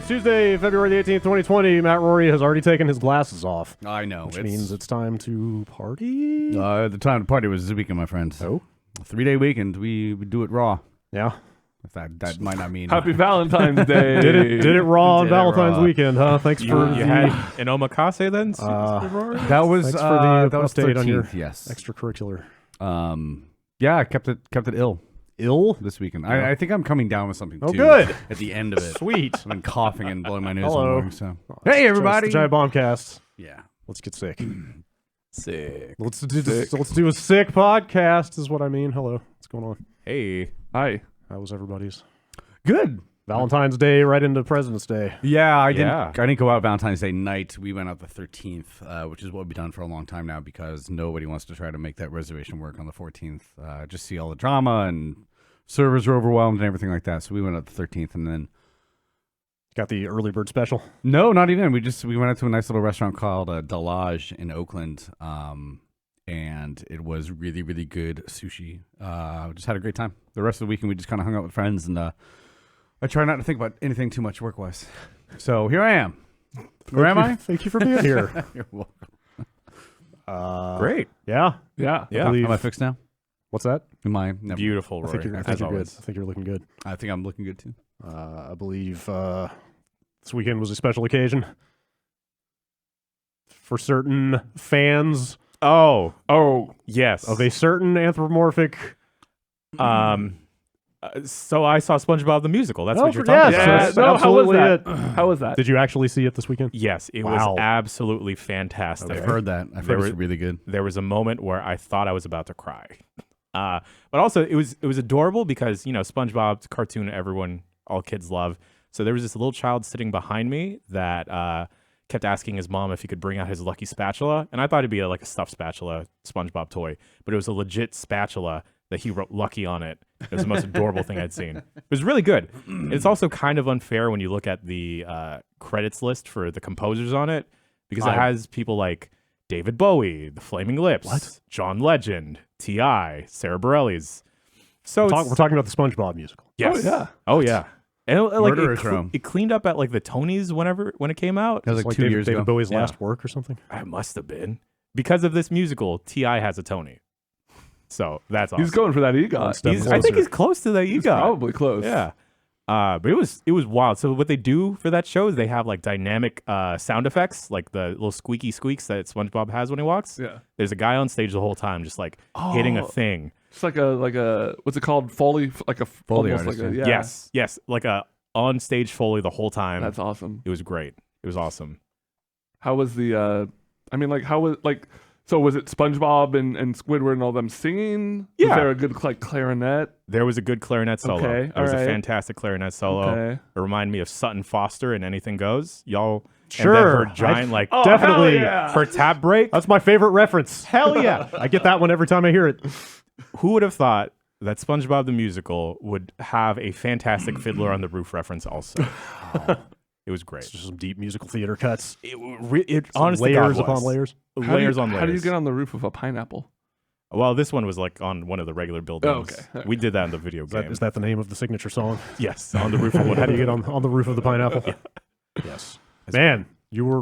It's Tuesday, February the 18th, 2020. Matt Rorie has already taken his glasses off. I know. Which means it's time to party. The time to party was this weekend, my friends. Oh? A 3-day weekend. We do it raw. Yeah. That might not mean... Happy Valentine's Day. Did it raw on Valentine's weekend, huh? Thanks for you had an omakase then? That was Thanks for the that was update 13th, on your yes. extracurricular. Yeah, I kept it ill Ill? this weekend. Yeah. I think I'm coming down with something, Oh, too. good. At the end of it. Sweet. I've been coughing and blowing my nose Hello. all morning, so... Hey, everybody! It's the Giant Bombcast. Yeah. Let's get sick. Sick. Let's do a sick podcast is what I mean. Hello. What's going on? Hey. Hi. How was everybody's? Good. Valentine's Day right into President's Day. Yeah, I Yeah. didn't go out Valentine's Day night. We went out the 13th, which is what we've done for a long time now because nobody wants to try to make that reservation work on the 14th. Just see all the drama and servers are overwhelmed and everything like that. So we went out the 13th and then... Got the early bird special? No, not even. We went out to a nice little restaurant called Delage in Oakland, and it was really, really good sushi. Just had a great time. The rest of the weekend we just kind of hung out with friends and... I try not to think about anything too much work-wise. So here I am. Where am I? Thank you for being here. You're welcome. Great. Yeah. Yeah. Yeah. believe- Am I fixed now? What's that? Am I? No, Beautiful, I think Rory. you're as good. always. I think you're looking good. I think I'm looking good too. I believe this weekend was a special occasion for certain fans Oh, yes. of a certain anthropomorphic. So I saw Spongebob the Musical. That's Oh, what you're yes, talking about. that's No, how was absolutely that? it. How was that? Did you actually see it this weekend? Yes, it Wow. was absolutely fantastic. I've heard that. I've heard it's really good. There was a moment where I thought I was about to cry. But also it was adorable because, you know, SpongeBob's a cartoon all kids love. So there was this little child sitting behind me that kept asking his mom if he could bring out his lucky spatula. And I thought it'd be like a stuffed spatula SpongeBob toy, but it was a legit spatula that he wrote lucky on it. It was the most adorable thing I'd seen. It was really good. It's also kind of unfair when you look at the credits list for the composers on it because it has people like David Bowie, The Flaming Lips, John Legend, T.I., Sarah Bareilles. So We're talking about the SpongeBob musical. yes. Oh, yeah. Oh, yeah. And Murderer's Row. it cleaned up at like the Tonys when it came out. That was It's like 2 years David ago. Bowie's Yeah. last work or something. It must have been. Because of this musical, T.I. has a Tony. So that's awesome. He's going for that EGOT. Step I closer. think he's close to that. You He's got probably close. Yeah. But it was wild. So what they do for that show is they have like dynamic sound effects, like the little squeaky squeaks that SpongeBob has when he walks. Yeah. There's a guy on stage the whole time just like hitting a thing. It's like a what's it called? Foley, like a Foley almost artist, like a, yeah. yeah. Yes, like a on stage Foley the whole time. That's awesome. It was great. It was awesome. How was the? I mean, like, how was like? So was it SpongeBob and Squidward and all them singing? Yeah. Was there a good like clarinet? There was a good clarinet solo. Okay, There was a alright. fantastic clarinet solo. Okay. It reminded me of Sutton Foster in Anything Goes. Y'all, Sure. And then her giant like Oh, Definitely. hell yeah. her tap break. That's my favorite reference. Hell yeah. I get that one every time I hear it. Who would have thought that SpongeBob the Musical would have a fantastic Fiddler on the Roof reference also? It was great. Just some deep musical theater cuts. It Some honestly God layers was. upon layers. Layers on layers. How do you get on the roof of a pineapple? Well, this one was like on one of the regular buildings. okay. We did that in the video game. Is that the name of the signature song? Yes, on the roof of one. How do you get on the roof of the pineapple? Yes. Man, you were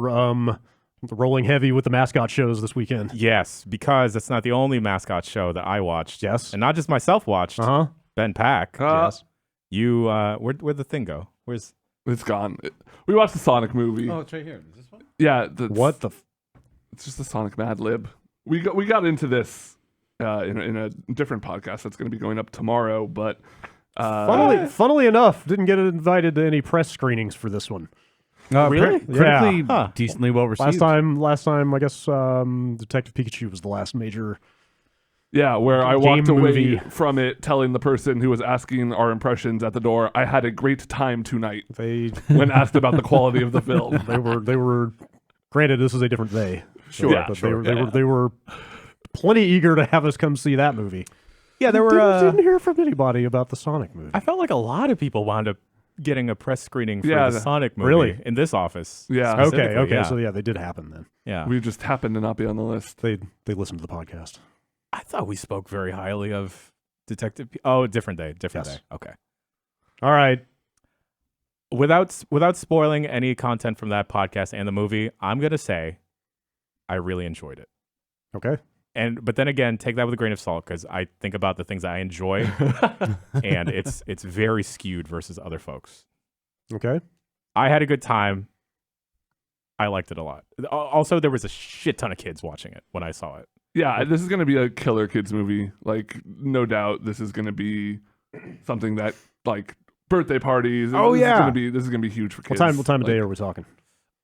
rolling heavy with the mascot shows this weekend. Yes, because that's not the only mascot show that I watched. Yes. And not just myself watched. Uh-huh. Ben Pack. Yes. You, where'd the thing go? Where's... It's gone. We watched the Sonic movie. Oh, it's right here. Is this one? Yeah. What the... It's just the Sonic Mad Lib. We got into this in a different podcast that's going to be going up tomorrow, but Funnily enough, didn't get invited to any press screenings for this one. Really? Critically Yeah. decently well received. Last time, I guess Detective Pikachu was the last major. yeah, where I Game walked away movie. from it telling the person who was asking our impressions at the door, I had a great time tonight They when asked about the quality of the film. they were. Granted, this is a different day. Sure, Yeah, but sure, they were plenty eager to have us come see that movie. Yeah, there Didn't hear from anybody about the Sonic movie. I felt like a lot of people wound up getting a press screening for Yeah, the Sonic movie really? in this office. Yeah. specifically, Okay, yeah. so yeah, they did happen then. Yeah. We just happened to not be on the list. They listened to the podcast. I thought we spoke very highly of Detective P. Oh, different day. Yes. Okay. All right. without spoiling any content from that podcast and the movie, I'm gonna say I really enjoyed it. Okay. But then again, take that with a grain of salt because I think about the things I enjoy, and it's very skewed versus other folks. Okay. I had a good time. I liked it a lot. Also, there was a shit ton of kids watching it when I saw it. Yeah, this is going to be a killer kids movie. Like, no doubt, this is going to be something that, like, birthday parties. Oh, yeah. This is going to be huge for kids. What time of day are we talking?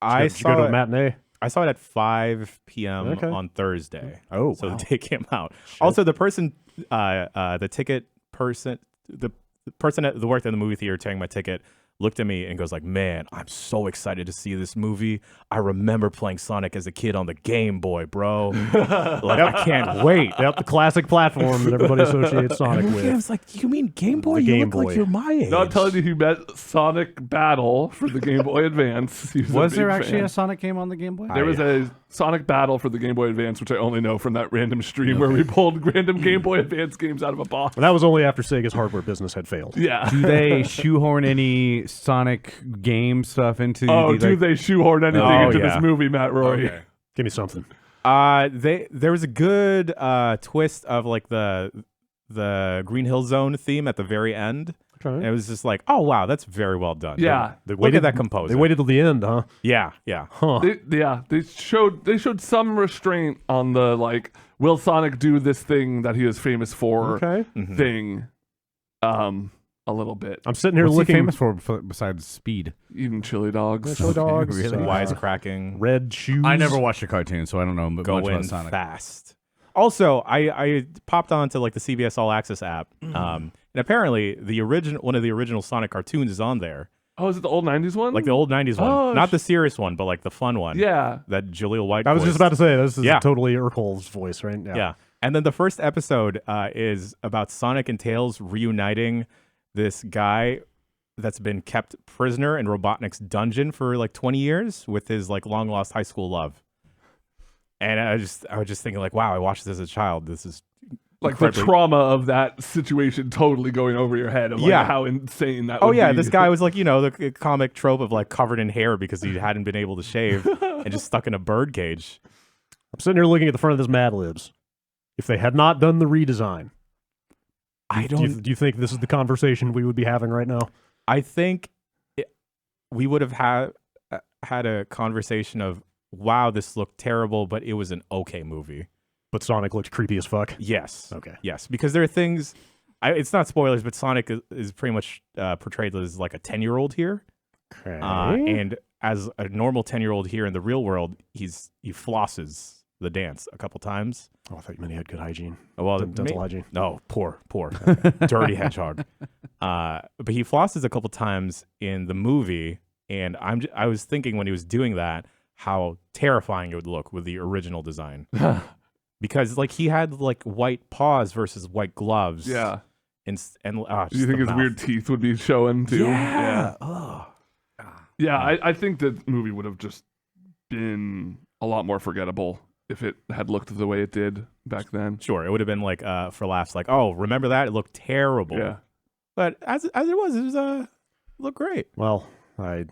Did you go to a matinee? I saw it at 5 p.m. Okay. on Thursday. Oh, so wow. the day came out. Also, the person, the ticket person, the person that worked in the movie theater taking my ticket looked at me and goes like, "Man, I'm so excited to see this movie. I remember playing Sonic as a kid on the Game Boy, bro. Like, I can't wait." Yep, the classic platform that everybody associates Sonic with. I was like, "You mean Game Boy? The You Game look Boy. like you're my age." No, I'm telling you, he met Sonic Battle for the Game Boy Advance. He Was a there big actually fan. a Sonic game on the Game Boy? There was a Sonic Battle for the Game Boy Advance, which I only know from that random stream where we pulled random Game Boy Advance games out of a box. And that was only after Sega's hardware business had failed. Yeah. Do they shoehorn any Sonic game stuff into? Oh, the, do they shoehorn anything Oh, into yeah. this movie, Matt Rorie? Okay. Give me something. There was a good twist of like the Green Hill Zone theme at the very end. Okay. And it was just like, oh wow, that's very well done. Yeah. They Look at that composer. They waited till the end, huh? Yeah. Huh. They showed some restraint on the, like, will Sonic do this thing that he is famous for Okay. thing a little bit. I'm sitting here What's looking. he famous for besides speed? Eating chili dogs. Chili dogs, Really? Wisecracking, red shoes. I never watched a cartoon, so I don't know much going about Sonic. fast. Also, I popped onto like the CBS All Access app, and apparently one of the original Sonic cartoons is on there, Oh, is it the old 90s one? like the old '90s one, Oh, not the serious one, but like the fun one. Yeah. that Jaleel White. I was just voiced. about to say, this is Yeah. totally Urkel's voice, right? Yeah. And then the first episode is about Sonic and Tails reuniting this guy that's been kept prisoner in Robotnik's dungeon for like 20 years with his like long lost high school love. And I was just thinking like, wow, I watched this as a child. This is Like the incredibly- trauma of that situation totally going over your head of like Yeah. how insane that Oh would yeah, be. this guy was like, the comic trope of like covered in hair because he hadn't been able to shave and just stuck in a bird cage. I'm sitting here looking at the front of this Mad Libs. If they had not done the redesign, do you think this is the conversation we would be having right now? I think we would have had a conversation of, wow, this looked terrible, but it was an okay movie. But Sonic looks creepy as fuck. Yes. Okay. Yes, because there are things. It's not spoilers, but Sonic is pretty much portrayed as like a 10-year-old here, Okay. and as a normal 10-year-old here in the real world, he flosses the dance a couple times. Oh, I thought you meant he had good hygiene. Well, Dental hygiene. No, poor, dirty hedgehog. But he flosses a couple times in the movie, and I was thinking when he was doing that how terrifying it would look with the original design, because like he had like white paws versus white gloves. Yeah. And Do you just think the his mouth. weird teeth would be showing too? Yeah. Oh. Yeah, I think the movie would have just been a lot more forgettable if it had looked the way it did back then. Sure, it would have been like for laughs, like, oh, remember that? It looked terrible. Yeah. But as it was, it looked great. Well, I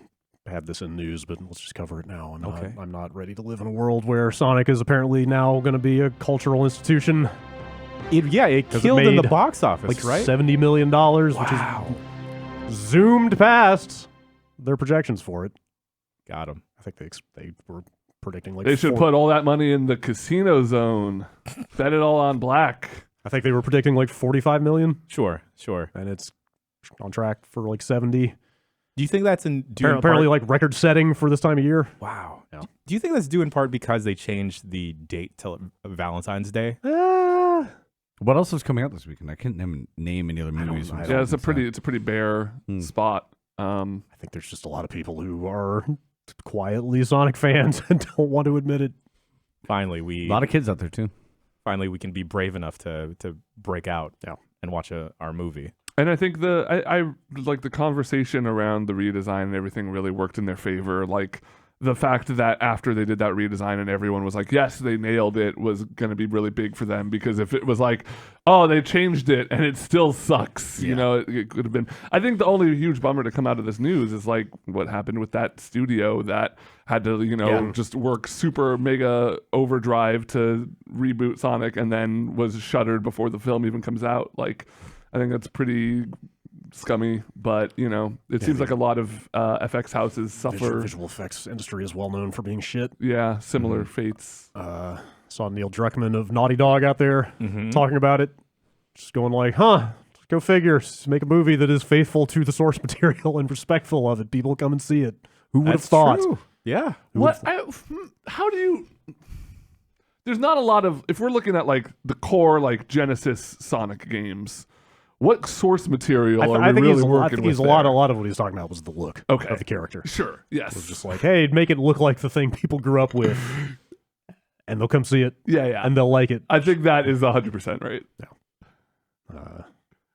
had this in news, but let's just cover it now. Okay. I'm not ready to live in a world where Sonic is apparently now going to be a cultural institution. It 'Cause it killed in the made, box office, Like right? $70 million, Wow. which is zoomed past their projections for it. Got him. I think they were predicting like They should put all that money in the casino zone. Bet it all on black. I think they were predicting like 45 million, Sure. and it's on track for like 70. Do you think that's due in Apparently, part? like record setting for this time of year. Wow. Yeah. Do you think that's due in part because they changed the date to Valentine's Day? What else is coming out this weekend? I can't name any other movies. from Yeah, it's a Sonic, so- pretty bare spot. I think there's just a lot of people who are quietly Sonic fans and don't want to admit it. Finally, A lot of kids out there too. we can be brave enough to break out Yeah. and watch our movie. And I think I like the conversation around the redesign and everything really worked in their favor. Like the fact that after they did that redesign and everyone was like, yes, they nailed it, was going to be really big for them, because if it was like, oh, they changed it and it still sucks, you know, it could have been. I think the only huge bummer to come out of this news is like what happened with that studio that had to, you know, just work super mega overdrive to reboot Sonic and then was shuttered before the film even comes out. Like, I think that's pretty scummy, but you know, it seems like a lot of FX houses suffer. Visual effects industry is well known for being shit. Yeah, similar fates. Saw Neil Druckmann of Naughty Dog out there talking about it, just going like, go figure, make a movie that is faithful to the source material and respectful of it. People come and see it. Who would have thought? True. Yeah. How do you? There's not a lot of, if we're looking at like the core like Genesis Sonic games, what source material are we really working with? I think a lot of what he's talking about was the look of the character. Sure, yes. It was just like, hey, make it look like the thing people grew up with, and they'll come see it. Yeah. And they'll like it. I think that is 100% right. Yeah.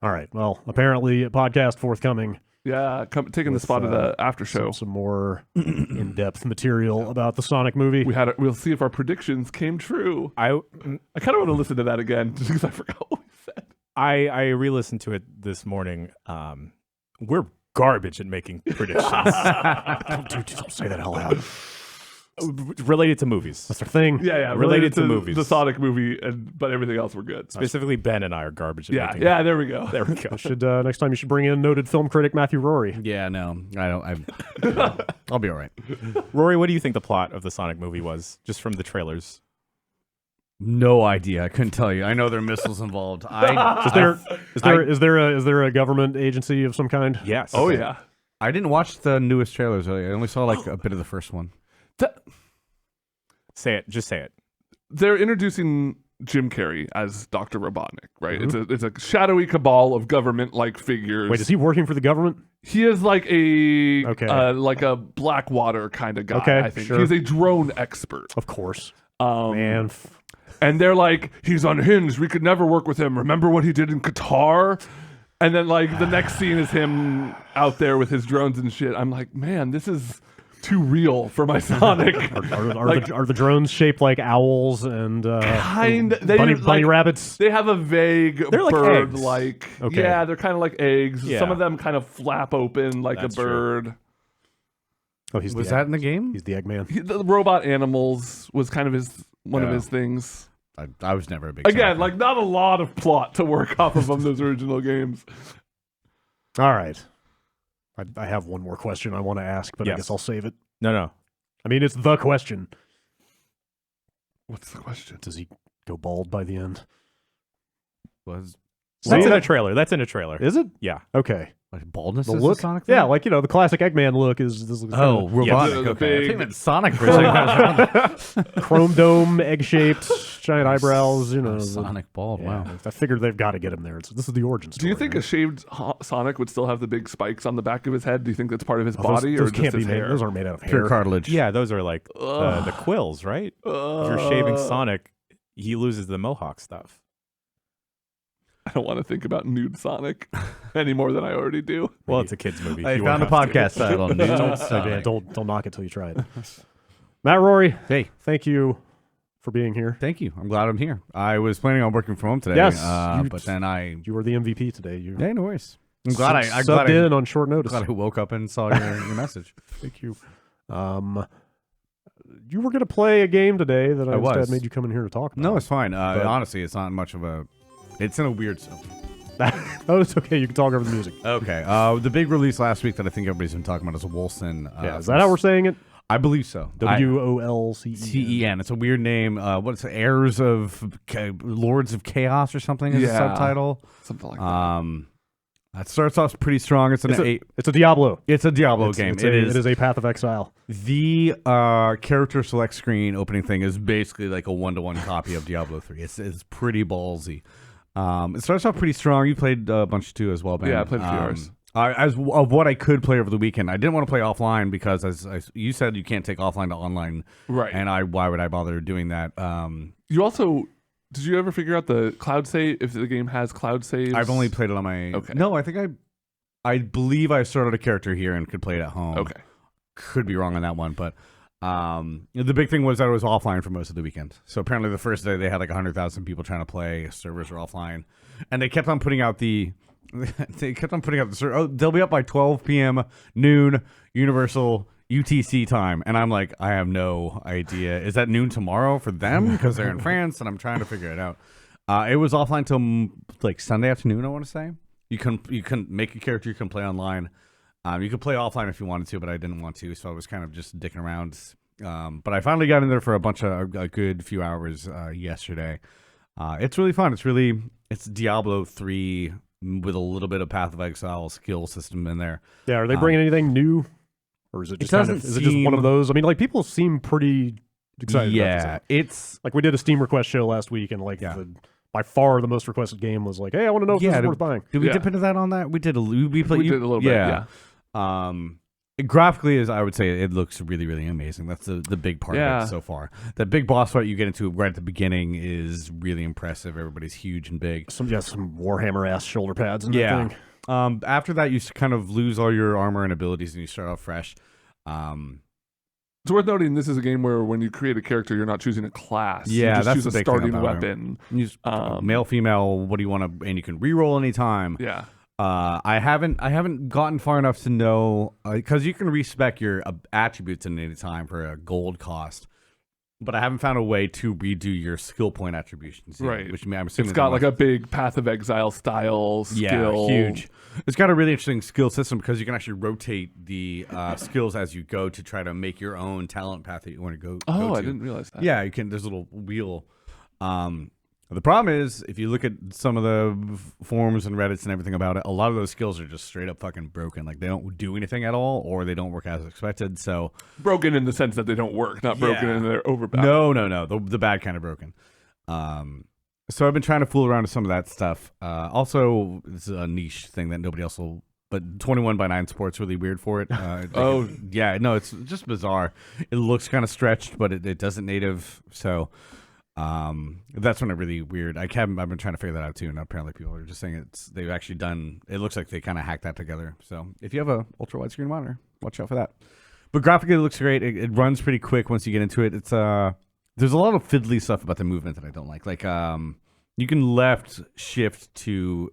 All right. Well, apparently a podcast forthcoming. Yeah, taking the spot of the after show. Some more in-depth material about the Sonic movie. We'll see if our predictions came true. I kind of want to listen to that again just because I forgot what we said. I re-listened to it this morning. We're garbage at making predictions. Don't say that out loud. Related to movies. That's our thing. Yeah. Related to movies. The Sonic movie, but everything else we're good. Specifically, Ben and I are garbage at making. Yeah, there we go. There we go. Next time you should bring in noted film critic Matthew Rorie. Yeah, no, I don't. I'll be all right. Rory, what do you think the plot of the Sonic movie was, just from the trailers? No idea. I couldn't tell you. I know there are missiles involved. Is there a government agency of some kind? Yes. Oh yeah. I didn't watch the newest trailers. I only saw like a bit of the first one. Say it. Just say it. They're introducing Jim Carrey as Dr. Robotnik, right? It's a shadowy cabal of government-like figures. Wait, is he working for the government? He is like a Blackwater kind of guy. I think he's a drone expert. Of course. And they're like, he's unhinged. We could never work with him. Remember what he did in Qatar? And then like the next scene is him out there with his drones and shit. I'm like, man, this is too real for my Sonic. Are the drones shaped like owls and bunny rabbits? They have a vague bird like eggs. Yeah, they're kind of like eggs. Yeah. Some of them kind of flap open like That's a bird. True. Oh, Was that in the game? He's the Eggman. The robot animals was kind of one of his things. I was never a big Again, like not a lot of plot to work off of those original games. All right. I have one more question I want to ask, but I guess I'll save it. No. I mean, it's the question. What's the question? Does he go bald by the end? That's in a trailer. Is it? Yeah. Okay. Like baldness The is look? a Sonic thing? Yeah, like, the classic Eggman look is this looks robotic. the Okay. I big- think that Sonic for a second. chrome dome, egg-shaped, giant eyebrows, Sonic bald. Yeah, Wow. I figured they've got to get him there. This is the origin story. Do you think right? a shaved Sonic would still have the big spikes on the back of his head? Do you think that's part of his those- body those or can't just be his made. hair? Those aren't made out of Pure hair. cartilage. Yeah, those are like the quills, right? If you're shaving Sonic, he loses the mohawk stuff. I don't want to think about nude Sonic any more than I already do. Well, it's a kid's movie. I You found a won't have to. podcast title. Don't knock it till you try it. Matt Rorie, Hey, thank you for being here. thank you. I'm glad I'm here. I was planning on working from home today. Yes, but then You were the MVP today. You no worries. I'm glad I subbed in on short notice. glad I woke up and saw your message. Thank you. You were going to play a game today that I was. instead made you come in here to talk about. No, it's fine. Honestly, it's not much of a. It's in a weird. Oh, it's okay. You can talk over the music. Okay. The big release last week that I think everybody's been talking about is Wolcen. Is that how we're saying it? I believe so. WOLCEN. CEN. It's a weird name. What's it? Heirs of Lords of Chaos or something is the subtitle. Something like that. That starts off pretty strong. It's a Diablo. It's a Diablo game. It is a Path of Exile. The character select screen opening thing is basically like a 1-to-1 copy of Diablo 3. It's pretty ballsy. It starts off pretty strong. You played a bunch too as well, Ben. Yeah, I played a few hours. Of what I could play over the weekend, I didn't want to play offline because, as you said, you can't take offline to online. Right. And why would I bother doing that? You also, did you ever figure out the cloud save, if the game has cloud saves? I've only played it on my... Okay. No, I think I believe I started a character here and could play it at home. Okay. Could be wrong on that one, but The big thing was that it was offline for most of the weekend. So apparently the first day they had like 100,000 people trying to play. Servers were offline, and they kept on putting out the. They'll be up by 12 p.m. noon Universal UTC time, and I'm like, I have no idea. Is that noon tomorrow for them because they're in France? And I'm trying to figure it out. It was offline till like Sunday afternoon, I want to say. You can make a character you can play online. You could play offline if you wanted to, but I didn't want to, so I was kind of just dicking around. But I finally got in there for a good few hours yesterday. It's really fun. It's Diablo 3 with a little bit of Path of Exile skill system in there. Yeah, are they bringing anything new, or is it just is it just one of those? I mean, like people seem pretty excited. Yeah, it's like we did a Steam request show last week, and like by far the most requested game was like, hey, I want to know if this is worth buying. Did we dip into that on that? We did we did a little bit. Yeah. Graphically, I would say it looks really, really amazing. That's the big part of it so far. The big boss fight you get into right at the beginning is really impressive. Everybody's huge and big. Some Warhammer ass shoulder pads and that thing. After that, you kind of lose all your armor and abilities, and you start off fresh. It's worth noting this is a game where when you create a character, you're not choosing a class. Yeah, you just that's choose the a big thing starting about weapon. You just, male, female. What do you want to? And you can reroll anytime. Yeah. I haven't gotten far enough to know because you can respec your attributes at any time for a gold cost, but I haven't found a way to redo your skill point attributions yet, right? Which I'm assuming it's got like a big Path of Exile style skill. Yeah, huge. It's got a really interesting skill system because you can actually rotate the skills as you go to try to make your own talent path that you want to go. Oh, I didn't realize that. Yeah, you can. There's a little wheel. The problem is, if you look at some of the forums and Reddits and everything about it, a lot of those skills are just straight up fucking broken. Like, they don't do anything at all, or they don't work as expected. So broken in the sense that they don't work, not broken in they're overpowered. No. The bad kind of broken. So I've been trying to fool around with some of that stuff. Also, it's a niche thing that nobody else will. But 21x9 support's really weird for it. It's just bizarre. It looks kind of stretched, but it doesn't native. So. That's when it really weird. I've been trying to figure that out too, and apparently people are just saying they've actually done. It looks like they kind of hacked that together. So if you have a ultra widescreen monitor, watch out for that. But graphically, it looks great. It runs pretty quick once you get into it. It's there's a lot of fiddly stuff about the movement that I don't like. Like you can left shift to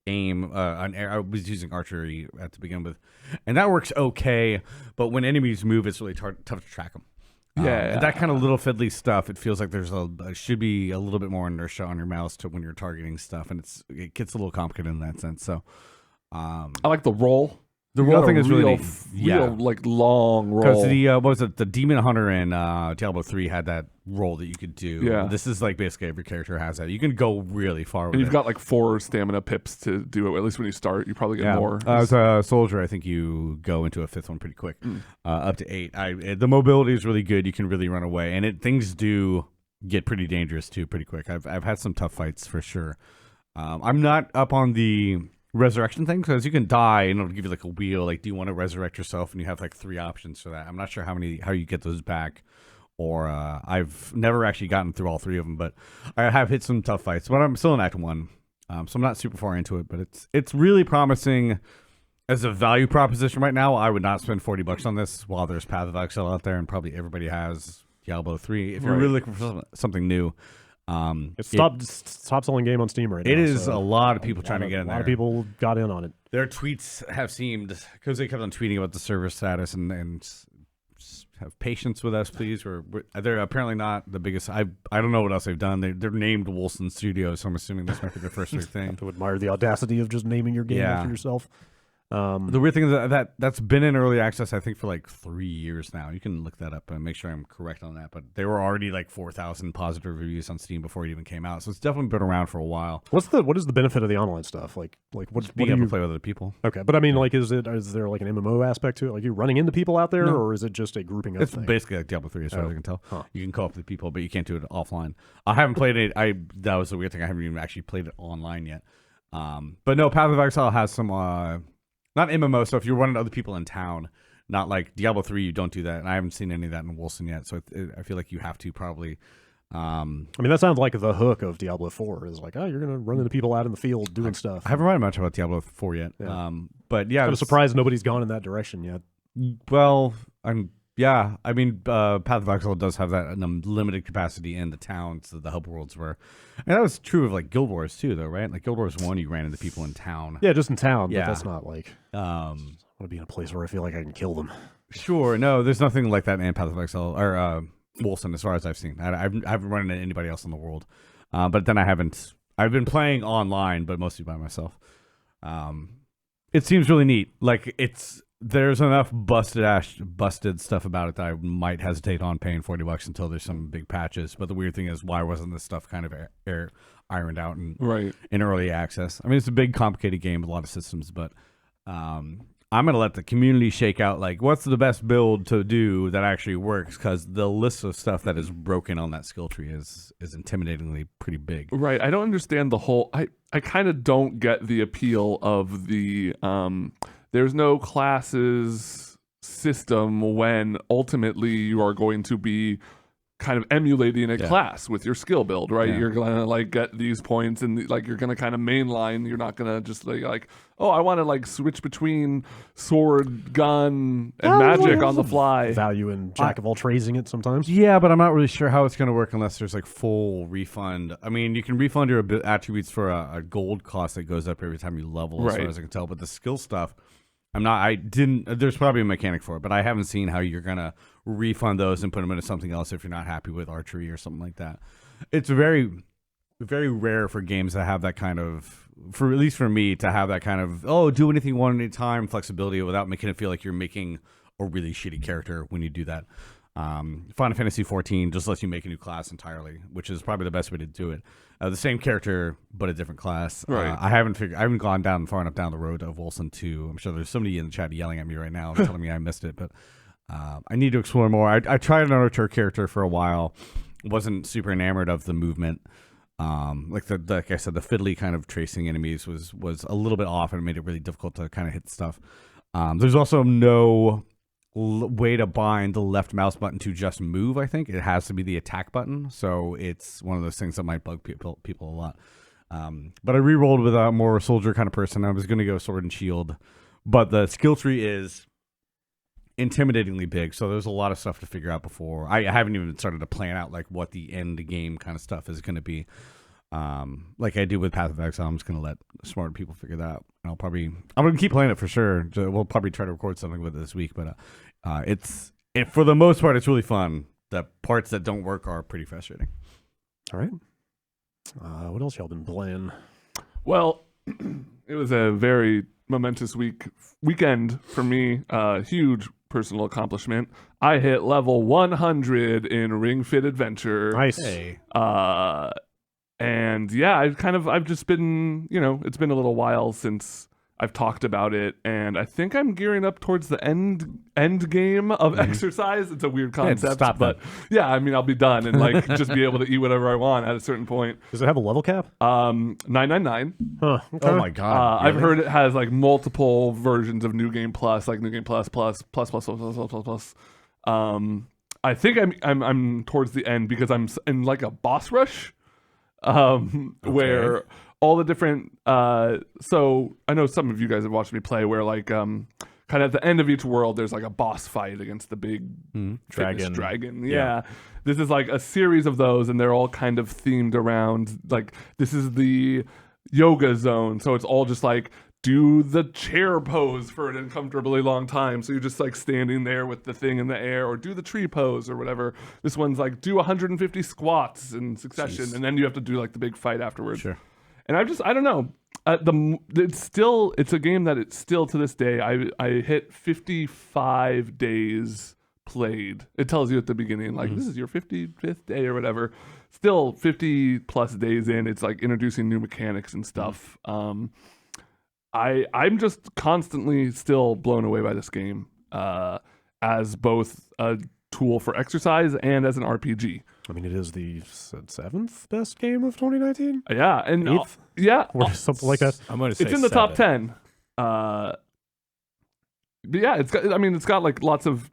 aim I was using archery to begin with, and that works okay. But when enemies move, it's really tough to track them. That kind of little fiddly stuff. It feels like there's should be a little bit more inertia on your mouse to when you're targeting stuff, and it gets a little complicated in that sense. So, I like the roll. The roll thing is really real like long roll. Because what was it? The Demon Hunter in Diablo 3 had that roll that you could do. Yeah. This is like basically every character has that. You can go really far with and you've got like 4 stamina pips to do it. At least when you start, you probably get more. As a soldier, I think you go into a 5th one pretty quick, up to 8. The mobility is really good. You can really run away, and things do get pretty dangerous too pretty quick. I've had some tough fights for sure. I'm not up on the resurrection thing because you can die and it'll give you like a wheel. Like, do you want to resurrect yourself? And you have like 3 options for that. I'm not sure how you get those back, or I've never actually gotten through all 3 of them. But I have hit some tough fights. But I'm still in Act 1, so I'm not super far into it. But it's really promising as a value proposition right now. I would not spend $40 on this while there's Path of Exile out there, and probably everybody has Diablo 3. If you're really looking for something new. It's top selling game on Steam right now. It is a lot of people trying to get in there. A lot of people got in on it. Their tweets have seemed, because they kept on tweeting about the server status and have patience with us, please. They're apparently not the biggest. I don't know what else they've done. They're named Wolcen Studios, so I'm assuming this might be their first big thing. To admire the audacity of just naming your game after yourself. The weird thing is that's been in early access, I think, for like 3 years now. You can look that up and make sure I'm correct on that. But there were already like 4,000 positive reviews on Steam before it even came out, so it's definitely been around for a while. What is the benefit of the online stuff? Like what's being able to play with other people? Okay, but I mean, like, is there like an MMO aspect to it? Like, you running into people out there, or is it just a grouping up thing? It's basically like Diablo 3, as far as I can tell. You can co-op with people, but you can't do it offline. I haven't played it. That was the weird thing. I haven't even actually played it online yet. But no, Path of Exile has some. Not MMO, so if you're running to other people in town, not like Diablo 3, you don't do that. And I haven't seen any of that in Wolcen yet, so I feel like you have to probably. I mean, that sounds like the hook of Diablo 4 is like, oh, you're going to run into people out in the field doing stuff. I haven't read much about Diablo 4 yet. Yeah. But yeah. I'm surprised nobody's gone in that direction yet. Well, I'm Yeah, I mean, Path of Exile does have that limited capacity in the towns that the hub worlds were. And that was true of like Guild Wars too, though, right? Like Guild Wars 1, you ran into people in town. Yeah, just in town, Yeah. but that's not like, I want to be in a place where I feel like I can kill them. Sure, no, there's nothing like that in Path of Exile, or Wolcen, as far as I've seen. I haven't run into anybody else in the world. But then I've been playing online, but mostly by myself. It seems really neat. Like, there's enough busted stuff about it that I might hesitate on paying $40 until there's some big patches. But the weird thing is, why wasn't this stuff kind of ironed out in early access? I mean, it's a big, complicated game with a lot of systems, but I'm going to let the community shake out, like, what's the best build to do that actually works, because the list of stuff that is broken on that skill tree is intimidatingly pretty big. Right. I don't understand the whole... I kind of don't get the appeal of the... there's no classes system when ultimately you are going to be kind of emulating a class with your skill build, right? You're gonna like get these points and like you're gonna kind of mainline. You're not gonna just like oh, I want to like switch between sword, gun, and magic on the fly. Value in jack of all tradesing it sometimes. Yeah, but I'm not really sure how it's going to work unless there's like full refund. I mean, you can refund your attributes for a gold cost that goes up every time you level, as far as I can tell. But the skill stuff, there's probably a mechanic for it, but I haven't seen how you're going to refund those and put them into something else if you're not happy with archery or something like that. It's very, very rare for games that have that kind of, at least for me, to have that kind of, do anything one at a time flexibility without making it feel like you're making a really shitty character when you do that. Final Fantasy 14 just lets you make a new class entirely, which is probably the best way to do it. The same character, but a different class. Right. I haven't gone far enough down the road of Wolcen 2. I'm sure there's somebody in the chat yelling at me right now telling me I missed it, but I need to explore more. I tried an archer character for a while. Wasn't super enamored of the movement. Like I said, the fiddly kind of tracing enemies was a little bit off, and it made it really difficult to kind of hit stuff. There's also no way to bind the left mouse button to just move. I think it has to be the attack button, so it's one of those things that might bug people a lot. But I re-rolled with a more soldier kind of person. I was going to go sword and shield, but the skill tree is intimidatingly big, so there's a lot of stuff to figure out before. I haven't even started to plan out like what the end game kind of stuff is going to be. Like I do with Path of Exile, I'm just going to let smart people figure that out. I'm going to keep playing it for sure. We'll probably try to record something with it this week, but for the most part, it's really fun. The parts that don't work are pretty frustrating. All right. What else y'all been playing? Well, it was a very momentous weekend for me. Huge personal accomplishment. I hit level 100 in Ring Fit Adventure. Nice. Hey. And yeah, I've just been, it's been a little while since I've talked about it, and I think I'm gearing up towards the end game of exercise. It's a weird concept, but yeah, I mean, I'll be done and like just be able to eat whatever I want at a certain point. Does it have a level cap? 999. Huh. Okay. Oh my god! I've heard it has like multiple versions of New Game Plus, like New Game Plus. I think I'm towards the end because I'm in like a boss rush. Where all the different so I know some of you guys have watched me play where like kind of at the end of each world there's like a boss fight against the big dragon. Yeah. This is like a series of those, and they're all kind of themed around like this is the yoga zone, so it's all just like do the chair pose for an uncomfortably long time. So you're just like standing there with the thing in the air, or do the tree pose or whatever. This one's like do 150 squats in succession. And then you have to do like the big fight afterwards. Sure. And I don't know. It's a game that it's still to this day. I hit 55 days played. It tells you at the beginning, like this is your 55th day or whatever. Still 50 plus days in, it's like introducing new mechanics and stuff. I'm just constantly still blown away by this game as both a tool for exercise and as an RPG. I mean, it is the 7th best game of 2019? Yeah, and 8th? Yeah, Or something like that. I'm going to say it's in the 7. top 10. But yeah, it's got like lots of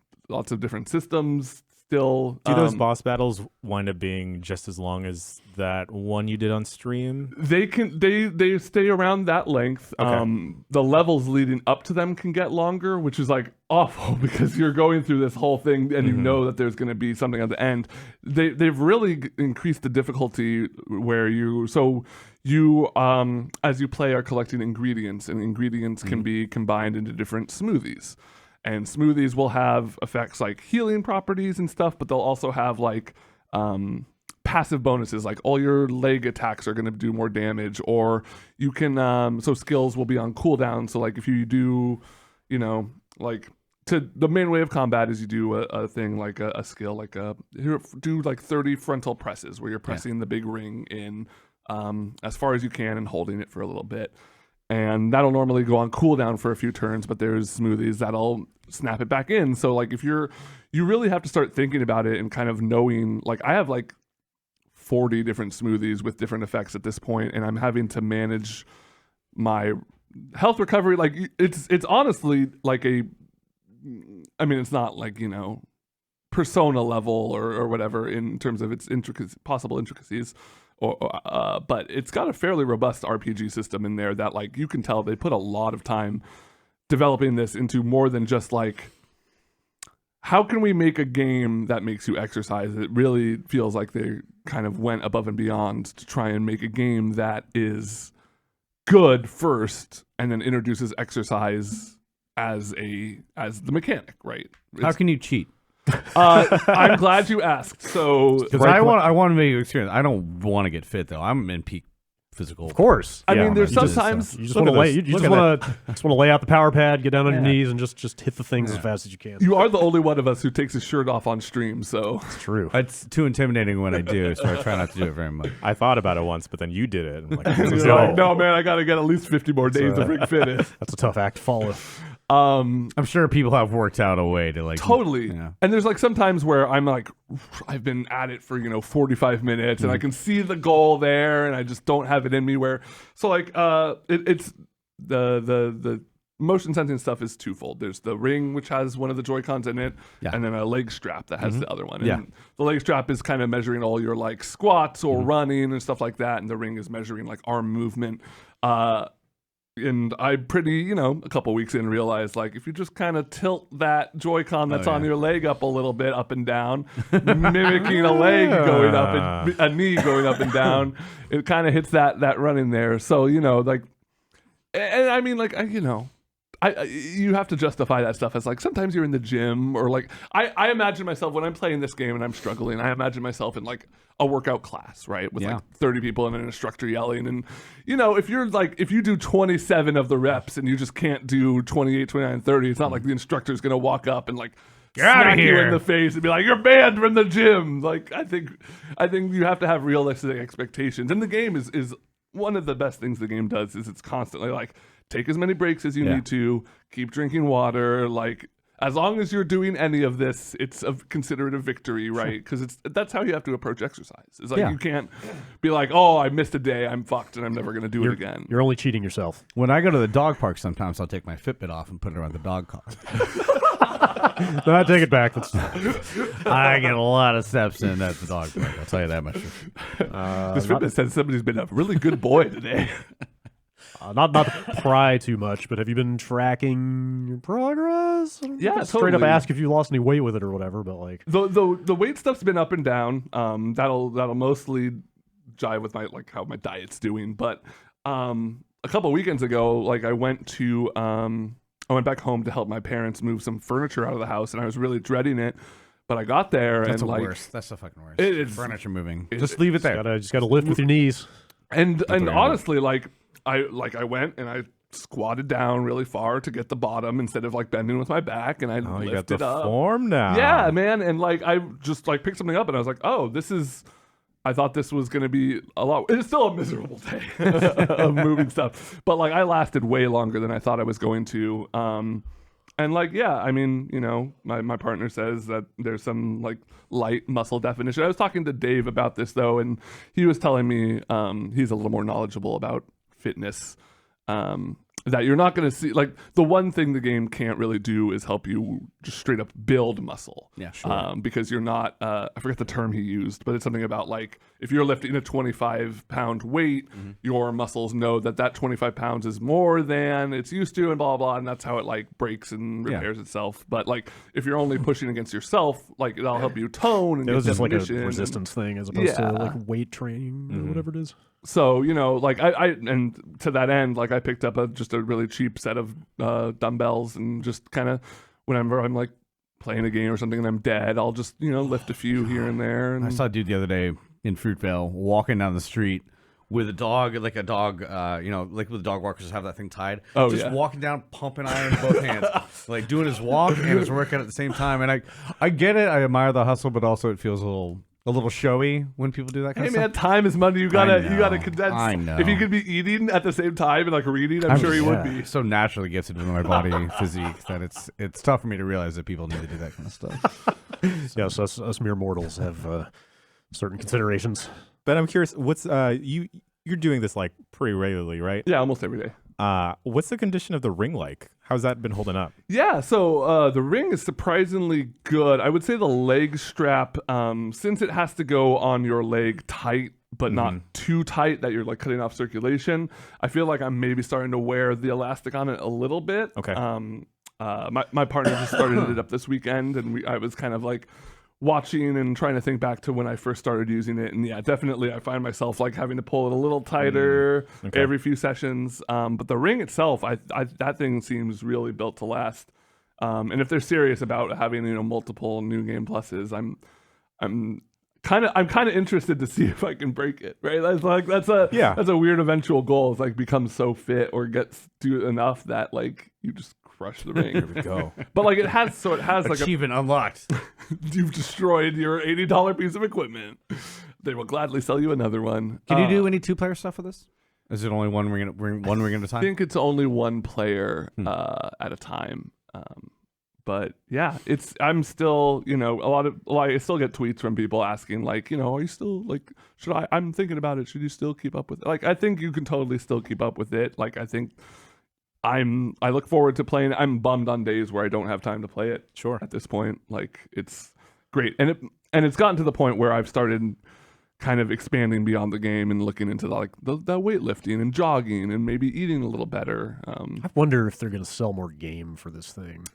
different systems, still. Do those boss battles wind up being just as long as that one you did on stream? They stay around that length. Okay. The levels leading up to them can get longer, which is like awful because you're going through this whole thing and you know that there's going to be something at the end. They've really increased the difficulty where you as you play are collecting ingredients, and ingredients can be combined into different smoothies. And smoothies will have effects like healing properties and stuff, but they'll also have like passive bonuses, like all your leg attacks are going to do more damage, or you can so skills will be on cooldown. So like if you do, like the main way of combat is you do a thing like a skill, like do like 30 frontal presses where you're pressing the big ring in as far as you can and holding it for a little bit. And that'll normally go on cooldown for a few turns, but there's smoothies that'll snap it back in. So like if you really have to start thinking about it and kind of knowing, like I have like 40 different smoothies with different effects at this point, and I'm having to manage my health recovery. Like it's honestly like it's not like, Persona level or whatever in terms of its possible intricacies. But it's got a fairly robust RPG system in there that, like, you can tell they put a lot of time developing this into more than just like, how can we make a game that makes you exercise? It really feels like they kind of went above and beyond to try and make a game that is good first and then introduces exercise as the mechanic, right? How can you cheat? I'm glad you asked. So, Because I want to make you experience. I don't want to get fit though. I'm in peak physical. Of course. I mean, there's You just- sometimes you just want to lay. You just want to lay out the power pad, get down on your knees, and just hit the things as fast as you can. you are the only one of us who takes his shirt off on stream. So It's true. It's too intimidating when I do, so I try not to do it very much. I thought about it once, but then you did it. I'm like, you're like, no, man, I got to get at least 50 more days of ring fitness. That's a tough act to follow. I'm sure people have worked out a way to like Totally. Yeah. And there's like sometimes where I'm like, I've been at it for 45 minutes and I can see the goal there and I just don't have it in me where. So like it's the motion sensing stuff is twofold. There's the ring, which has one of the Joy-Cons in it, and then a leg strap that has the other one. And the leg strap is kind of measuring all your like squats or running and stuff like that, and the ring is measuring like arm movement. And I pretty, a couple weeks in realized, like, if you just kind of tilt that Joy-Con that's on your leg up a little bit, up and down, mimicking a leg going up and a knee going up and down, it kind of hits that run in there. So, like, and I mean, like, you have to justify that stuff as like sometimes you're in the gym or like I imagine myself when I'm playing this game and I'm struggling. I imagine myself in like a workout class, right, with like 30 people and an instructor yelling. And if you do 27 of the reps and you just can't do 28, 29, 30, it's not like the instructor's gonna walk up and like smack you in the face and be like, you're banned from the gym. Like I think you have to have realistic expectations. And the game is one of the best things the game does is it's constantly like, take as many breaks as you need to, keep drinking water. Like, as long as you're doing any of this, it's consider it a victory, right? Because that's how you have to approach exercise. It's like you can't be like, oh, I missed a day, I'm fucked, and I'm never going to do it again. You're only cheating yourself. When I go to the dog park, sometimes I'll take my Fitbit off and put it around the dog collar. No, I take it back. I get a lot of steps in at the dog park. I'll tell you that much. This Fitbit says somebody's been a really good boy today. Not to pry too much, but have you been tracking your progress? Yeah, straight up totally. ask if you lost any weight with it or whatever. But like the weight stuff's been up and down. That'll mostly jive with how my diet's doing. But a couple of weekends ago, like I went back home to help my parents move some furniture out of the house, and I was really dreading it. But I got there That's and the like worst. That's the fucking worst. It's furniture moving. just leave it there. Just gotta lift with your knees. And honestly, like I went and I squatted down really far to get the bottom instead of like bending with my back, and I you got lifted the up. form now. Yeah, man, and like I just like picked something up and I was like, oh, I thought this was gonna be a lot. It's still a miserable day of moving stuff, but like I lasted way longer than I thought I was going to. And like, yeah, I mean, my partner says that there's some like light muscle definition. I was talking to Dave about this though, and he was telling me he's a little more knowledgeable about fitness that you're not going to see. Like, the one thing the game can't really do is help you just straight up build muscle. Yeah, sure. Because you're not, I forget the term he used, but it's something about like, if you're lifting a 25-pound weight, your muscles know that 25 pounds is more than it's used to, and blah, blah, and that's how it like breaks and repairs itself. But like, if you're only pushing against yourself, like, it'll help you tone. And It was get just like a definition resistance thing as opposed to Yeah. like weight training or whatever it is. So, you know, like and to that end, like I picked up just a really cheap set of dumbbells, and just kind of whenever I'm like playing a game or something and I'm dead, I'll just, you know, lift a few here and there. And I saw a dude the other day in Fruitvale walking down the street with a dog, like a dog, you know, like with the dog walkers just have that thing tied. Oh, just yeah. walking down, pumping iron in both hands, like doing his walk and his workout at the same time. And I get it. I admire the hustle, but also it feels a little showy when people do that kind Hey of man, stuff. time is money. You gotta know. condense. I know. If you could be eating at the same time and like reading, I'm sure you would be. So naturally gifted with my body physique that it's tough for me to realize that people need to do that kind of stuff. Yes, us mere mortals have certain considerations. But I'm curious, what's you're doing this like pretty regularly, right? Yeah, almost every day. What's the condition of the ring like? How's that been holding up? Yeah, so the ring is surprisingly good. I would say the leg strap, since it has to go on your leg tight, but not too tight that you're like cutting off circulation, I feel like I'm maybe starting to wear the elastic on it a little bit. Okay. My partner just started it up this weekend, and I was kind of like watching and trying to think back to when I first started using it. And yeah, definitely I find myself like having to pull it a little tighter every few sessions. But the ring itself, that thing seems really built to last. And if they're serious about having, you know, multiple new game pluses, I'm kind of interested to see if I can break it. Right? That's a weird eventual goal. Is like become so fit or gets to enough that like you just crush the ring. Here we go. But like it has like Achievement unlocked. you've destroyed your $80 piece of equipment. They will gladly sell you another one. Can you do any 2-player stuff with this? Is it only one ring at a I time? think it's only one player at a time. But yeah, I'm still, you know, I still get tweets from people asking like, you know, are you still like, I'm thinking about it. Should you still keep up with it? Like, I think you can totally still keep up with it. Like, I think I look forward to playing. I'm bummed on days where I don't have time to play it. Sure. At this point, like, it's great. And it's gotten to the point where I've started kind of expanding beyond the game and looking into the weightlifting and jogging and maybe eating a little better. I wonder if they're going to sell more game for this thing.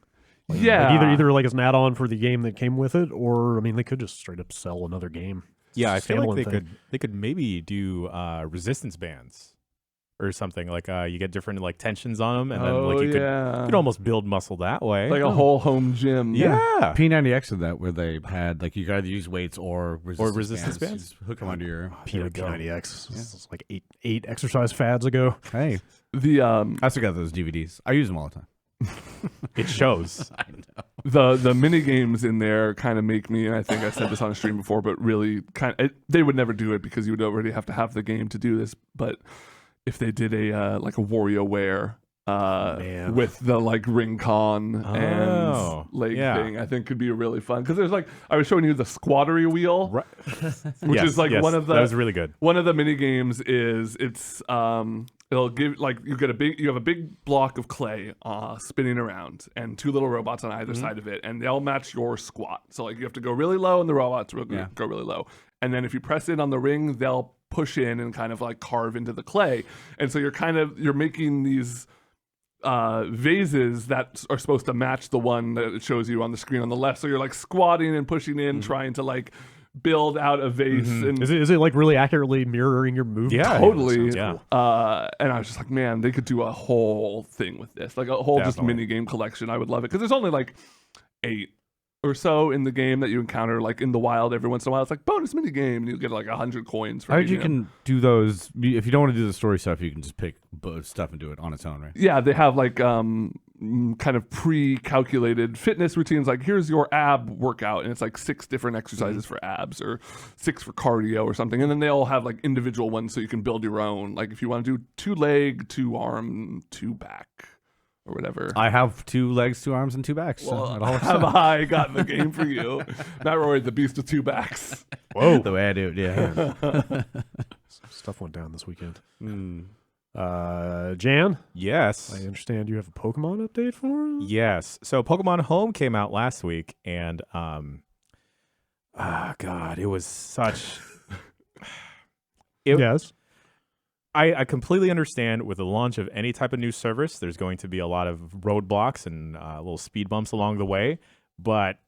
Like, yeah. like either like as an add-on for the game that came with it, or I mean, they could just straight up sell another game. Yeah, I feel like Standalone they could maybe do resistance bands or something. Like you get different like tensions on them, and then like you could almost build muscle that way. Like a whole home gym. yeah. P90X did that where they had like you could either use weights or resistance bands? You just hook them under your P90X. This is like eight exercise fads ago. Hey, The I still got those DVDs. I use them all the time. It shows. I know. the mini games in there kind of make me, and I think I said this on a stream before, but really they would never do it because you would already have to have the game to do this. But if they did a like a WarioWare with the like ring con and leg thing, I think could be really fun because there's like I was showing you the Squattery wheel, Right. which is like one of the that was really good. one of the mini games is it'll give like you have a big block of clay spinning around and two little robots on either side of it, and they'll match your squat. So like you have to go really low and the robots will go really low, and then if you press in on the ring, they'll push in and kind of like carve into the clay, and so you're making these vases that are supposed to match the one that it shows you on the screen on the left. So you're like squatting and pushing in, trying to like build out a vase. And Is it like really accurately mirroring your movement? Yeah, totally. Yeah. And I was just like, man, they could do a whole thing with this, like a whole just mini game collection. I would love it because there's only like 8 or so in the game that you encounter like in the wild every once in a while. It's like bonus mini game and you get like 100 coins for I heard you can do those if you don't want to do the story stuff. You can just pick stuff and do it on its own, right? Yeah, they have like kind of pre-calculated fitness routines. Like here's your ab workout, and it's like 6 different exercises for abs or 6 for cardio or something. And then they all have like individual ones so you can build your own. Like if you want to do 2 leg, 2 arm, 2 back, or whatever. I have 2 legs, 2 arms, and 2 backs. Well, so it all works have out. I gotten the game for you? Matt Rorie, the beast with 2 backs. Whoa, the way I do it, yeah. Stuff went down this weekend. Jan, Yes. I understand you have a Pokemon update for us? Yes. So Pokemon Home came out last week, and God, it was such. Yes. I completely understand with the launch of any type of new service, there's going to be a lot of roadblocks and little speed bumps along the way. But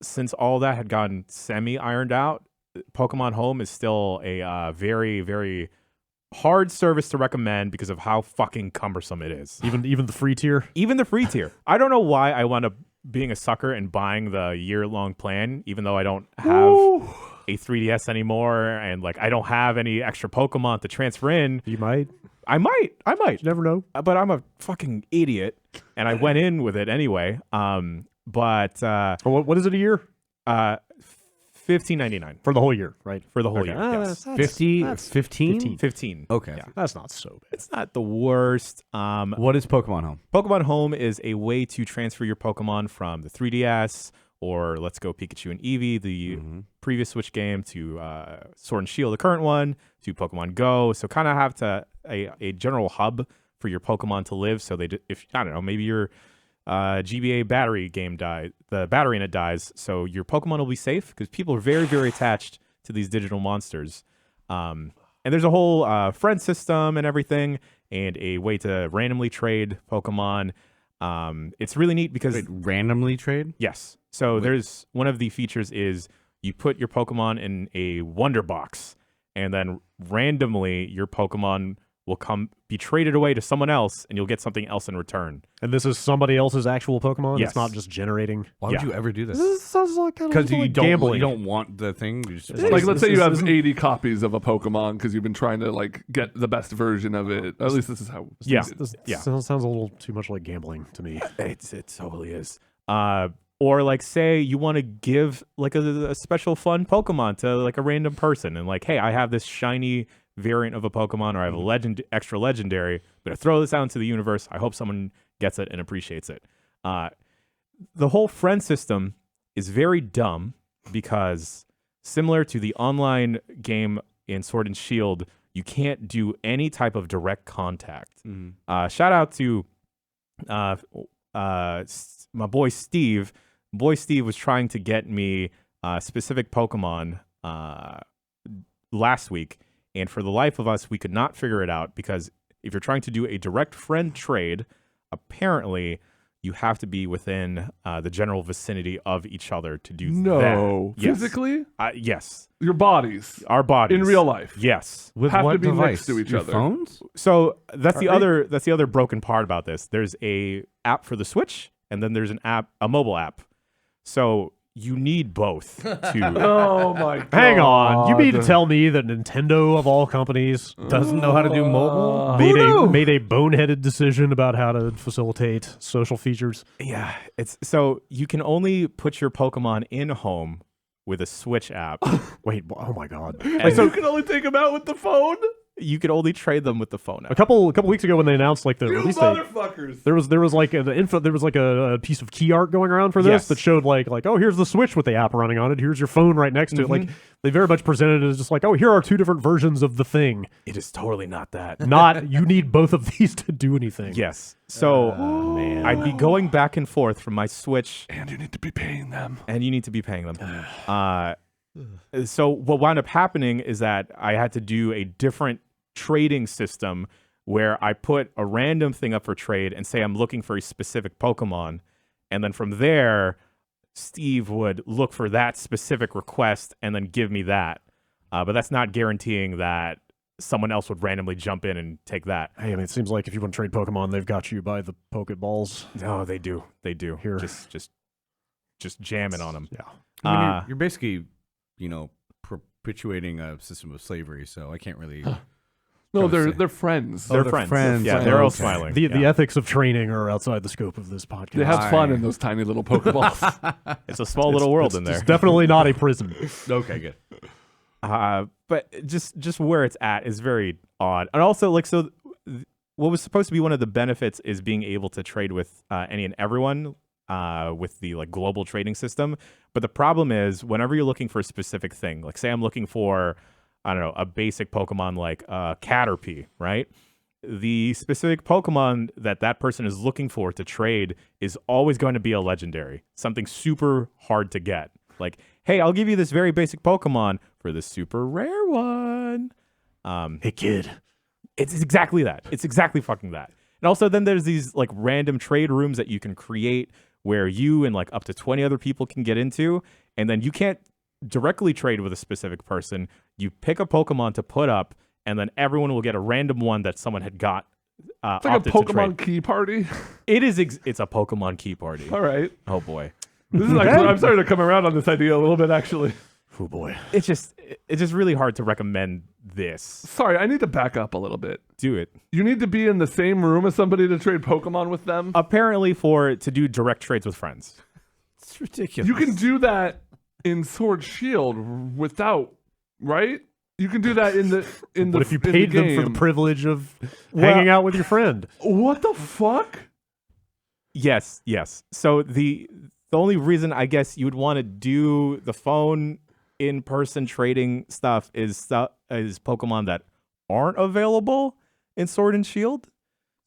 since all that had gotten semi-ironed out, Pokemon Home is still a very, very hard service to recommend because of how fucking cumbersome it is. Even the free tier? Even the free tier. I don't know why I wound up being a sucker and buying the year-long plan, even though I don't have a 3DS anymore, and like I don't have any extra Pokemon to transfer in. You might. I might. You never know. But I'm a fucking idiot, and I went in with it anyway. But What is it a year? $15.99 For the whole year, right? for the whole Okay. year. Yes. 15? 15. Okay. Yeah. That's not so bad. It's not the worst. What is Pokemon Home? Pokemon Home is a way to transfer your Pokemon from the 3DS or Let's Go Pikachu and Eevee, the previous Switch game, to Sword and Shield, the current one, to Pokemon Go. So kind of have a general hub for your Pokemon to live. So if I don't know, maybe your GBA battery game the battery in it dies, so your Pokemon will be safe because people are very, very attached to these digital monsters. And there's a whole friend system and everything, and a way to randomly trade Pokemon. It's really neat because Wait, randomly trade? yes. So there's one of the features is you put your Pokemon in a Wonder Box, and then randomly your Pokemon will be traded away to someone else, and you'll get something else in return. And this is somebody else's actual Pokemon? Yes. It's not just generating? Why would you ever do this? This sounds like kind of Because like gambling. you don't want the thing. You just Like, let's say you have isn't- 80 copies of a Pokemon because you've been trying to like get the best version of it. At least this is how. Yeah. This Yeah. sounds a little too much like gambling to me. It totally is. Or like say you want to give like a special fun Pokemon to like a random person, and like, hey, I have this shiny variant of a Pokemon, or I have a extra legendary. I'm gonna throw this out into the universe. I hope someone gets it and appreciates it. The whole friend system is very dumb because similar to the online game in Sword and Shield, you can't do any type of direct contact. Shout out to my boy Steve. Boy Steve was trying to get me specific Pokemon last week, and for the life of us, we could not figure it out because if you're trying to do a direct friend trade, apparently you have to be within the general vicinity of each other to do No, that. Yes. physically, Yes, your bodies our bodies in real life. Yes. With have what to be device? next to each Your other. phones? So that's the Right? other broken part about this. There's a app for the Switch, and then there's a mobile app. So you need both to. Oh my god! Hang on. You mean to tell me that Nintendo, of all companies, Doesn't know how to do mobile? made a boneheaded decision about how to facilitate social features? Yeah, it's so you can only put your Pokemon in home with a Switch app. Wait, oh my god. And So you can only take them out with the phone. you could only trade them with the phone A app. couple weeks ago when they announced like the You release date, motherfuckers! there was like a piece of key art going around for this Yes. that showed like oh, here's the Switch with the app running on it. Here's your phone right next to it. Like they very much presented it as just like, oh, here are two different versions of the thing. It is totally not that. Not you need both of these to do anything. Yes. So man. I'd be going back and forth from my Switch, And you need to be paying them. and you need to be paying them. So what wound up happening is that I had to do a different trading system where I put a random thing up for trade and say I'm looking for a specific Pokemon, and then from there, Steve would look for that specific request and then give me that. But that's not guaranteeing that someone else would randomly jump in and take that. Hey, I mean, it seems like if you want to trade Pokemon, they've got you by the Pokeballs. No, they do. They do. Here. Just jamming on them. Yeah. I mean, you're basically, perpetuating a system of slavery, so I can't really... No, Trying to they're say. they're friends. They're they're friends. friends. Yeah, Oh, they're all okay. smiling. The Yeah. ethics of training are outside the scope of this podcast. They have fun Why? in those tiny little Pokeballs. It's a small little world in there. It's definitely not a prison. Okay, good. But just where it's at is very odd. And also, like, so what was supposed to be one of the benefits is being able to trade with any and everyone with the like global trading system. But the problem is whenever you're looking for a specific thing, like say I'm looking for, I don't know, a basic Pokemon like Caterpie, right? the specific Pokemon that person is looking for to trade is always going to be a legendary, something super hard to get. Like, hey, I'll give you this very basic Pokemon for this super rare one. Hey, kid. It's exactly that. It's exactly fucking that. And also then there's these like random trade rooms that you can create where you and like up to 20 other people can get into. And then you can't directly trade with a specific person. You pick a Pokemon to put up, and then everyone will get a random one that someone had got. It's like a Pokemon key party. It is. It's a Pokemon key party. All right. Oh boy. This is like, I'm starting to come around on this idea a little bit, actually. Oh boy. It's just really hard to recommend this. Sorry, I need to back up a little bit. Do it. You need to be in the same room as somebody to trade Pokemon with them. Apparently to do direct trades with friends. It's ridiculous. You can do that in Sword Shield without, right? You can do that in the But if you paid them for the privilege of hanging out with your friend. What the fuck? Yes. So the only reason I guess you would want to do the phone in-person trading stuff is Pokemon that aren't available in Sword and Shield.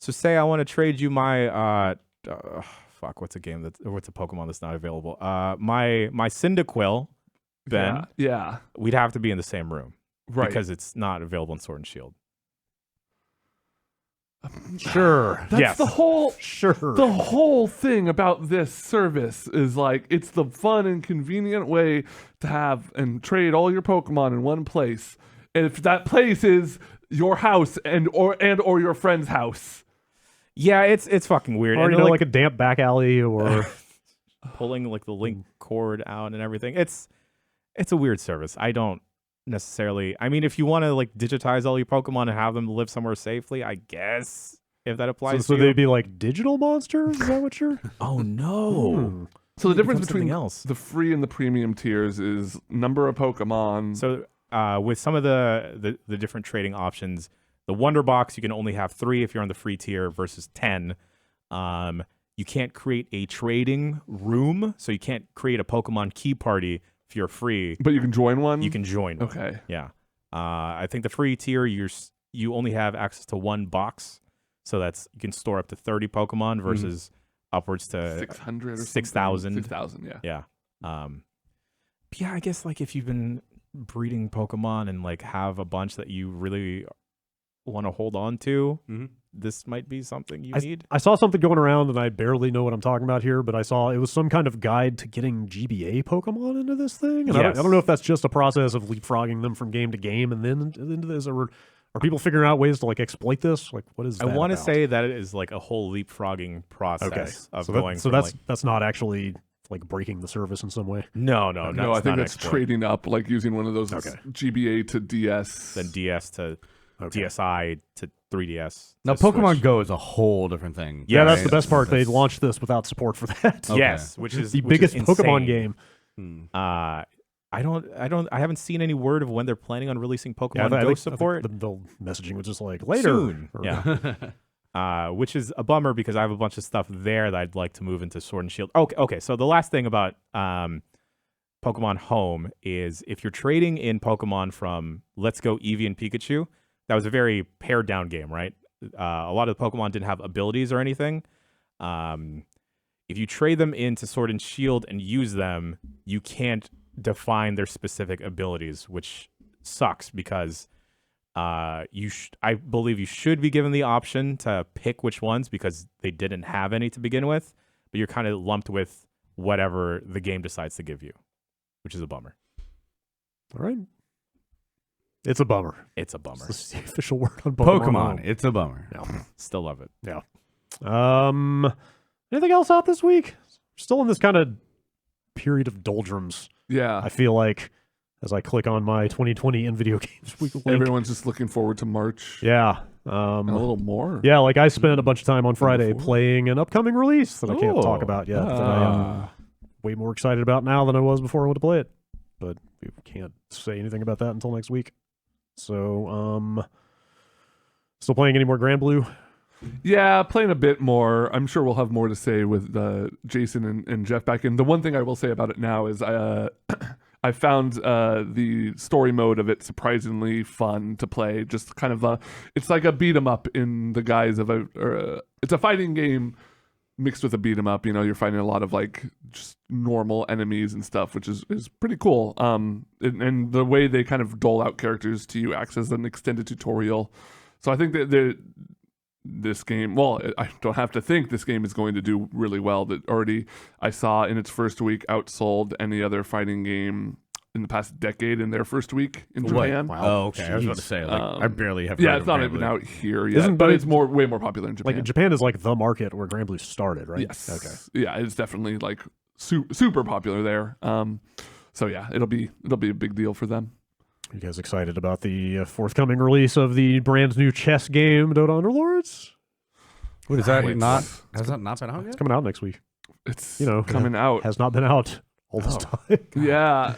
So say I want to trade you my what's a Pokemon that's not available? My Cyndaquil, Ben. Yeah. We'd have to be in the same room. Right. Because it's not available in Sword and Shield. Sure. That's Yes. the whole Sure. The whole thing about this service is like it's the fun and convenient way to have and trade all your Pokemon in one place. And if that place is your house and or your friend's house. Yeah, it's fucking weird. Or, And you know, like like a damp back alley or... pulling like the link cord out and everything. It's a weird service. I don't necessarily. I mean, if you want to like digitize all your Pokemon and have them live somewhere safely, I guess if that applies. So to you. they'd be like digital monsters? Is that what you're... Oh no. So the difference becomes between something else. the free and the premium tiers is number of Pokemon. So with some of the different trading options, the Wonder Box you can only have 3 if you're on the free tier versus 10. You can't create a trading room, so you can't create a Pokemon key party if you're free. But you can join one? You can join one. Okay. Yeah. I think the free tier you only have access to 1 box, so that's you can store up to 30 Pokemon versus upwards to 600 or 6,000. 6,000, yeah. Yeah. But yeah, I guess like if you've been breeding Pokemon and like have a bunch that you really want to hold on to, this might be something you need. I saw something going around, and I barely know what I'm talking about here, but I saw it was some kind of guide to getting GBA Pokemon into this thing. And Yes. I don't know if that's just a process of leapfrogging them from game to game and then into this, or are people figuring out ways to like exploit this? Like, what is that I want to about? say that it is like a whole leapfrogging process Okay. of So, going. so from, that's not actually like breaking the service in some way. no, No, I that's think not that's exploit. trading up, like using one of those Okay. GBA to DS. Then DS to DSi to 3DS. Now, to Pokemon Switch. Go is a whole different thing. Yeah, that's right? the best part. They That's- launched this without support for that. Okay. Yes, which is the which biggest is Pokemon insane. game. I haven't seen any word of when they're planning on releasing Pokemon I Go think support. the messaging was just like later. Soon. Or- Yeah. Which is a bummer because I have a bunch of stuff there that I'd like to move into Sword and Shield. Okay. So the last thing about Pokemon Home is if you're trading in Pokemon from Let's Go Eevee and Pikachu, that was a very pared down game, right? A lot of the Pokemon didn't have abilities or anything. If you trade them into Sword and Shield and use them, you can't define their specific abilities, which sucks because I believe you should be given the option to pick which ones because they didn't have any to begin with, but you're kind of lumped with whatever the game decides to give you, which is a bummer. All right. It's a bummer. It's a bummer. That's the official word on Pokemon. Pokemon. It's a bummer. Still love it. Anything else out this week? Still in this kind of period of doldrums. Yeah. I feel like as I click on my 2020 in video games week link. Everyone's just looking forward to March. Yeah. And a little more. Yeah, like I spent a bunch of time on Friday before? playing an upcoming release that I can't Oh. talk about yet. That I am way more excited about now than I was before I went to play it. But we can't say anything about that until next week. So, still playing any more Grand Blue? Yeah, playing a bit more. I'm sure we'll have more to say with Jason and Jeff back in. The one thing I will say about it now is I I found the story mode of it surprisingly fun to play. Just kind of it's like a beat 'em up in the guise of it's a fighting game mixed with a beat 'em up. You know, you're fighting a lot of like just normal enemies and stuff, which is pretty cool. And the way they kind of dole out characters to you acts as an extended tutorial. So I think that this game, well, I don't have to think this game is going to do really well. That already I saw in its first week outsold any other fighting game in the past decade in their first week in Japan. Wow. Oh, okay. I was about to say, like, I barely have. Yeah, heard it's of not Granblue. even out here yet, but it's way more popular in Japan. Like Japan is like the market where Granblue started, right? Yes. Okay. Yeah, it's definitely like super popular there. So yeah, it'll be a big deal for them. You guys excited about the forthcoming release of the brand new chess game, Dota Underlords? What is that? Wait, Not has that not been out It's yet? coming out next week. It's You know, coming out. Has not been out all this time. Yeah.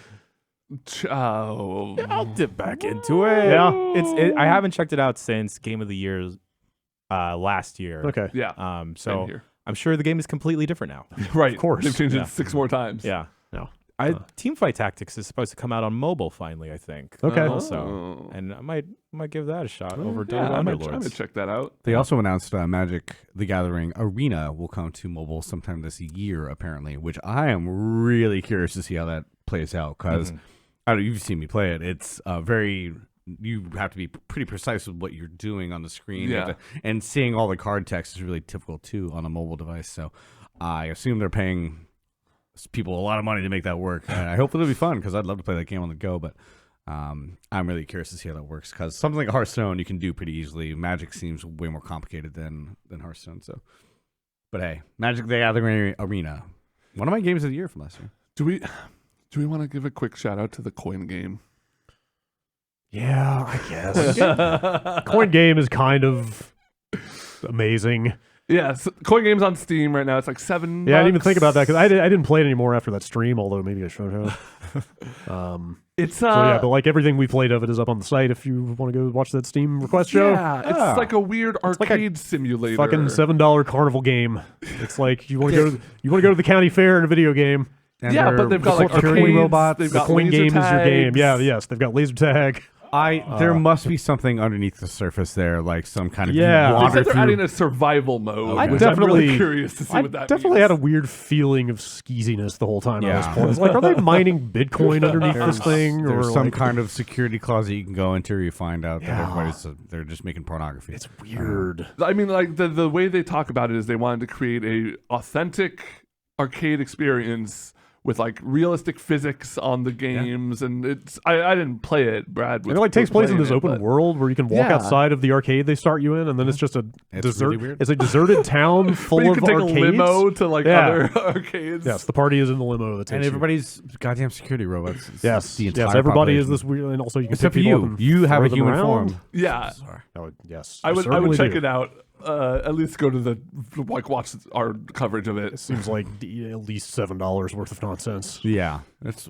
Oh. I'll dip back into it. Yeah. I haven't checked it out since Game of the Year last year. Okay. Yeah. So Same here. I'm sure the game is completely different now. Right. Of course. They've changed Yeah. it 6 more times. Yeah. No. Teamfight Tactics is supposed to come out on mobile finally, I think. Okay. Also, and I might give that a shot over Yeah, Dota I'm gonna Underlords. check that out. They also announced Magic: The Gathering Arena will come to mobile sometime this year, apparently, which I am really curious to see how that plays out. Because I don't know, you've seen me play it. It's very. You have to be pretty precise with what you're doing on the screen. Yeah. And seeing all the card text is really difficult too on a mobile device. So I assume they're paying people a lot of money to make that work. And I hope it'll be fun because I'd love to play that game on the go. But I'm really curious to see how that works because something like Hearthstone you can do pretty easily. Magic seems way more complicated than Hearthstone. So, but hey, Magic: The Gathering Arena, one of my games of the year from last year. Do we want to give a quick shout out to the coin game? Yeah, I guess. Coin game is kind of amazing. Yeah, so coin game's on Steam right now. It's like $7. Yeah, I didn't even think about that because I didn't play it anymore after that stream. Although maybe I should have. It's So yeah, but like everything we played of it is up on the site if you want to go watch that Steam request show. yeah, it's like a weird like arcade simulator. Fucking $7 carnival game. It's like you want to go to the county fair in a video game. And Yeah, they're- but they've got like the coin arcades, robots. They've The got coin laser game is your game. tags. Yeah, yes, they've got laser tag. there must be something underneath the surface there, like some kind of Yeah. They water said they're through. adding a survival mode, I which I'm really definitely- curious to see I what that definitely means. had a weird feeling of skeeziness the whole time I was Yeah. playing. It's like, are they mining Bitcoin underneath this thing? There's or some like, kind of security closet you can go into where you find out that Yeah. everybody's they're just making pornography. It's weird. I mean, like the way they talk about it is they wanted to create a authentic arcade experience with like realistic physics on the games, and it's I didn't play it. Brad, And it like takes place in playing this it, open but- world where you can walk Yeah. outside of the arcade they start you in, and then it's just a It's really weird. It's a deserted town full But you of can take arcades. a limo to like Yeah. other arcades. Yes, the party is in the limo that takes and you. everybody's goddamn security robots. It's Yes, the entire yes, everybody is population. this weird, and also you can Except for pick people you. up and You have throw a them human around. form. Yeah. Oh, yes, I you would certainly check do. it out. At least go to the like watch our coverage of It it. seems like at least $7 worth of nonsense. Yeah, it's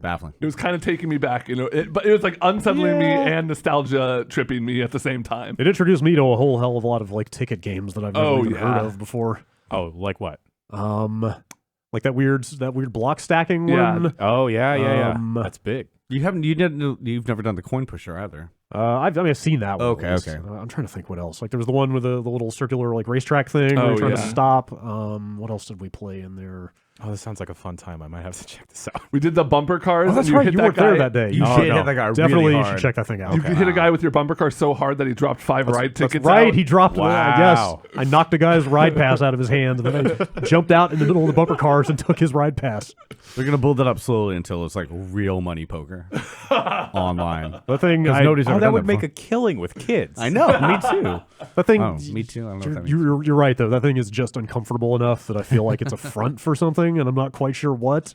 baffling. It was kind of taking me back, but it was like unsettling me and nostalgia tripping me at the same time. It introduced me to a whole hell of a lot of like ticket games that I've never even yeah. heard of before. Oh, like what? Like that weird block stacking Yeah. one. Oh yeah. Um, That's big. You've never done the coin pusher either. I've seen that one. Okay, at least. okay. I'm trying to think what else. Like there was the one with the little circular like racetrack thing where Oh, you're trying to yeah. stop. What else did we play in there? Oh, this sounds like a fun time. I might have to check this out. We did the bumper cars. Oh, that's and you right. hit You that weren't guy. there that day. You Oh, did no. hit that guy Definitely, really you hard. should check that thing out. You hit a guy with your bumper car so hard that he dropped 5 ride That's tickets. right. out. He dropped. Wow. Yes, I knocked a guy's ride pass out of his hand, and then I jumped out in the middle of the bumper cars and took his ride pass. They're gonna build that up slowly until it's like real money poker online. The thing, Because nobody's ever Oh, that done would make before. a killing with kids. I know. Me too. the thing. Oh, me too. I don't know what that means. You're right though. That thing is just uncomfortable enough that I feel like it's a front for something, and I'm not quite sure what.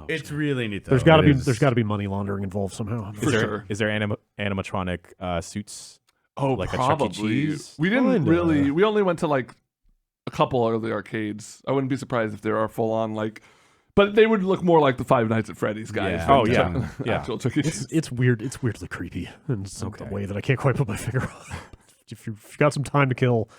It's really neat though. There's got to It be is. money laundering involved somehow. For sure. Is there animatronic suits? Oh, like a Chuck E. probably. Cheese? We didn't Kinda. really. We only went to like a couple of the arcades. I wouldn't be surprised if there are full on like, but they would look more like the Five Nights at Freddy's guys. Yeah. than Oh, yeah. Chuck- Yeah. actual Chuck E. Cheese. It's weird. It's weirdly creepy in some Okay. way that I can't quite put my finger on. If you've got some time to kill,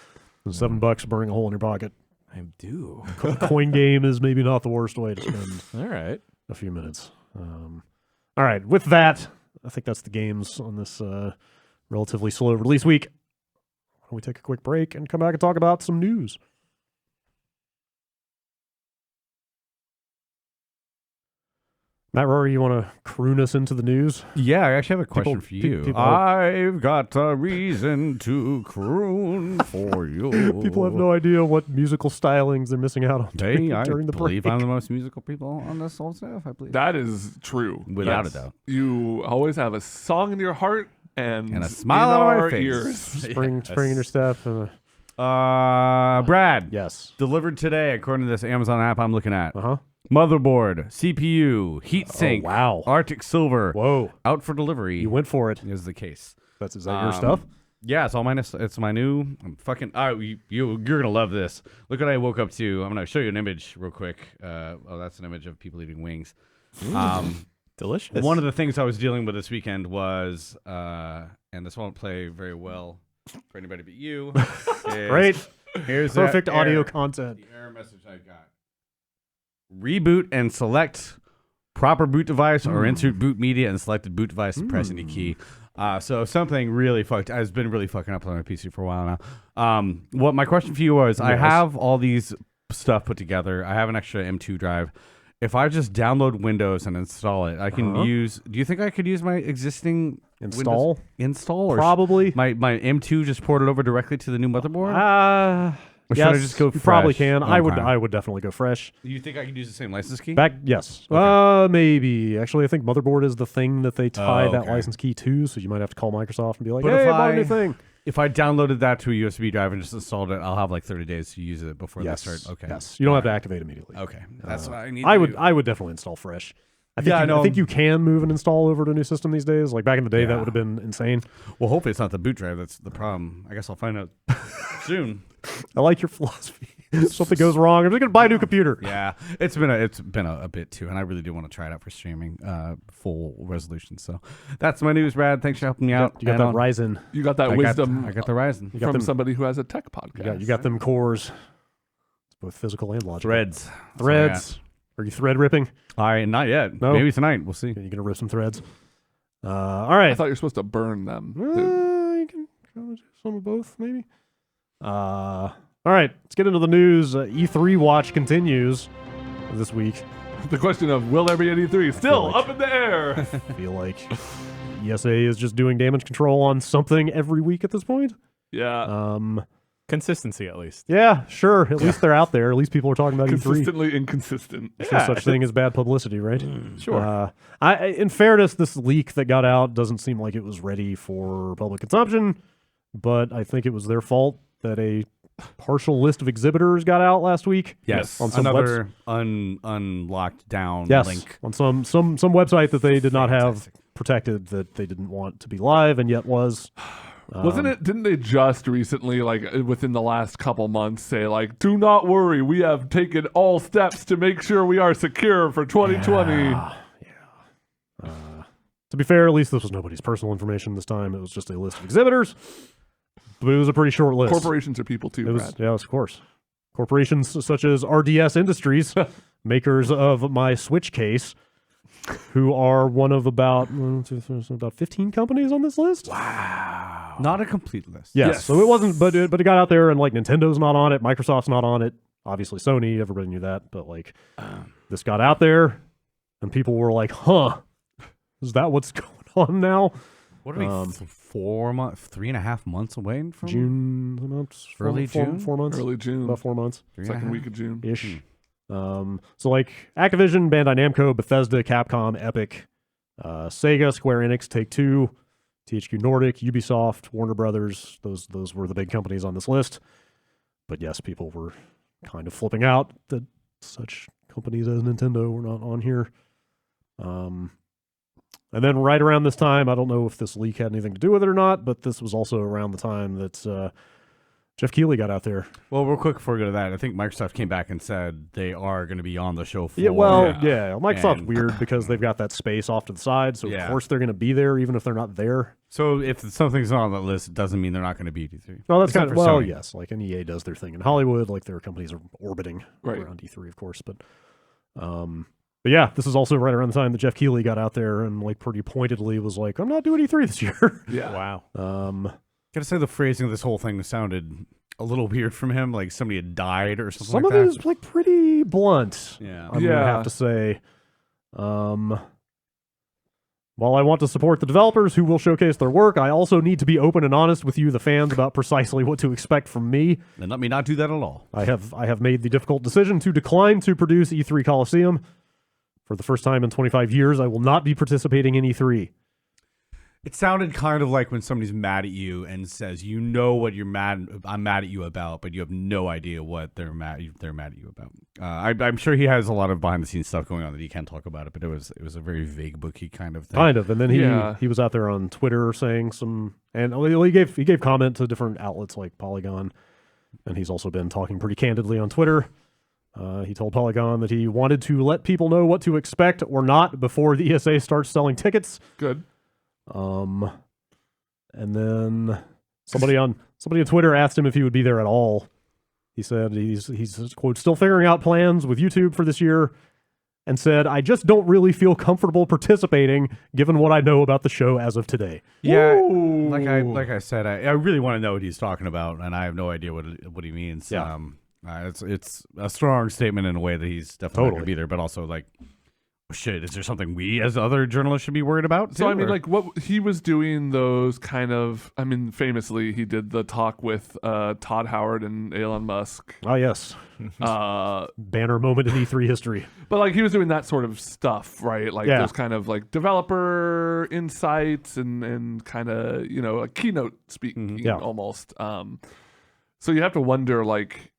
then $7 burning a hole in your pocket. I do. The coin game is maybe not the worst way to spend. All right. a few minutes. All right, with that, I think that's the games on this relatively slow release week. Why don't we take a quick break and come back and talk about some news? Matt Rorie, you want to croon us into the news? Yeah, I actually have a question for you. I've got a reason to croon for you. People have no idea what musical stylings they're missing out on Hey, I during the believe break. I'm the most musical people on this whole staff, I believe. That is true. Without Yes. a doubt. You always have a song in your heart and a smile in on my our face. ears. Spring in your step. Brad. Yes. Delivered today, according to this Amazon app I'm looking at. Uh-huh. Motherboard, CPU, heatsink, wow. Arctic Silver, Whoa. out for delivery. You went for it. Is the case. Is that your stuff? Yeah, it's all mine. It's my new. I'm fucking. You're gonna love this. Look what I woke up to. I'm gonna show you an image real quick. That's an image of people eating wings. Delicious. One of the things I was dealing with this weekend was, and this won't play very well for anybody but you. Great. Here's Perfect that audio error. content. The error message I got. Reboot and select proper boot device or insert boot media and selected boot device and press any key. So something really has been really fucking up on my PC for a while now. What my question for you was, I have all these stuff put together. I have an extra M2 drive. If I just download Windows and install it, I can use. Do you think I could use my existing Install? Install or Probably. my M2 just ported over directly to the new motherboard? Or should I Yes, just go you probably fresh? can. Okay. I would definitely go fresh. Do you think I could use the same license key? Yes. Okay. Maybe. Actually, I think motherboard is the thing that they tie that okay. license key to, so you might have to call Microsoft and be like, But hey, if I bought a new I- thing. If I downloaded that to a USB drive and just installed it, I'll have like 30 days to use it before Yes. they start. Okay. Yes. You don't have to activate immediately. Okay. That's what I need. I to would do. I would definitely install fresh. I think, Yeah, I know. I think you can move and install over to a new system these days. Like back in the day, that Yeah. would have been insane. Well, hopefully it's not the boot drive that's the problem. I guess I'll find out soon. I like your philosophy. If something goes wrong, I'm just gonna buy a new computer. Yeah, it's been a bit too, and I really do want to try it out for streaming, full resolution. So that's my news, Brad. Thanks for helping me out. You got And that Ryzen. You got that I wisdom got the Ryzen. You got from them. somebody who has a tech podcast. You got them cores. It's both physical and logical. Threads. That's what I Threads. Are you thread ripping? got. All right, not yet. No? Maybe tonight. We'll see. Are you gonna rip some threads? All right. I thought you were supposed to burn them. You can kind of do some of both, maybe. All right, let's get into the news. E3 watch continues this week. The question of will there be an E3 still like- up in the air? I feel like ESA is just doing damage control on something every week at this point. Yeah. Consistency, at least. Yeah, sure. At least they're out there. At least people are talking about E3. Consistently inconsistent. There's no such thing as bad publicity, right? Sure. In fairness, this leak that got out doesn't seem like it was ready for public consumption, but I think it was their fault that a partial list of exhibitors got out last week. Yes, on some another unlocked down Yes, link. on some website that they did not have protected, that they didn't want to be live, and yet was. Didn't they just recently, like within the last couple months, say like, do not worry, we have taken all steps to make sure we are secure for 2020. To be fair, at least this was nobody's personal information this time. It was just a list of exhibitors, but it was a pretty short list. Corporations are people too, It was, Brad. yes, of course. Corporations such as RDS Industries, makers of my Switch case, who are one of about 15 companies on this list. Wow, not a complete list. Yes. So it wasn't, but it got out there, and like Nintendo's not on it, Microsoft's not on it, obviously Sony, everybody knew that, but like this got out there, and people were like, "Huh, is that what's going on now?" What are we? 4 months, 3.5 months away from June, months, Early June? 4 months, Early June, about 4 months. 3.5? second week of June. ish. So like Activision, Bandai Namco, Bethesda, Capcom, Epic, Sega, Square Enix, Take-Two, THQ Nordic, Ubisoft, Warner Brothers. Those were the big companies on this list. But yes, people were kind of flipping out that such companies as Nintendo were not on here. And then right around this time, I don't know if this leak had anything to do with it or not, but this was also around the time that Jeff Keighley got out there. Well, real quick before we go to that, I think Microsoft came back and said they are going to be on the show floor. Yeah, well, yeah. Microsoft's And- weird because they've got that space off to the side, so Yeah. of course they're going to be there even if they're not there. So if something's not on that list, it doesn't mean they're not going to be at E3. Well, that's Except kind of, for well, Sony. yes, like an EA does their thing in Hollywood, like their companies are orbiting Right. around E3, of course, but But yeah, this is also right around the time that Jeff Keighley got out there and like pretty pointedly was like, I'm not doing E3 this year. Yeah. Wow. Gotta say the phrasing of this whole thing sounded a little weird from him, like somebody had died or something Some like of that. it is like pretty blunt. Yeah. I'm gonna have to say. While I want to support the developers who will showcase their work, I also need to be open and honest with you, the fans, about precisely what to expect from me. And let me not do that at all. I have made the difficult decision to decline to produce E3 Coliseum. For the first time in 25 years, I will not be participating in E3. It sounded kind of like when somebody's mad at you and says, you know what I'm mad at you about, but you have no idea what they're mad at you about. I'm sure he has a lot of behind the scenes stuff going on that he can't talk about it, but it was a very vague booky kind of thing. Kind of, and then he was out there on Twitter saying some, and he gave comment to different outlets like Polygon, and he's also been talking pretty candidly on Twitter. He told Polygon that he wanted to let people know what to expect or not before the ESA starts selling tickets. Good. And then somebody on Twitter asked him if he would be there at all. He said he's quote still figuring out plans with YouTube for this year, and said, I just don't really feel comfortable participating given what I know about the show as of today. Yeah, Ooh. like I said, I really want to know what he's talking about, and I have no idea what he means. Yeah. It's a strong statement in a way that he's definitely not going to Totally. be there, but also like, shit, is there something we as other journalists should be worried about? So too, I mean, or- like what he was doing, those kind of. I mean, famously, he did the talk with Todd Howard and Elon Musk. Oh yes, banner moment in E3 history. But like he was doing that sort of stuff, right? Like Yeah. those kind of like developer insights and kind of a keynote speaking Yeah. almost. So you have to wonder like.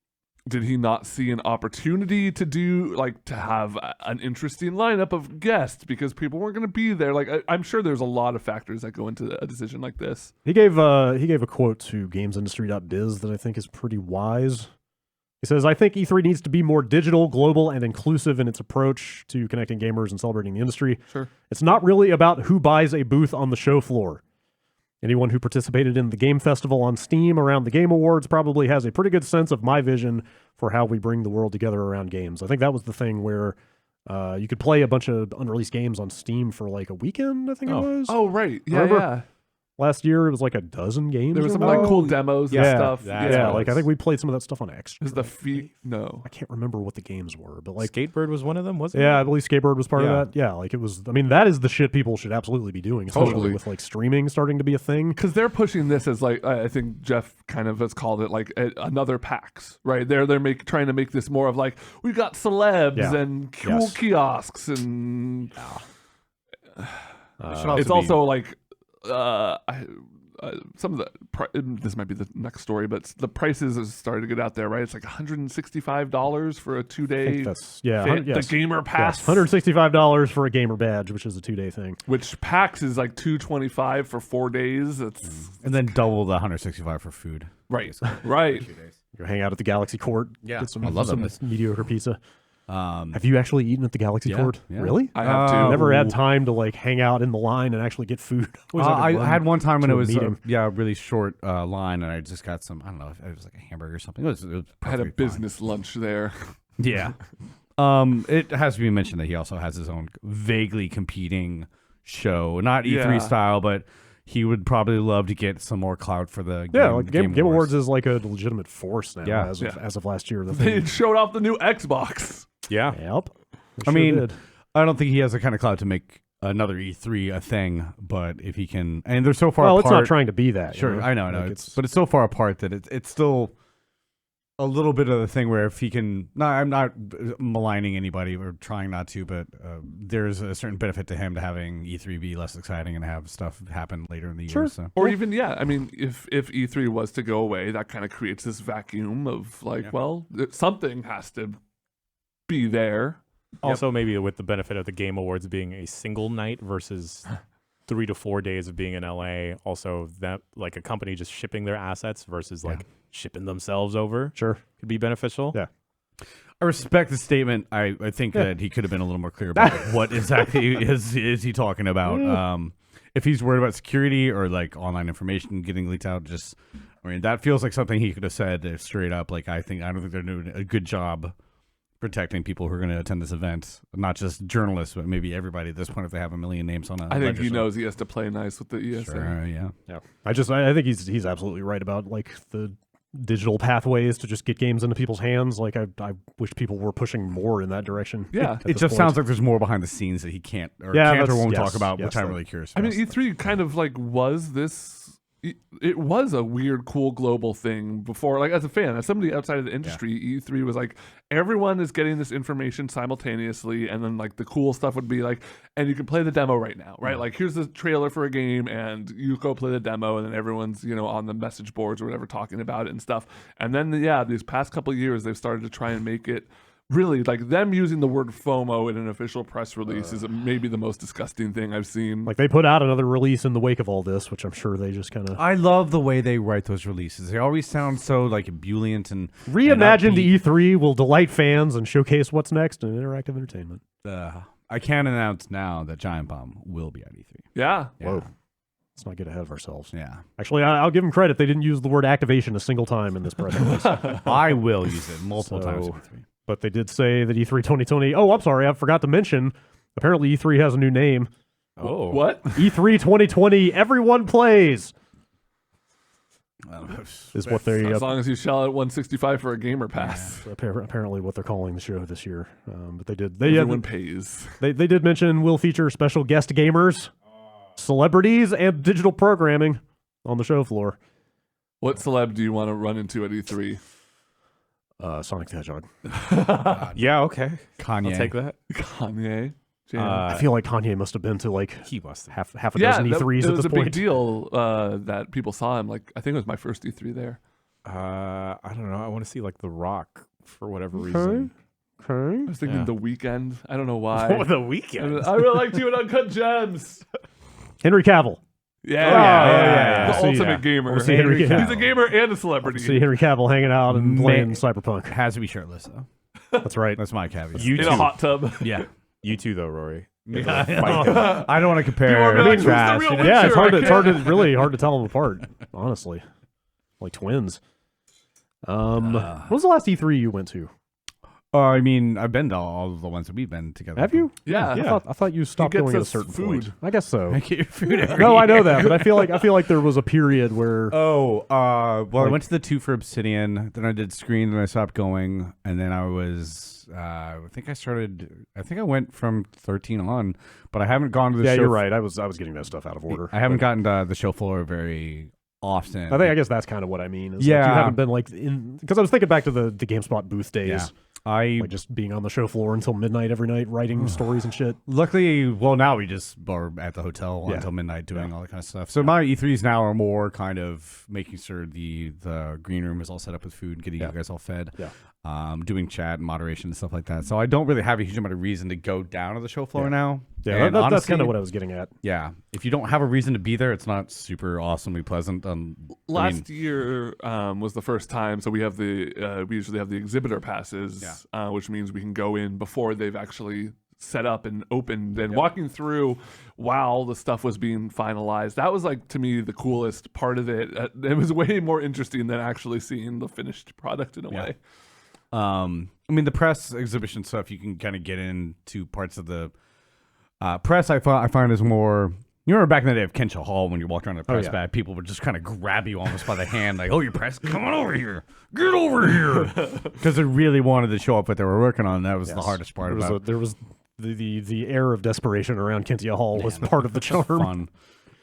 Did he not see an opportunity to have an interesting lineup of guests because people weren't going to be there? Like I'm sure there's a lot of factors that go into a decision like this. He gave a quote to GamesIndustry.biz that I think is pretty wise. He says, I think E3 needs to be more digital, global, and inclusive in its approach to connecting gamers and celebrating the industry. Sure. It's not really about who buys a booth on the show floor. Anyone who participated in the Game Festival on Steam around the Game Awards probably has a pretty good sense of my vision for how we bring the world together around games. I think that was the thing where you could play a bunch of unreleased games on Steam for like a weekend, I think it was. Oh right, yeah, Remember? yeah. Last year, it was like a dozen games. There was or some like more. cool demos and Yeah, stuff. that's Yeah, what it like I was. think we played some of that stuff on Extra. Is the feet? No. I can't remember what the games were, but like, Skatebird was one of them, wasn't yeah, I it? believe Skateboard was part Yeah. of that. Yeah, like it was. I mean, that is the shit people should absolutely be doing, especially Totally. with like streaming starting to be a thing. Because they're pushing this as like I think Jeff kind of has called it like another PAX, right? They're trying to make this more of like we got celebs Yeah. and cool Yes. kiosks and should it's be- also like some of the this might be the next story, but the prices have started to get out there, right? It's like $165 for a I 2-day think that's yes. the gamer pass, $165 for a gamer badge, which is a 2-day thing. which PAX is like $225 for 4 days. It's and then double the 165 for food. right, right. You hang out at the Galaxy Court. Yeah, get some, I love some that. mediocre pizza. Have you actually eaten at the Galaxy Yeah, Court? yeah. Really? I have to. Never had time to like hang out in the line and actually get food. Always had to I run had one time when to it a was meeting. a really short line, and I just got some. I don't know if it was like a hamburger or something. It was I had a perfectly fine. business lunch there. Yeah. It has to be mentioned that he also has his own vaguely competing show, not E3 Yeah. style, but he would probably love to get some more clout for the Yeah, game, like Game Awards is like a legitimate force now. Yeah. As of last year. The They thing. showed off the new Xbox. Yeah. Yep. They I sure mean, did. I don't think he has the kind of clout to make another E3 a thing, but if he can, and they're so far Well, apart. it's not trying to be that. you Sure, I know. Like, But it's so far apart that it's still a little bit of the thing where if he can, no, I'm not maligning anybody or trying not to, but there's a certain benefit to him to having E3 be less exciting and have stuff happen later in the Sure. year. So. Or even, yeah, I mean, if E3 was to go away, that kind of creates this vacuum of like, well, something has to be there. Also, maybe with the benefit of the Game Awards being a single night versus 3 to 4 days of being in LA. Also, that like a company just shipping their assets versus like shipping themselves over Sure. could be beneficial. Yeah. I respect the statement. I think that he could have been a little more clear about what exactly is he talking about. If he's worried about security or like online information getting leaked out, I mean, that feels like something he could have said straight up. Like, I don't think they're doing a good job protecting people who are going to attend this event, not just journalists, but maybe everybody at this point if they have a million names on a I think he register. knows he has to play nice with the ESA. Sure, yeah. Yeah, I think he's absolutely right about like the digital pathways to just get games into people's hands. Like I wish people were pushing more in that direction. Yeah. at It this just point. sounds like there's more behind the scenes that he can't or Yeah, can't or that's- won't yes, talk about, yes, which I'm that- really curious I about. mean, E3 kind of like was this. It was a weird, cool global thing before. Like as a fan, as somebody outside of the industry, E3 was like everyone is getting this information simultaneously, and then like the cool stuff would be like, and you can play the demo right now, right? Like here's the trailer for a game, and you go play the demo, and then everyone's on the message boards or whatever talking about it and stuff. And then these past couple of years, they've started to try and make it. Really, like them using the word FOMO in an official press release is maybe the most disgusting thing I've seen. Like they put out another release in the wake of all this, which I'm sure they just kind of I love the way they write those releases. They always sound so like ebullient and reimagined. upbeat. E3 will delight fans and showcase what's next in interactive entertainment. I can announce now that Giant Bomb will be at E3. Yeah. Yeah. Whoa. Let's not get ahead of ourselves. Yeah. Actually, I'll give them credit. They didn't use the word activation a single time in this press release. I will use it multiple times So- at E3. But they did say that E3 2020. Oh, I'm sorry. I forgot to mention. Apparently, E3 has a new name. Oh, What? E3 2020. Everyone plays is what they As long as you shell out 165 for a gamer pass, apparently what they're calling the show this year. But they did. everyone pays. They did mention will feature special guest gamers, celebrities, and digital programming on the show floor. What celeb do you want to run into at E3? Sonic the Hedgehog. yeah, okay. Kanye. I'll take that. Kanye. Jam. I feel like Kanye must have been to like He must have. half a yeah, dozen E3s it at was this a point. big deal that people saw him. Like I think it was my first E3 there. I don't know. I want to see like The Rock for whatever reason. Okay. I was thinking Yeah. The Weeknd. I don't know why. Oh, The Weeknd. I really liked you in Uncut Gems. Henry Cavill. Yeah, yeah. The See, ultimate yeah. gamer. We'll see Henry He's Cavill. a gamer and a celebrity. See Henry Cavill hanging out and playing Man. Cyberpunk. Has to be shirtless though. That's right. That's my caveat. You in too. a hot tub. yeah. You too, though, Rory. I don't want to compare You want me to, like, who's the trash. real you know? one? Yeah, Sure, it's hard to really hard to tell them apart. Honestly, like twins. When was the last E3 you went to? I mean, I've been to all of the ones that we've been together. Have you? Yeah. I thought you stopped gets going at a us certain food. point. I guess so. I get your food every No, I know year. that, but I feel like there was a period where Oh, well, I Like- went to the 2 for Obsidian, then I did Screen, then I stopped going, and then I was, I think I went from 13 on, but I haven't gone to the show. you're right. I was getting that stuff out of order. I haven't But gotten to the show floor very often. I guess that's kind of what I mean. Is like Yeah. you haven't been like in because I was thinking back to the GameSpot booth days. Yeah. I Like just being on the show floor until midnight every night, writing stories and shit. luckily, well, now we just are at the hotel Yeah. until midnight doing all that kind of stuff. So my E3s now are more kind of making sure the green room is all set up with food, getting you guys all fed, Yeah. doing chat and moderation and stuff like that. So I don't really have a huge amount of reason to go down to the show floor now. Yeah, And that's honestly, kind of what I was getting at. Yeah, if you don't have a reason to be there, it's not super awesomely pleasant. Last year was the first time, so we have we usually have the exhibitor passes, which means we can go in before they've actually set up and opened. And walking through while the stuff was being finalized, that was like to me the coolest part of it. It was way more interesting than actually seeing the finished product in a way. I mean, the press exhibition stuff, you can kind of get into parts of the press. I find is more. You remember back in the day of Kensho Hall when you walked around the press yeah. bag, people would just kind of grab you almost by the hand, like, "Oh, you're press, come on over here, get over here," because they really wanted to show up what they were working on. That was the hardest part about it. There was the air of desperation around Kintia Hall was part of the charm. Fun.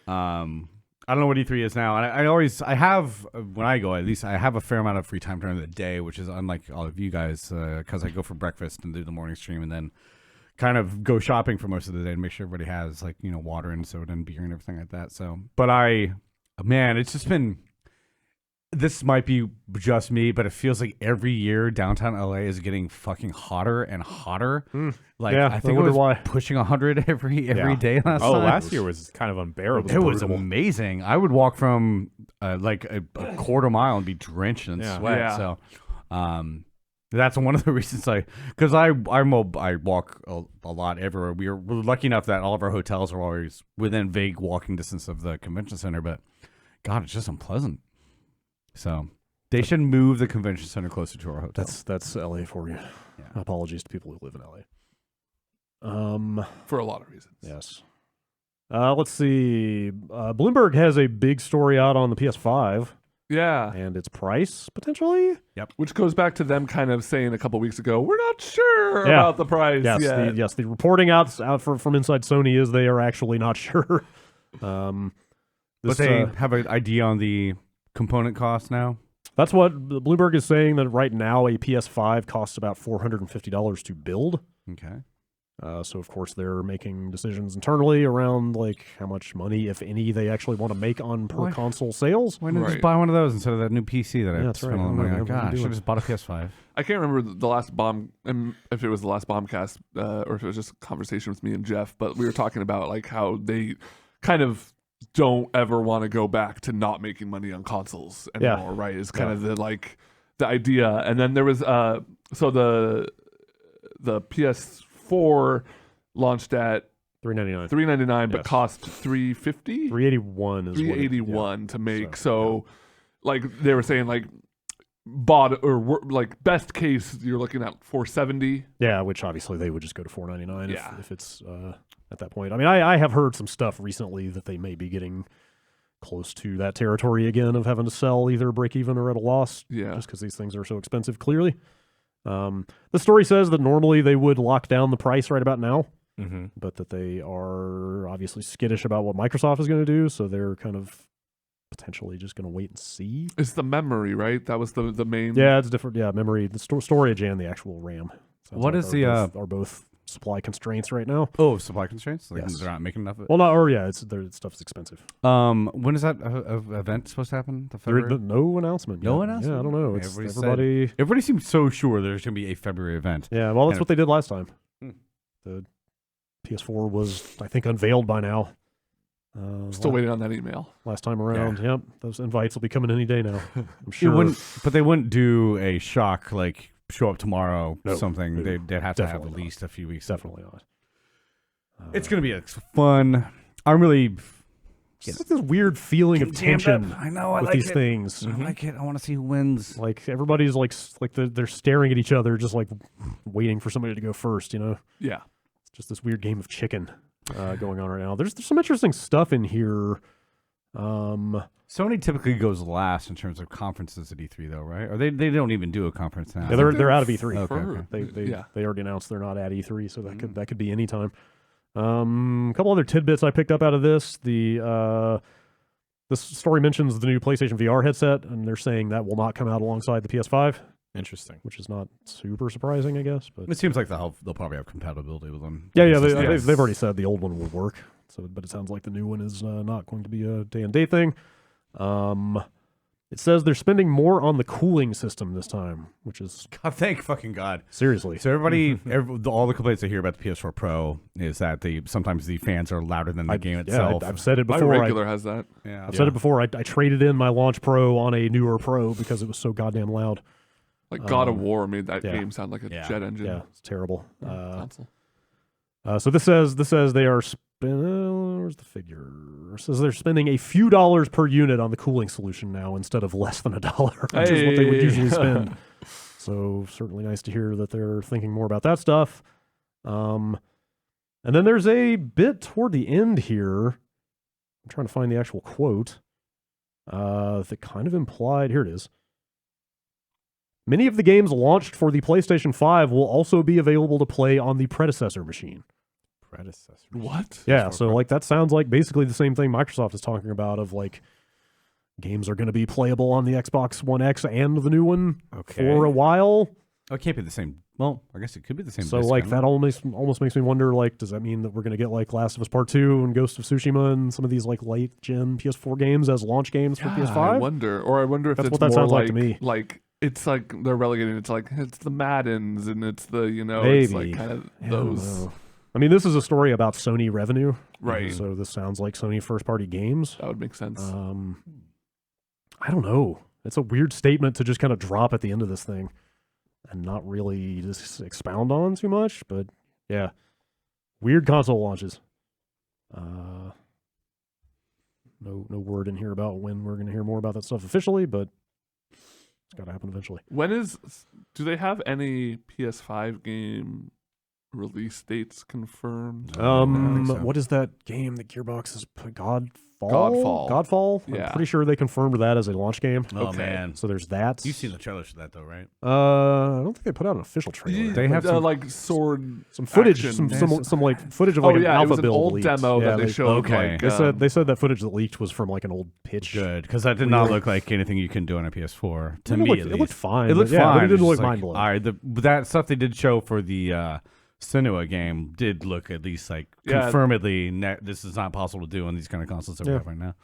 I don't know what E3 is now, and I have when I go, at least I have a fair amount of free time during the day, which is unlike all of you guys because I go for breakfast and do the morning stream, and then kind of go shopping for most of the day to make sure everybody has like water and soda and beer and everything like that. So, but it's just been. This might be just me, but it feels like every year downtown LA is getting fucking hotter and hotter. Like Yeah, I think I it was wonder why. pushing 100 every Yeah. day last Oh, time. last year was kind of unbearable. It was amazing. I would walk from like a quarter mile and be drenched in sweat. Yeah. So, that's one of the reasons because I walk a lot everywhere. We're lucky enough that all of our hotels are always within vague walking distance of the convention center, but God, it's just unpleasant. So They should move the convention center closer to our hotel. That's LA for you. Yeah. Apologies to people who live in LA. For a lot of reasons. Yes. Let's see. Bloomberg has a big story out on the PS5 Yeah. and its price potentially. Which goes back to them kind of saying a couple weeks ago, we're not sure Yeah. about the price yet. Yes. The reporting out from inside Sony is they are actually not sure. But This, they have an idea on the component cost now. that's what Bloomberg is saying, that right now a PS5 costs about $450 to build. Okay. So of course they're making decisions internally around like how much money, if any, they actually want to make on per console sales. Why didn't I Right. just buy one of those instead of that new PC that I that's spent right. a lot of money on? What are you God, I should doing? have just bought a PS5. I can't remember the last if it was the last Bombcast or if it was just a conversation with me and Jeff, but we were talking about like how they kind of don't ever want to go back to not making money on consoles anymore, right? Is kind of the idea. And then there was so the PS4 launched at $399. $399 but Yes. cost $350. $381 is what it- $381 to make. So, Like they were saying, like like best case you're looking at $470. Yeah, which obviously they would just go to $499 Yeah. if it's at that point. I mean, I have heard some stuff recently that they may be getting close to that territory again of having to sell either break even or at a loss, Yeah. just because these things are so expensive, clearly. The story says that normally they would lock down the price right about now, but that they are obviously skittish about what Microsoft is going to do, so they're kind of potentially just going to wait and see. It's the memory, right? That was the main. Yeah, it's different. Yeah, memory, the storage, and the actual RAM. Sounds What like is are both supply constraints right now? Oh, supply constraints? Like Yes. they're not making enough of it? Well, not or yeah, stuff's expensive. When is that event supposed to happen? The There, February? no announcement. No yet. announcement? Yeah, I don't know. It's Everybody said- everybody. Everybody seems so sure there's going to be a February event. Yeah, well, that's And- what they did last time. Hmm. The PS4 was, I think, unveiled by now. Still waiting on that email. Last time around. Yep, those invites will be coming any day now. I'm sure. But they wouldn't do a shock like show up tomorrow No, something. no, They'd have to have definitely at not. least a few weeks. Definitely not. It's going to be fun. I'm really It's like this weird feeling of Getting jammed tension up. I know. I with like these it. things. I like it. I want to see who wins. Like everybody's like they're staring at each other, just like waiting for somebody to go first. You know, Yeah. it's just this weird game of chicken going on right now. There's some interesting stuff in here. Sony typically goes last in terms of conferences at E3, though, right? Or they don't even do a conference now. Yeah, they're out of E3. Okay. They already announced they're not at E3, so that could be any time. A couple other tidbits I picked up out of this. This story mentions the new PlayStation VR headset, and they're saying that will not come out alongside the PS5, Interesting. which is not super surprising, I guess. But It seems like they'll probably have compatibility with them. yeah, Yes. they've already said the old one will work. So, but it sounds like the new one is not going to be a day-and-day thing. It says they're spending more on the cooling system this time, which is God, thank fucking God. seriously. So all the complaints I hear about the PS4 Pro is that sometimes the fans are louder than the game itself. I've said it My before. regular has that. Yeah. I've said it before. I traded in my launch Pro on a newer Pro because it was so goddamn loud. Like God of War made that yeah. game sound like a Yeah. jet engine. Yeah, it's terrible. Console. So this says they are where's the figure? It says they're spending a few dollars per unit on the cooling solution now instead of less than $1, which is what they would Hey. usually spend. So certainly nice to hear that they're thinking more about that stuff. And then there's a bit toward the end here. I'm trying to find the actual quote that kind of implied. Here it is. Many of the games launched for the PlayStation 5 will also be available to play on the predecessor machine. Predecessor. What? Yeah, so like that sounds like basically the same thing Microsoft is talking about of like games are going to be playable on the Xbox One X and the new one for a while. Oh, it can't be the same. Well, I guess it could be the same. So disc, like couldn't that it? almost makes me wonder, like, does that mean that we're going to get like Last of Us Part 2 and Ghost of Tsushima and some of these like late gen PS4 games as launch games for I PS5? wonder if That's it's what that more sounds like like to me. Like it's like they're relegating it to like it's the Maddens and it's the Maybe. it's like kind of Yeah, I don't those know. I mean, this is a story about Sony revenue. right. So this sounds like Sony first party games. That would make sense. I don't know. It's a weird statement to just kind of drop at the end of this thing and not really just expound on too much. But yeah, weird console launches. No word in here about when we're going to hear more about that stuff officially, but It's got to happen eventually. Do they have any PS5 game release dates confirmed? so. What is that game that Gearbox has put? Godfall. Godfall. Yeah. I'm pretty sure they confirmed that as a launch game. Oh Okay. man, So there's that. you've seen the trailers for that though, right? I don't think they put out an official trailer. They have some- like sword some footage, action. some like footage of like an it alpha was an build old leaked. demo Yeah, that they showed. okay. Like, They said that footage that leaked was from like an old pitch. Good, because that did not look like anything you can do on a PS4 to It me. looked- at it least. looked fine, It looked but yeah, fine. but it didn't It's look just like, mind-blowing. All right, that stuff they did show for the Senua game did look at least like Yeah. confirmedly this is not possible to do on these kind of consoles that we Yeah. have right now,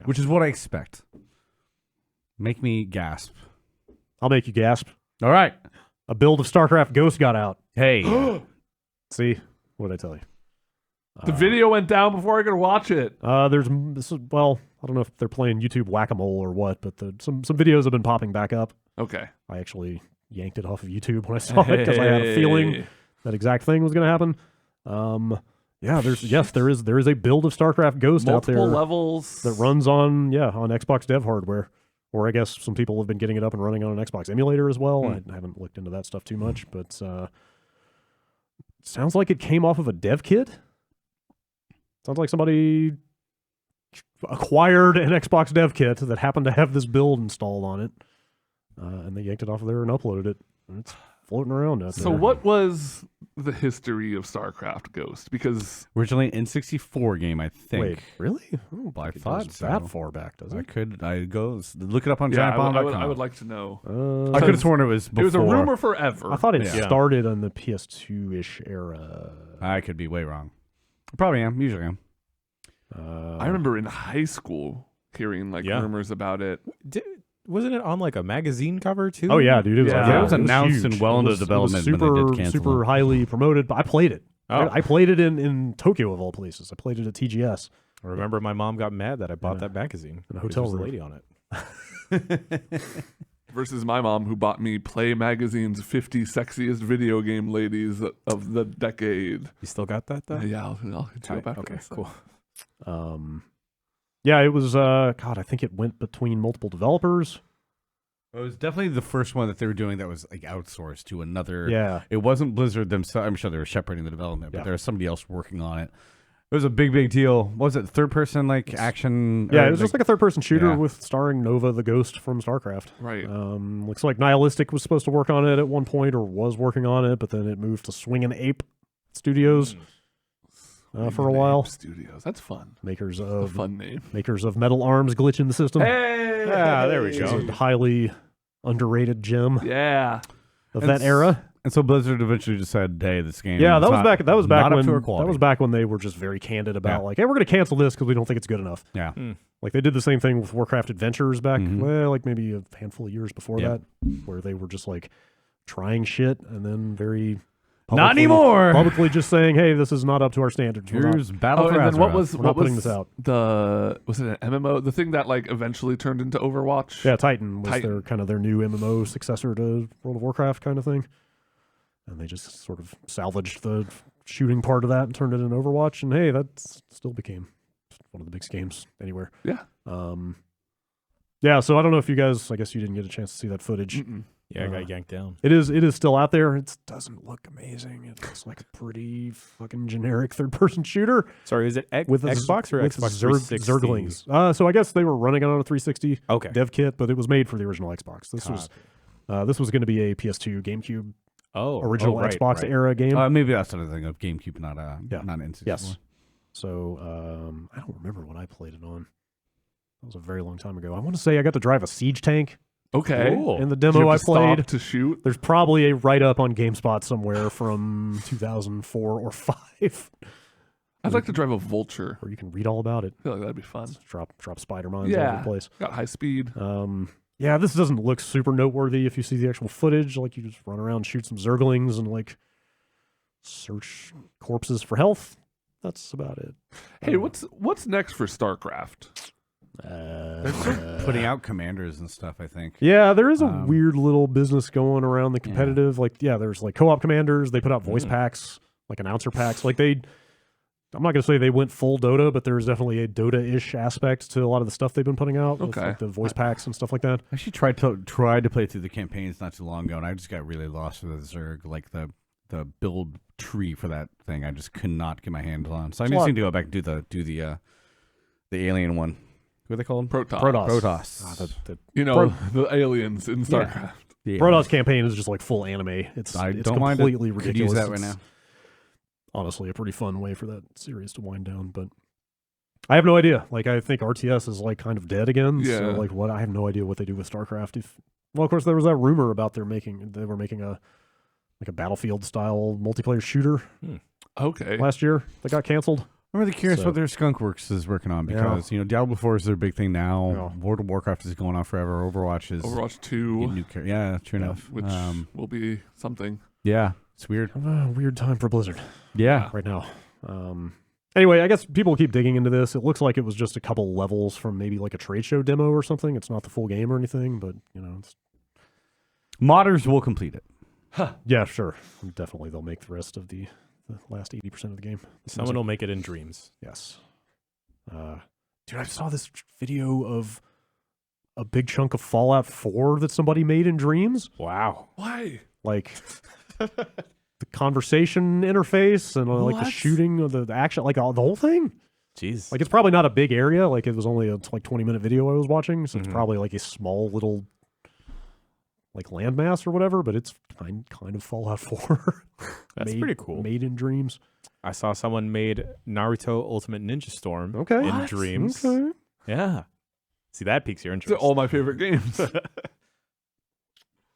which is what I expect. Make me gasp. I'll make you gasp. All right. A build of StarCraft Ghost got out. Hey. See, what did I tell you? the video went down before I could watch it. I don't know if they're playing YouTube whack-a-mole or what, but some videos have been popping back up. Okay. I actually yanked it off of YouTube when I saw it because I had a feeling that exact thing was going to happen. There is a build of StarCraft Ghost Multiple out there levels that runs on Xbox dev hardware, or I guess some people have been getting it up and running on an Xbox emulator as well. I haven't looked into that stuff too much, but sounds like it came off of a dev kit. Sounds like somebody acquired an Xbox dev kit that happened to have this build installed on it, and they yanked it off of there and uploaded it. And it's floating around out there. So what was the history of StarCraft Ghost? Because Originally N64 game, I think. Wait, really? I don't I think it thought goes so. that far back, does it? I go look it up on yeah, giantbomb.com. I would like to know. I could have sworn it was before. It was a rumor forever. I thought it Yeah. started on the PS2-ish era. I could be way wrong. I probably am. Usually am. I remember in high school hearing like Yeah. rumors about it. Wasn't it on like a magazine cover too? Oh yeah, dude! It was, Yeah. like, Yeah, it was announced huge. and well It into was- development It when was they super, did cancel super it. highly promoted. But I played it. Oh. I played it in Tokyo of all places. I played it at TGS. I remember my mom got mad that I bought Yeah. that magazine. In a because hotel there was a room. lady on it. Versus my mom, who bought me Play Magazine's 50 sexiest video game ladies of the decade. You still got that though? Yeah, I'll hit you Tight. up after Okay, this. cool. Yeah, it was. God, I think it went between multiple developers. It was definitely the first one that they were doing that was like outsourced to another. Yeah, It wasn't Blizzard themselves. I'm sure they were shepherding the development, but Yeah. there was somebody else working on it. It was a big deal. What was it third person like action? yeah. or, It was just like a third-person shooter Yeah. with starring Nova the Ghost from StarCraft. Right. Looks like Nihilistic was supposed to work on it at one point, or was working on it, but then it moved to Swing and Ape Studios for a while. Studios. That's fun. Makers A of fun name. Metal Arms glitch in the system. Hey! Yeah, there we go. It's a highly underrated gem Yeah. of And that era. And so Blizzard eventually just said, "Hey, this game." Yeah, is that was not- back. That was not back up when to our quality." that was back when they were just very candid about Yeah. like, hey, we're going to cancel this because we don't think it's good enough. Yeah. Like they did the same thing with Warcraft Adventures back, Mhm. well, like maybe a handful of years before Yeah. that, where they were just like trying shit and then very Not publicly- anymore. Publicly just saying, hey, this is not up to our standards. Here's Battle Oh, for and then what Azeroth. was We're not what putting was this out. was it an MMO? The thing that like eventually turned into Overwatch. Yeah, Titan was Titan. their kind of their new MMO successor to World of Warcraft kind of thing. And they just sort of salvaged the shooting part of that and turned it into Overwatch. And hey, that still became one of the biggest games anywhere. Yeah. Yeah, so I don't know if you guys, I guess you didn't get a chance to see that footage. Mm-mm. Yeah, I got yanked down. It is still out there. It doesn't look amazing. It looks like a pretty fucking generic third-person shooter Sorry, is it with a Xbox or with Xbox Zerglings. 360? So I guess they were running it on a 360 Okay. dev kit, but it was made for the original Xbox. This was going to be a PS2 GameCube original right, Xbox right. era game. Maybe that's another thing of GameCube, not Yeah. not N64. Yes. So I don't remember what I played it on. That was a very long time ago. I want to say I got to drive a siege tank Okay. Cool. in the Did you demo I have to stop played. to shoot. There's probably a write-up on GameSpot somewhere from 2004 or 5 I'd like to drive a Vulture. where you can read all about it. I feel like that'd be fun. Drop spider mines all over Yeah. the place. Got high speed. Yeah, this doesn't look super noteworthy if you see the actual footage. Like you just run around, shoot some Zerglings, and like search corpses for health. That's about it. Hey, what's next for StarCraft? They're still putting out commanders and stuff, I think. Yeah, there is a weird little business going around the competitive. Like, yeah, there's like co-op commanders. They put out voice packs, like announcer packs. Like they I'm not going to say they went full Dota, but there's definitely a Dota-ish aspect to a lot of the stuff they've been putting out. With, Okay. like, the voice packs and stuff like that. I actually tried to play through the campaigns not too long ago, and I just got really lost with the Zerg, like the build tree for that thing. I just could not get my hands on. So I just need to go back and do the alien one. What are they called? Protoss. The aliens in StarCraft. Yeah. Protoss campaign is just like full anime. It's don't mind completely it. Could ridiculous. use that right It's now. honestly a pretty fun way for that series to wind down, but I have no idea. Like, I think RTS is like kind of dead again. Yeah. So like, I have no idea what they do with StarCraft. Well, of course, there was that rumor about they were making a Battlefield style multiplayer shooter Okay. last year that got canceled. I'm really curious So- what their Skunkworks is working on because Diablo 4 is their big thing now. Yeah. World of Warcraft is going on forever. Overwatch is Overwatch 2, new yeah, true enough. which will be something. Yeah, it's weird. Weird time for Blizzard Yeah, right now. Anyway, I guess people keep digging into this. It looks like it was just a couple levels from maybe like a trade show demo or something. It's not the full game or anything, but it's modders will complete it. yeah, sure. Definitely they'll make the rest of the last 80% of the game. Someone will make it in dreams. Yes. Dude, I saw this video of a big chunk of Fallout 4 that somebody made in Dreams. Wow. Why? Like the conversation interface and like the What? shooting of the action, like the whole thing. Jeez. Like, it's probably not a big area. Like, it was only a 20-minute video I was watching, so it's probably like a small little like landmass or whatever, but it's kind of Fallout 4. That's pretty cool. Made in Dreams. I saw someone made Naruto Ultimate Ninja Storm Okay. in What? Dreams. Okay. Yeah. See, that piques your They're interest. all my favorite games.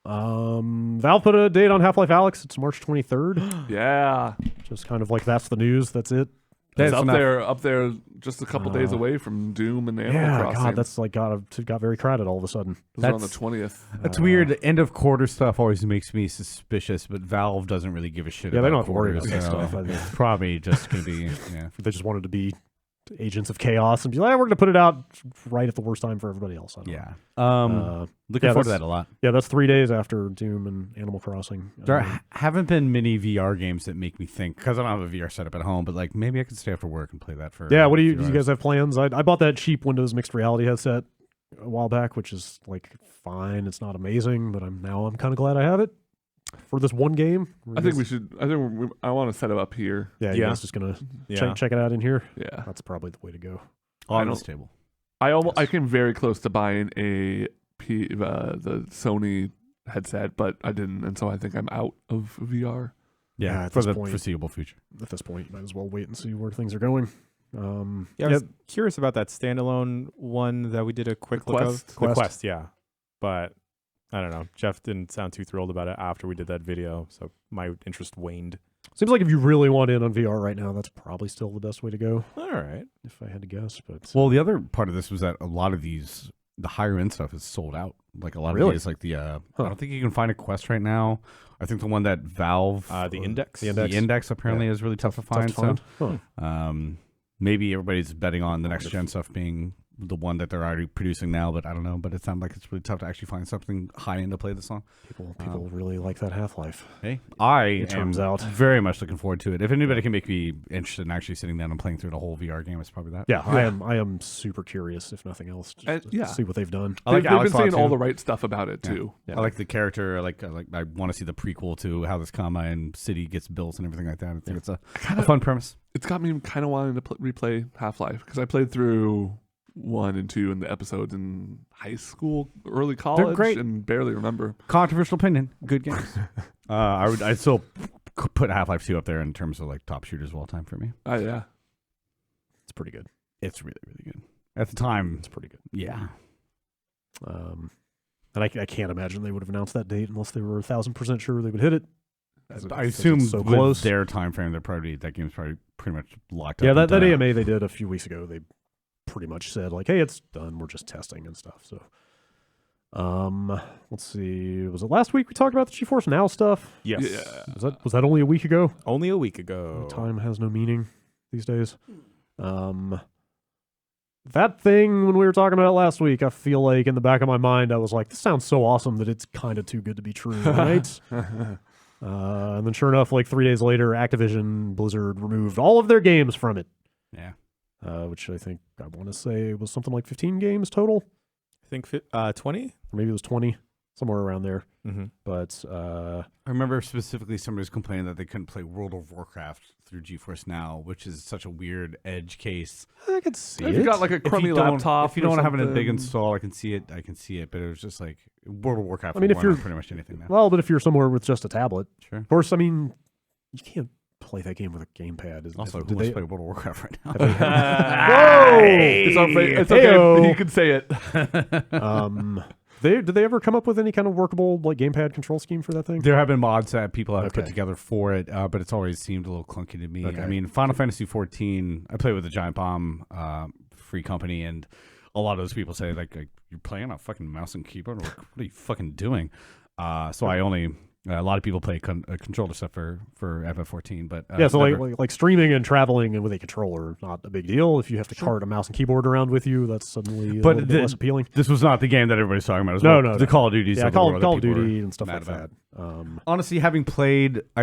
Valve put a date on Half-Life Alyx. It's March 23rd. Yeah. Just kind of like, that's the news. That's it. It's That's up there just a couple days away from Doom and Animal Crossing. God, that's like got very crowded all of a sudden. It was on the That's- 20th. That's weird. End of quarter stuff always makes me suspicious, but Valve doesn't really give a shit. Yeah, they about don't have to worry quarters, about that so stuff. I mean, it's probably just gonna be yeah. they just wanted to be agents of chaos and be like, we're going to put it out right at the worst time for everybody else. I don't know. Yeah. Looking forward to that a lot. Yeah, that's 3 days after Doom and Animal Crossing. There haven't been many VR games that make me think, because I don't have a VR setup at home, but like maybe I could stay after work and play that for. Yeah, what do a you few do? You hours. guys have plans? I bought that cheap Windows mixed reality headset a while back, which is like fine. It's not amazing, but I'm kind of glad I have it for this one game. I think we should. I want to set it up here. Yeah, you Yeah. guys just gonna Yeah. check it out in here. Yeah. That's probably the way to go. on I this don't- table? I came very close to buying the Sony headset, but I didn't, and so I think I'm out of VR. Yeah, at for this the point- foreseeable future. At this point, you might as well wait and see where things are going. Yeah, I was curious about that standalone one that we did a quick The look Quest? of. The Quest. Quest, yeah. But I don't know. Jeff didn't sound too thrilled about it after we did that video, so my interest waned. Seems like if you really want in on VR right now, that's probably still the best way to go, All right. if I had to guess. But Well, the other part of this was that a lot of the higher end stuff is sold out. Like a lot Really? of these, like I don't think you can find a Quest right now. I think the one that Valve, The Index. the the Index apparently is really tough to find. tough to find. So, maybe everybody's betting on the next gen stuff being the one that they're already producing now, but I don't know. But it sounds like it's really tough to actually find something high end to play this on. People really like that Half-Life. Hey, I It turns am out. very much looking forward to it. If anybody can make me interested in actually sitting down and playing through the whole VR game, it's probably that. Yeah, I am super curious, if nothing else, just to yeah. see what they've done. I like They've Alex been saying a lot, all too. the right stuff about it too. I like the character. I like. I want to see the prequel to how this Combine city gets built and everything like that. I think it's a fun premise. It's got me kind of wanting to replay Half-Life because I played through 1 and 2 in the episodes in high school, early college, great. and barely remember. Controversial opinion. Good games. I'd still put Half-Life 2 up there in terms of like top shooters of all time for me. Yeah. It's pretty good. It's really good. At the time, It's pretty good. yeah. And I can't imagine they would have announced that date unless they were 1,000% sure they would hit it. I assume so with close. their time frame, that game's probably pretty much locked Yeah, up. that AMA they did a few weeks ago, they pretty much said like, "Hey, it's done. We're just testing and stuff." So, let's see. Was it last week we talked about the GeForce Now stuff? Yes. Yeah. Was that only a week ago? Only a week ago. Time has no meaning these days. That thing when we were talking about it last week, I feel like in the back of my mind I was like, "This sounds so awesome that it's kind of too good to be true." Right? And then sure enough, like 3 days later, Activision Blizzard removed all of their games from it. Yeah. Which I think I want to say was something like 15 games total. I think 20. Or maybe it was 20, somewhere around there. Mm-hmm. But I remember specifically somebody was complaining that they couldn't play World of Warcraft through GeForce Now, which is such a weird edge case. I could see If it. you got like a crummy laptop, if you don't or have a big something. install, I can see it. But it was just like World of Warcraft. I mean, will if run on you're- pretty much anything now. Well, but if you're somewhere with just a tablet, Sure. of course, I mean, you can't play that game with a gamepad. Also, Did who wants they- to play World of Warcraft right now? Whoa! It's okay. Heyo. He can say it. Did they ever come up with any kind of workable like gamepad control scheme for that thing? There have been mods that people have put Okay. together for it, but it's always seemed a little clunky to me. Okay. I mean, Final Fantasy 14, I play with the Giant Bomb free company, and a lot of those people say, like you're playing on a fucking mouse and keyboard? What are you fucking doing? So I only... a lot of people play controller stuff for FF14, but Yeah, so never- like streaming and traveling and with a controller, not a big deal. If you have to cart a mouse and keyboard around with you, that's suddenly a But little bit less appealing. this was not the game that everybody's talking about. It was No, more no, the no. Call of Duties. Yeah, of the world that Call of people Duty were and stuff mad like about. that. Honestly, I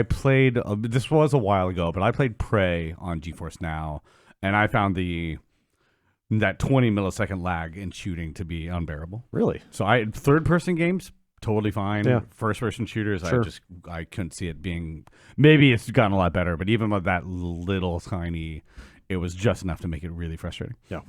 played. This was a while ago, but I played Prey on GeForce Now, and I found that 20 millisecond lag in shooting to be unbearable. Really? So third person games totally fine. Yeah. First person shooters, Sure. I couldn't see it being. Maybe it's gotten a lot better, but even with that little tiny, it was just enough to make it really frustrating. Yeah.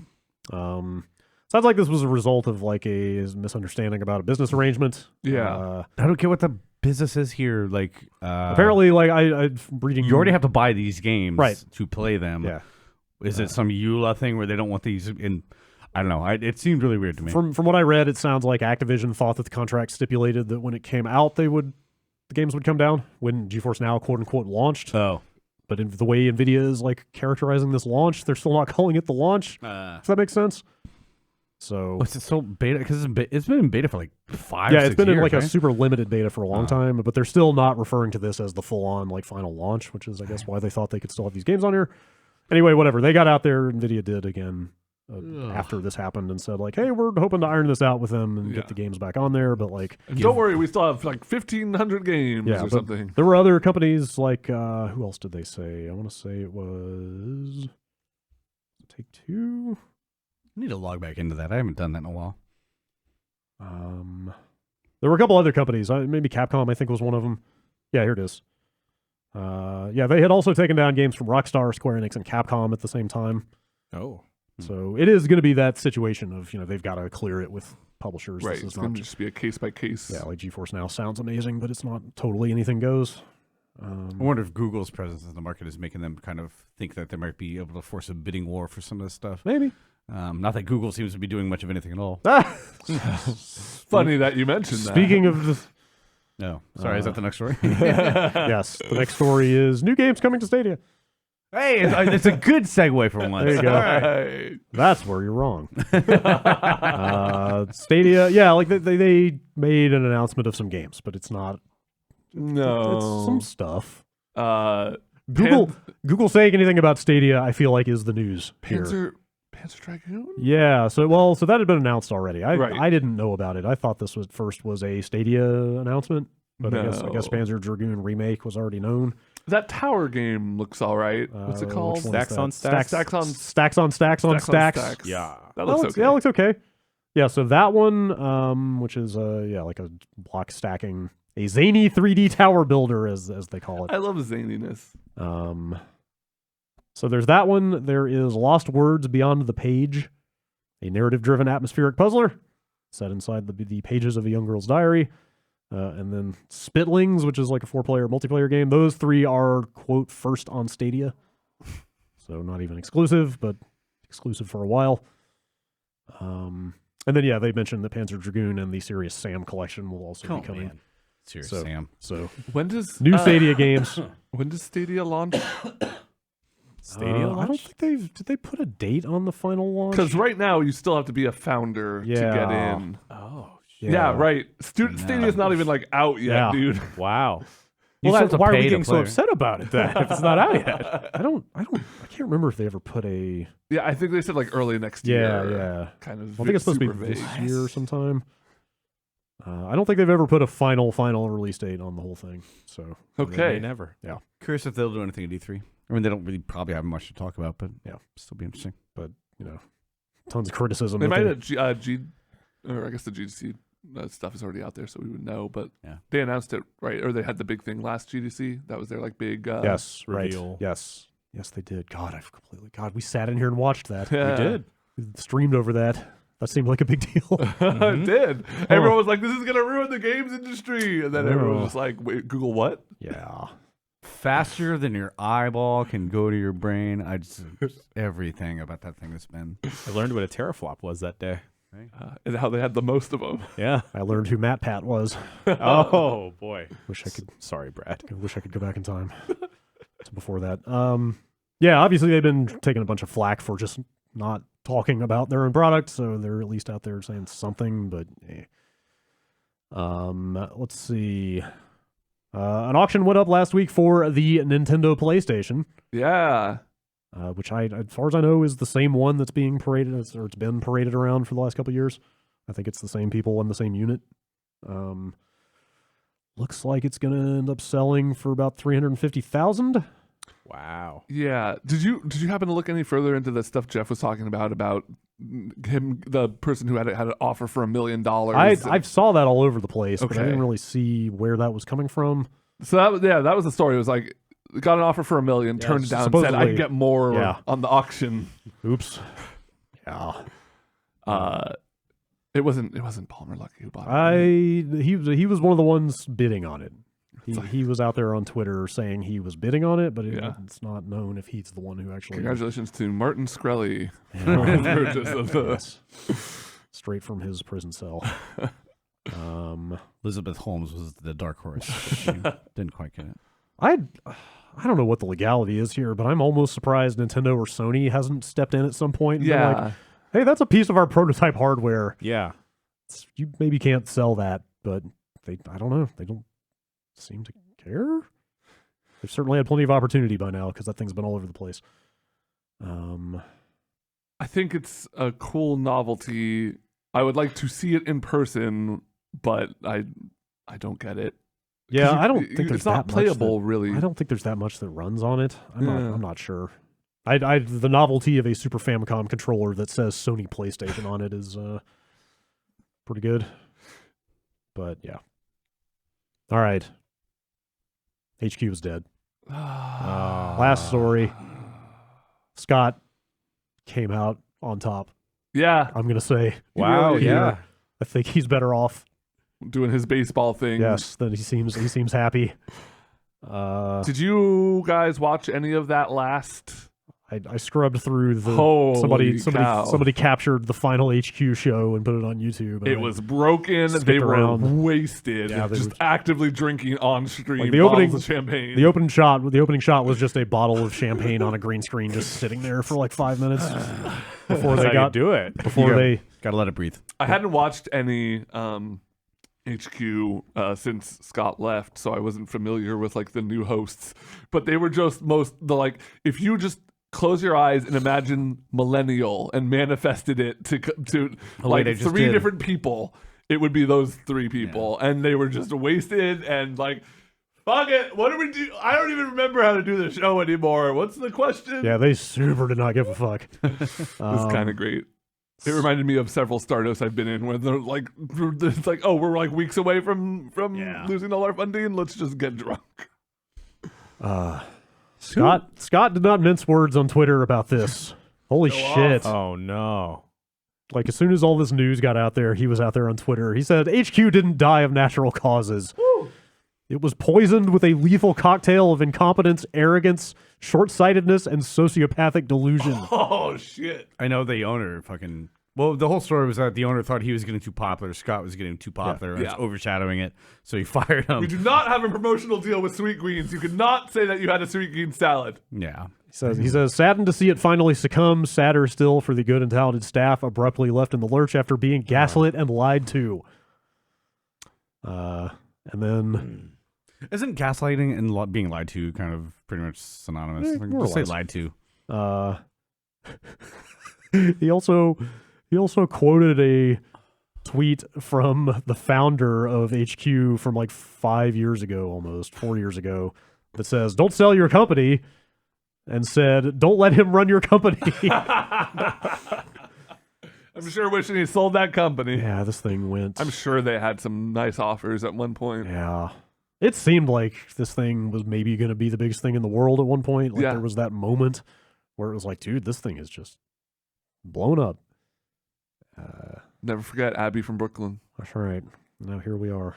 Sounds like this was a result of like a misunderstanding about a business arrangement. Yeah. I don't get what the business is here. Like Apparently, like I'm reading. you already have to buy these games Right. to play them. Yeah. Is it some EULA thing where they don't want these in? I don't know. It seemed really weird to me. From what I read, it sounds like Activision thought that the contract stipulated that when it came out, the games would come down when GeForce Now quote unquote launched. Oh, But in the way Nvidia is like characterizing this launch, they're still not calling it the launch. Does that make sense? So was it so beta? Because it's been in beta for like 5. yeah, 6 it's been years, in like right? a super limited beta for a long time, but they're still not referring to this as the full on like final launch, which is I guess why they thought they could still have these games on here. Anyway, whatever. They got out there, Nvidia did again after this happened and said like, hey, we're hoping to iron this out with them and Yeah. get the games back on there, but like And don't worry, we still have like 1,500 games yeah, or but something. there were other companies like who else did they say? I want to say it was Take-Two. I need to log back into that. I haven't done that in a while. There were a couple other companies. Maybe Capcom, I think, was one of them. Yeah, here it is. Yeah, they had also taken down games from Rockstar, Square Enix, and Capcom at the same time. Oh. So it is going to be that situation of they've got to clear it with publishers. Right. This is It's not going to just be a case by case. yeah, like GeForce Now sounds amazing, but it's not totally anything goes. I wonder if Google's presence in the market is making them kind of think that they might be able to force a bidding war for some of this stuff. Maybe. Not that Google seems to be doing much of anything at all. Funny that you mentioned that. Speaking of the No. Sorry, is that the next story? yes, the next story is new games coming to Stadia. Hey, it's a good segue for once. There you go. Right. That's where you're wrong. Stadia, yeah, like they made an announcement of some games, but it's not. No. It's some stuff. Uh, Google saying anything about Stadia, I feel like is the news here. Panzer Dragoon? Yeah, so that had been announced already. Right. I didn't know about it. I thought this was a Stadia announcement, but I guess No. Panzer Dragoon remake was already known. That tower game looks all right. What's it Which called? one is Stacks that? on stacks? Stacks on Stacks on stacks on stacks. Yeah. That looks okay. Yeah, it looks okay. Yeah, so that one, which is like a block stacking, a zany 3D tower builder as they call it. I love zaniness. So there's that one. There is Lost Words Beyond the Page, a narrative-driven atmospheric puzzler set inside the pages of a young girl's diary. And then Spitlings, which is like a 4-player multiplayer game. Those 3 are, quote, first on Stadia. So not even exclusive, but exclusive for a while. And then, yeah, they mentioned that Panzer Dragoon and the Serious Sam collection will also be coming. Man. Serious So- Sam. So When does new Stadia games. When does Stadia launch? Stadia I don't launch? think did they put a date on the final launch? Because right now you still have to be a founder to get Yeah. in. Oh. Yeah, right. Stadia's not even like out yet, Yeah. dude. Wow. You Well, still have to why are pay we to getting so play. upset about it then if it's not out yet? I can't remember if they ever put a. Yeah, I think they said like early next Yeah, year. yeah. Kind of. I think it's supposed to be super this vague. year sometime. I don't think they've ever put a final release date on the whole thing. So Okay. Never. yeah, Curious if they'll do anything at E3. I mean, they don't really probably have much to talk about, but Yeah. still be interesting. but tons of criticism. They that might have or I guess the GDC stuff is already out there, so we would know. But Yeah. they announced it, right? Or they had the big thing last GDC. That was their like big. yes, reveal. right. Yes, they did. God, we sat in here and watched that. Yeah. We did. We streamed over that. That seemed like a big deal. It did. Everyone was like, "This is gonna ruin the games industry," and then everyone Oh. was just like, "Wait, Google what?" Yeah. Faster than your eyeball can go to your brain. Everything about that thing has been. I learned what a teraflop was that day. And how they had the most of them. Yeah. I learned who Matt Pat was. Oh boy. Wish I could. Sorry, Brad. I wish I could go back in time to before that. Yeah, obviously they've been taking a bunch of flack for just not talking about their own product, so they're at least out there saying something. But let's see. An auction went up last week for the Nintendo PlayStation, Yeah. which as far as I know, is the same one that's being paraded, or it's been paraded around for the last couple of years. I think it's the same people in the same unit. Looks like it's going to end up selling for about 350,000. Wow. Yeah. Did you happen to look any further into the stuff Jeff was talking about him, the person who had an offer for $1 million? I saw that all over the place, but I Okay. didn't really see where that was coming from. So that was the story. It was like got an offer for $1 million, Yeah, turned it down, said I supposedly- can get more Yeah. on the auction. Oops. Yeah. It wasn't Palmer Luckey who bought it. He was one of the ones bidding on it. He was out there on Twitter saying he was bidding on it, but it's not known if he's the one who actually. Congratulations to Martin Skrelly. Yeah. Purchase of the- Yes. Straight from his prison cell. Elizabeth Holmes was the dark horse. But she didn't quite get it. I don't know what the legality is here, but I'm almost surprised Nintendo or Sony hasn't stepped in at some point and been Yeah. like, hey, that's a piece of our prototype hardware. Yeah. You maybe can't sell that, but I don't know. They don't seem to care. They've certainly had plenty of opportunity by now because that thing's been all over the place. I think it's a cool novelty. I would like to see it in person, but I don't get it. Yeah, 'Cause I don't think there's it's not that playable, much really. I don't think there's that much that runs on it. I'm Yeah. not sure. The novelty of a Super Famicom controller that says Sony PlayStation on it is pretty good. But yeah. All right. HQ is dead. Last story. Scott came out on top. Yeah, I'm gonna say. Wow. really- Yeah. I think he's better off. doing his baseball thing. Yes, than he seems happy. Did you guys watch any of that last? I scrubbed through the Holy cow. somebody captured the final HQ show and put it on YouTube. and It I- was broken. skipped They were around. wasted. Yeah, they just were- actively drinking on stream Like the bottles opening- of champagne. the opening shot was just a bottle of champagne on a green screen just sitting there for like 5 minutes before That's they how got you do it. before they Gotta let it breathe. I hadn't watched any HQ since Scott left, so I wasn't familiar with like the new hosts. But they were just if you just close your eyes and imagine millennial and manifested it to like they just 3 did. different people, it would be those 3 people, and they were just wasted and like. Fuck it. What do we do? I don't even remember how to do the show anymore. What's the question? yeah, they super did not give a fuck. It was kind of great. It reminded me of several Stardust I've been in where they're like, it's like, oh, we're like weeks away from losing all our funding. Let's just get drunk. Scott did not mince words on Twitter about this. Holy shit. Oh no. Like as soon as all this news got out there, he was out there on Twitter. He said HQ didn't die of natural causes. It was poisoned with a lethal cocktail of incompetence, arrogance, short-sightedness, and sociopathic delusion. Oh shit. I know the owner fucking. Well, the whole story was that the owner thought he was getting too popular. Scott was getting too popular and Yeah. was overshadowing it, so he fired him. We do not have a promotional deal with Sweet Greens. You could not say that you had a Sweet Green salad. Yeah. He says, saddened to see it finally succumb, sadder still for the good and talented staff abruptly left in the lurch after being gaslit and lied to. And then... Isn't gaslighting and being lied to kind of pretty much synonymous? Like, more or just say less. lied to. He also quoted tweet from the founder of HQ from like 5 years ago, almost 4 years ago, that says, "Don't sell your company," and said, "Don't let him run your company." I'm sure wishing he sold that company. Yeah, this thing went. I'm sure they had some nice offers at one point. Yeah. It seemed like this thing was maybe going to be the biggest thing in the world at one point. Like there was that moment where it was like, dude, this thing is just blown up. Never forget Abby from Brooklyn. That's right. Now here we are.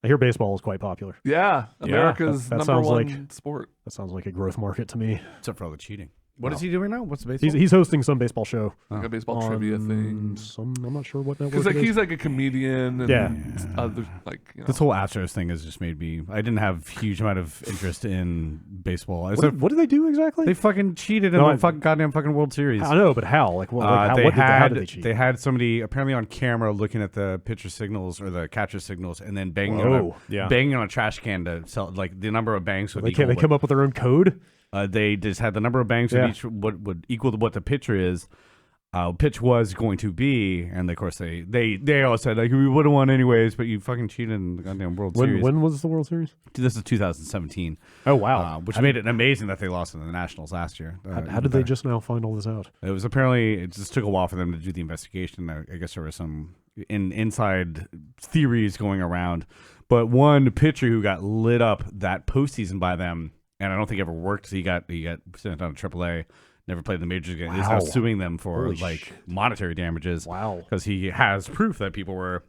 I hear baseball is quite popular. Yeah, America's that number sounds one like- sport. That sounds like a growth market to me. Except for all the cheating. What is he doing now? What's the baseball? He's hosting some baseball show. Like a baseball trivia thing. I'm not sure what network Because like it is. he's like a comedian and Yeah. other like This whole Astros thing has just made me. I didn't have huge amount of interest in baseball. What do they do exactly? They fucking cheated in No, the fucking goddamn fucking World Series. I know, but how? Like, how did they cheat? They had somebody apparently on camera looking at the pitcher signals or the catcher signals, and then banging Whoa. banging on a trash can to sell like the number of bangs. Would They equal come up with their own code? They just had the number of bangs of each would equal to what the pitcher is. Pitch was going to be, and of course they all said like we would have won anyways, but you fucking cheated in the goddamn World Series. When was the World Series? This is 2017. Oh wow! Which made it amazing that they lost in the Nationals last year. How did they just now find all this out? It was apparently it just took a while for them to do the investigation. I guess there were some inside theories going around, but one pitcher who got lit up that postseason by them, and I don't think ever worked. He got sent down to AAA. Never played in the majors again. He's now suing them for monetary damages. Wow! Because he has proof that people were.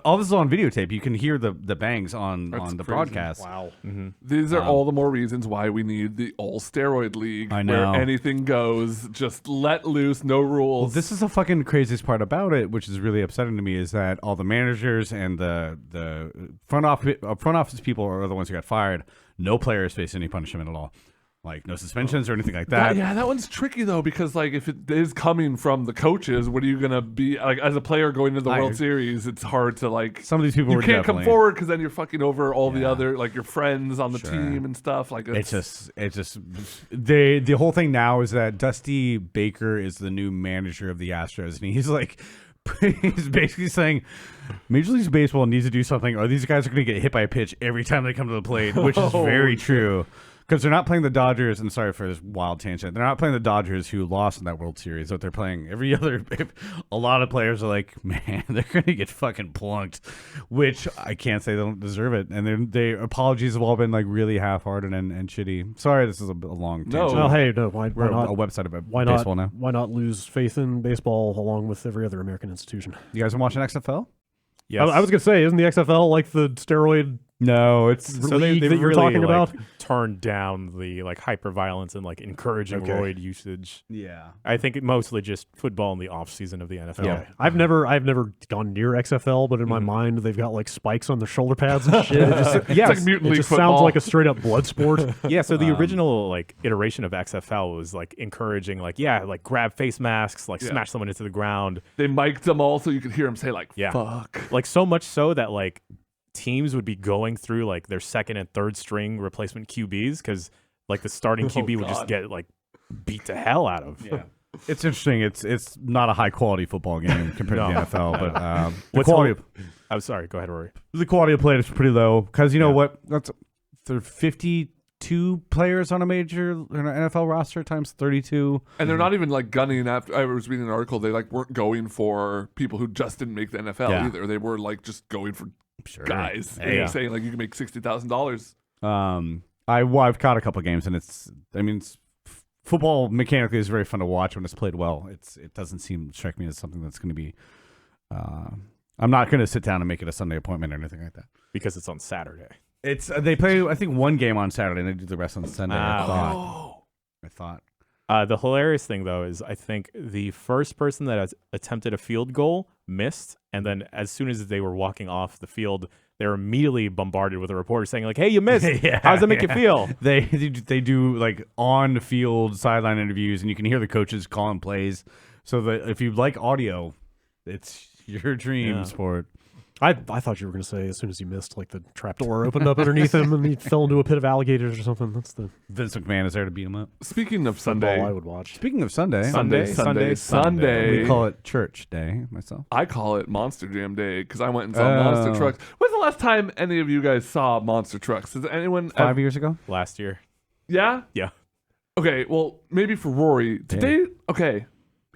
All this is on videotape. You can hear the bangs on the crazy. broadcast. Wow! Mm-hmm. These are all the more reasons why we need the all steroid league, I know. where anything goes, just let loose, no rules. Well, this is the fucking craziest part about it, which is really upsetting to me, is that all the managers and the front office people are the ones who got fired. No players face any punishment at all. Like no suspensions or anything like that. Yeah, that one's tricky though, because like if it is coming from the coaches, what are you gonna be like as a player going to the World Series? It's hard to like. Some of these people you were can't come definitely- forward because then you're fucking over all the other like your friends on the Sure. team and stuff. Like It's just the whole thing now is that Dusty Baker is the new manager of the Astros, and he's like. He's basically saying Major League Baseball needs to do something, or these guys are going to get hit by a pitch every time they come to the plate, which is very true. Because they're not playing the Dodgers, and sorry for this wild tangent, they're not playing the Dodgers who lost in that World Series, but they're playing every other. A lot of players are like, man, they're going to get fucking plunked, which I can't say they don't deserve it. And their apologies have all been like really half-hearted and shitty. Sorry, this is a long tangent. Well, hey, no, why We're not? a website about Why baseball not? now. Why not lose faith in baseball along with every other American institution? You guys been watching XFL? Yes. I was gonna say, isn't the XFL like the steroid No, it's so league they've that you're really, talking about? turned down the like hyper violence and like encouraging Okay. roid usage. yeah. I think it mostly just football in the off season of the NFL. Okay. I've never gone near XFL, but in my mind they've got like spikes on their shoulder pads and shit. it's like mutant It league just football. sounds like a straight up blood sport. Yeah, so the original like iteration of XFL was like encouraging like grab face masks, like smash someone into the ground. They mic'd them all so you could hear them say like Yeah. fuck. Like so much so that like teams would be going through like their second and third string replacement QBs because like the starting QB would just God. get like beat to hell out of. Yeah. It's interesting. It's not a high quality football game compared to the NFL, but the What's quality I'm sorry, go ahead, Rory. of play is pretty low because you know what? There are 52 players on a NFL roster times 32. And they're not even like gunning after. I was reading an article. They like weren't going for people who just didn't make the NFL Yeah. either. They were like just going for guys. Hey. And saying like you can make $60,000. I've caught a couple games and it's football mechanically is very fun to watch when it's played well. It doesn't strike me as something that's going to be. I'm not going to sit down and make it a Sunday appointment or anything like that. Because it's on Saturday. It's they play I think one game on Saturday and they do the rest on Sunday. Ah, I thought. The hilarious thing, though, is I think the first person that has attempted a field goal missed, and then as soon as they were walking off the field, they were immediately bombarded with a reporter saying, like, hey, you missed. How does that make you feel? They do like on the field sideline interviews, and you can hear the coaches calling plays. So that if you like audio, it's your dream sport. I thought you were going to say as soon as you missed, like the trapdoor opened up underneath him and he fell into a pit of alligators or something. That's the Vince McMahon is there to beat him up. Speaking of football Sunday, I would watch. Speaking of Sunday, Sunday. we call it Church Day. Myself. I call it Monster Jam Day because I went and saw Monster Trucks. When's the last time any of you guys saw Monster Trucks? Has anyone 5 years ago. Last year. Yeah? Yeah. Okay, well, maybe for Rory. Today, okay.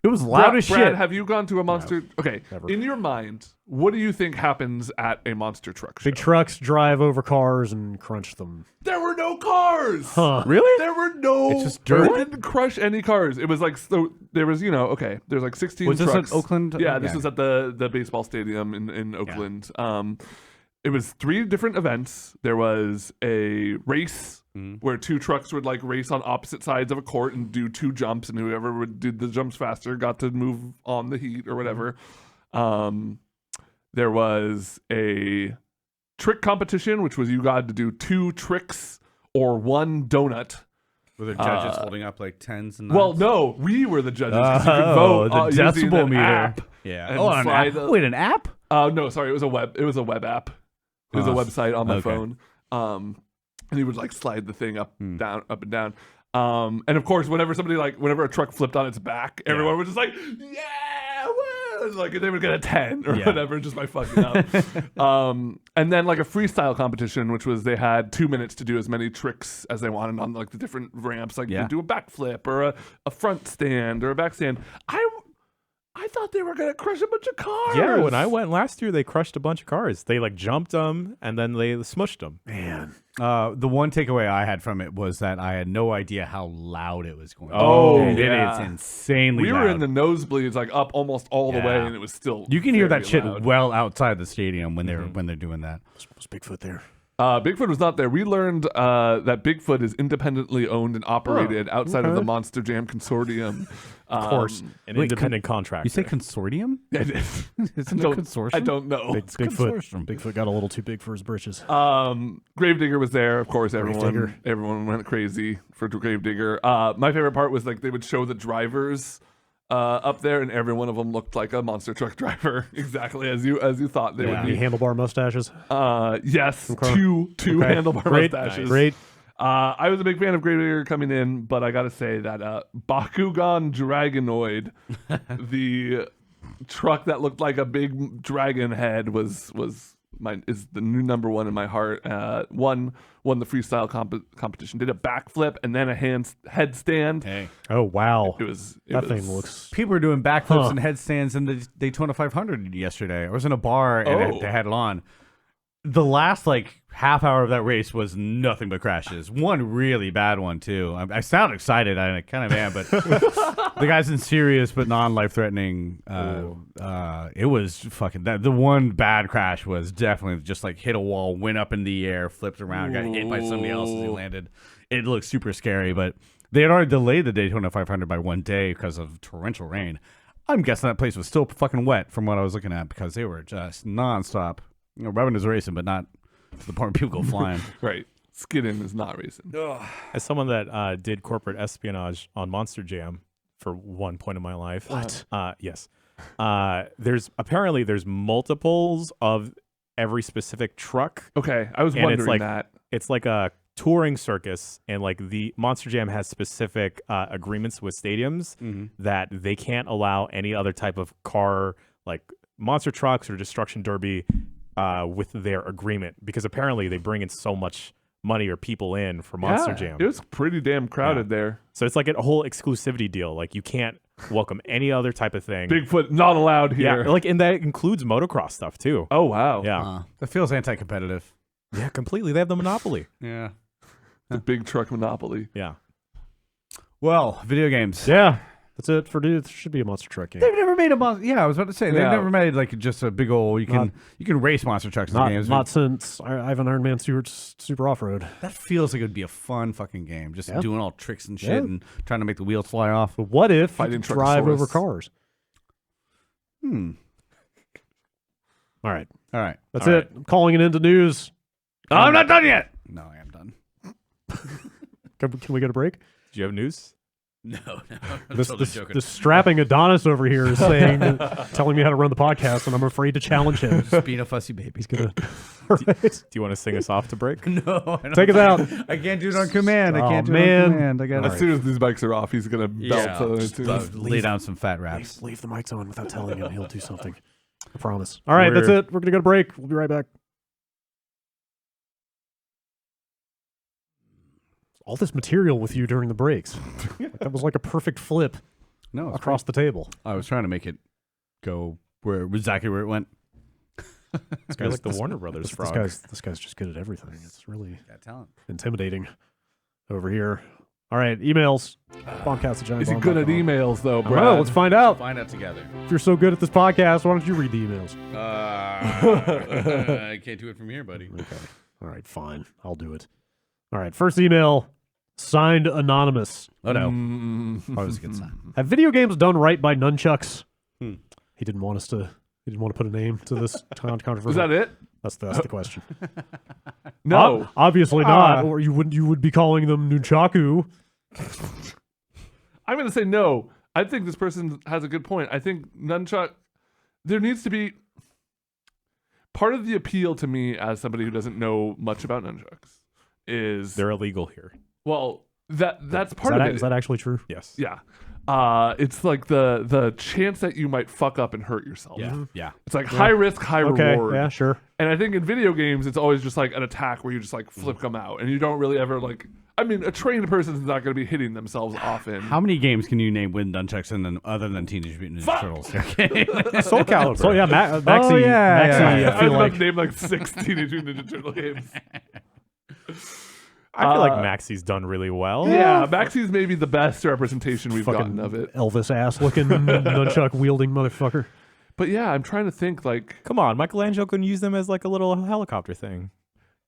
It was loud as Brad, shit. have you gone to a monster? Okay, never. in your mind, what do you think happens at a monster truck show? Big trucks drive over cars and crunch them. There were no cars. Huh. Really? There were no. It's just dirt? They didn't crush any cars. It was like so. There was there's like 16 Was this trucks. at Oakland? Yeah, this was at the baseball stadium in Oakland. It was 3 different events. There was a race where 2 trucks would like race on opposite sides of a court and do 2 jumps, and whoever would do the jumps faster got to move on the heat or whatever. There was a trick competition, which was you got to do 2 tricks or 1 donut. Were there judges holding up like 10s and 9s? Well, no, we were the judges. 'Cause you could vote the using decibel an meter. app. Yeah. and Oh, an slide app? the- Wait, an app? No, sorry, it was a web app. It was a website on my Okay. phone. And he would like slide the thing up, down, up and down. And of course, whenever a truck flipped on its back, everyone was just like, yeah, woo! Like they would get a 10 or whatever just by fucking up. And then like a freestyle competition, which was they had 2 minutes to do as many tricks as they wanted on like the different ramps. Like you do a backflip or a front stand or a back stand. I thought they were gonna crush a bunch of cars. Yeah, when I went last year, they crushed a bunch of cars. They like jumped them and then they smushed them. Man. The one takeaway I had from it was that I had no idea how loud it was going. Yeah. It's insanely we loud. were in the nosebleeds, like up almost all the way, Yeah. and it was still. You can hear very that shit loud. well outside the stadium when they're doing that. Was Bigfoot there? Bigfoot was not there. We learned that Bigfoot is independently owned and operated outside of the Monster Jam consortium. Of course. An Wait, independent contractor. You say consortium? I did. Isn't it consortium? I don't know. Bigfoot got a little too big for his britches. Gravedigger was there, of course. Gravedigger. Everyone went crazy for Gravedigger. My favorite part was like they would show the drivers up there, and every one of them looked like a monster truck driver, exactly as you thought they would Any be. handlebar mustaches? Yes, Okay. two Okay. handlebar Great. mustaches. Great. I was a big fan of Gravedigger coming in, but I gotta say that Bakugan Dragonoid, the truck that looked like a big dragon head, is the new number 1 in my heart. Won the freestyle competition, did a backflip and then a headstand. Hey. Oh, wow. That Thing looks... People were doing backflips and headstands in the Daytona 500 yesterday. I was in a bar and they had it on. The last like half hour of that race was nothing but crashes. One really bad one too. I sound excited. I kind of am, but the guy's in serious but non-life threatening. It was fucking. The one bad crash was definitely just like hit a wall, went up in the air, flipped around, got hit by somebody else as he landed. It looked super scary, but they had already delayed the Daytona 500 by 1 day because of torrential rain. I'm guessing that place was still fucking wet from what I was looking at because they were just nonstop. You know, revenue's racing, but not to the point where people go flying. Right. Skidding is not racing. As someone that did corporate espionage on Monster Jam for one point in my life. What? Yes. There's multiples of every specific truck. Okay, I was And wondering it's like that. it's like a touring circus, and like the Monster Jam has specific agreements with stadiums that they can't allow any other type of car, like monster trucks or destruction derby, with their agreement, because apparently they bring in so much money or people in for Monster Jam. It was pretty damn crowded there. So it's like a whole exclusivity deal. Like you can't welcome any other type of thing. Bigfoot not allowed here. Yeah, like, and that includes motocross stuff too. Oh wow. Yeah. That feels anti-competitive. Yeah, completely. They have the monopoly. Yeah. The big truck monopoly. Yeah. Well, video games. Yeah. That's it for dude. There should be a monster truck game. They've never made a monster. Yeah, I was about to say they've Yeah. never made like just a big old. You can race monster trucks in games. Not since I have an Iron Man Super Off-Road. That feels like it would be a fun fucking game. Just Yeah. doing all tricks and shit Yeah. and trying to make the wheels fly off. But what if Fighting you could drive over Truckosaurus. cars? All All right. right. That's All it. right. I'm calling it into news. I'm not done yet. No, I am done. Can we get a break? Do you have news? No. I'm This, totally this, joking. this strapping Adonis over here is telling me how to run the podcast, and I'm afraid to challenge him. Just being a fussy baby. He's gonna. All right. Do you want to sing us off to break? No, I don't Take us out. I can't do it on command. I Oh, can't do it man. on command. I got As soon as these mics are off, he's gonna belt to lay down some fat raps. Leave the mics on without telling him. He'll do something. I promise. All right, that's it. We're gonna go to break. We'll be right back. All this material with you during the breaks. That was like a perfect flip No, it's across the table. I was trying to make it go exactly where it went. This guy's like the Warner Brothers frog. This guy's just good at everything. It's really Got talent. intimidating over here. All right, emails. Bombcast@giantbomb.com. Is he good at emails though, Brad? Well, let's find out. Find out together. If you're so good at this podcast, why don't you read the emails? I can't do it from here, buddy. Okay. All right, fine. I'll do it. All right, first email, signed anonymous. Oh no. Mm. Always a good sign. Have video games done right by nunchucks? Hmm. He didn't want to put a name to this controversy. Is that it? That's the question. No. Obviously not. Or you would be calling them nunchaku. I'm gonna say no. I think this person has a good point. I think nunchuck. There needs to be part of the appeal to me as somebody who doesn't know much about nunchucks is They're illegal here. well that's part of it. Is that actually true? Yes. Yeah. It's like the chance that you might fuck up and hurt yourself. Yeah. It's like high risk, high Okay. reward. Yeah. Sure. And I think in video games, it's always just like an attack where you just like flip them out, and you don't really ever like. I mean, a trained person is not going to be hitting themselves often. How many games can you name with nunchucks and then other than Teenage Mutant Ninja Turtles? Okay. Soul Calibur. So yeah, Maxi. yeah. I feel like named like 6 Teenage Mutant Ninja Turtle games. I feel like Maxie's done really well. Yeah, Maxie's maybe the best representation we've fucking gotten of it. Elvis ass looking nunchuck wielding motherfucker. But yeah, I'm trying to think like, Come on, Michelangelo can use them as like a little helicopter thing.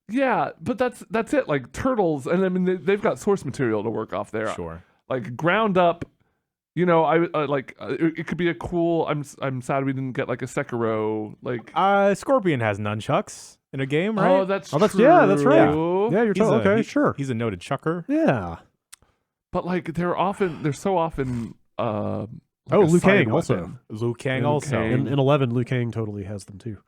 yeah, but that's it. Like turtles, and I mean they've got source material to work off there. Sure. Like ground up. You know, it could be a cool. I'm sad we didn't get like a Sekiro. Like, Scorpion has nunchucks in a game, right? oh, that's That's true. yeah, that's right. Yeah, you're He's totally okay. he- Sure. He's a noted chucker. Yeah. But like they're so often. Like Oh, a Liu side Kang also. weapon. Liu Kang Liu also. Kang. In 11, Liu Kang totally has them too.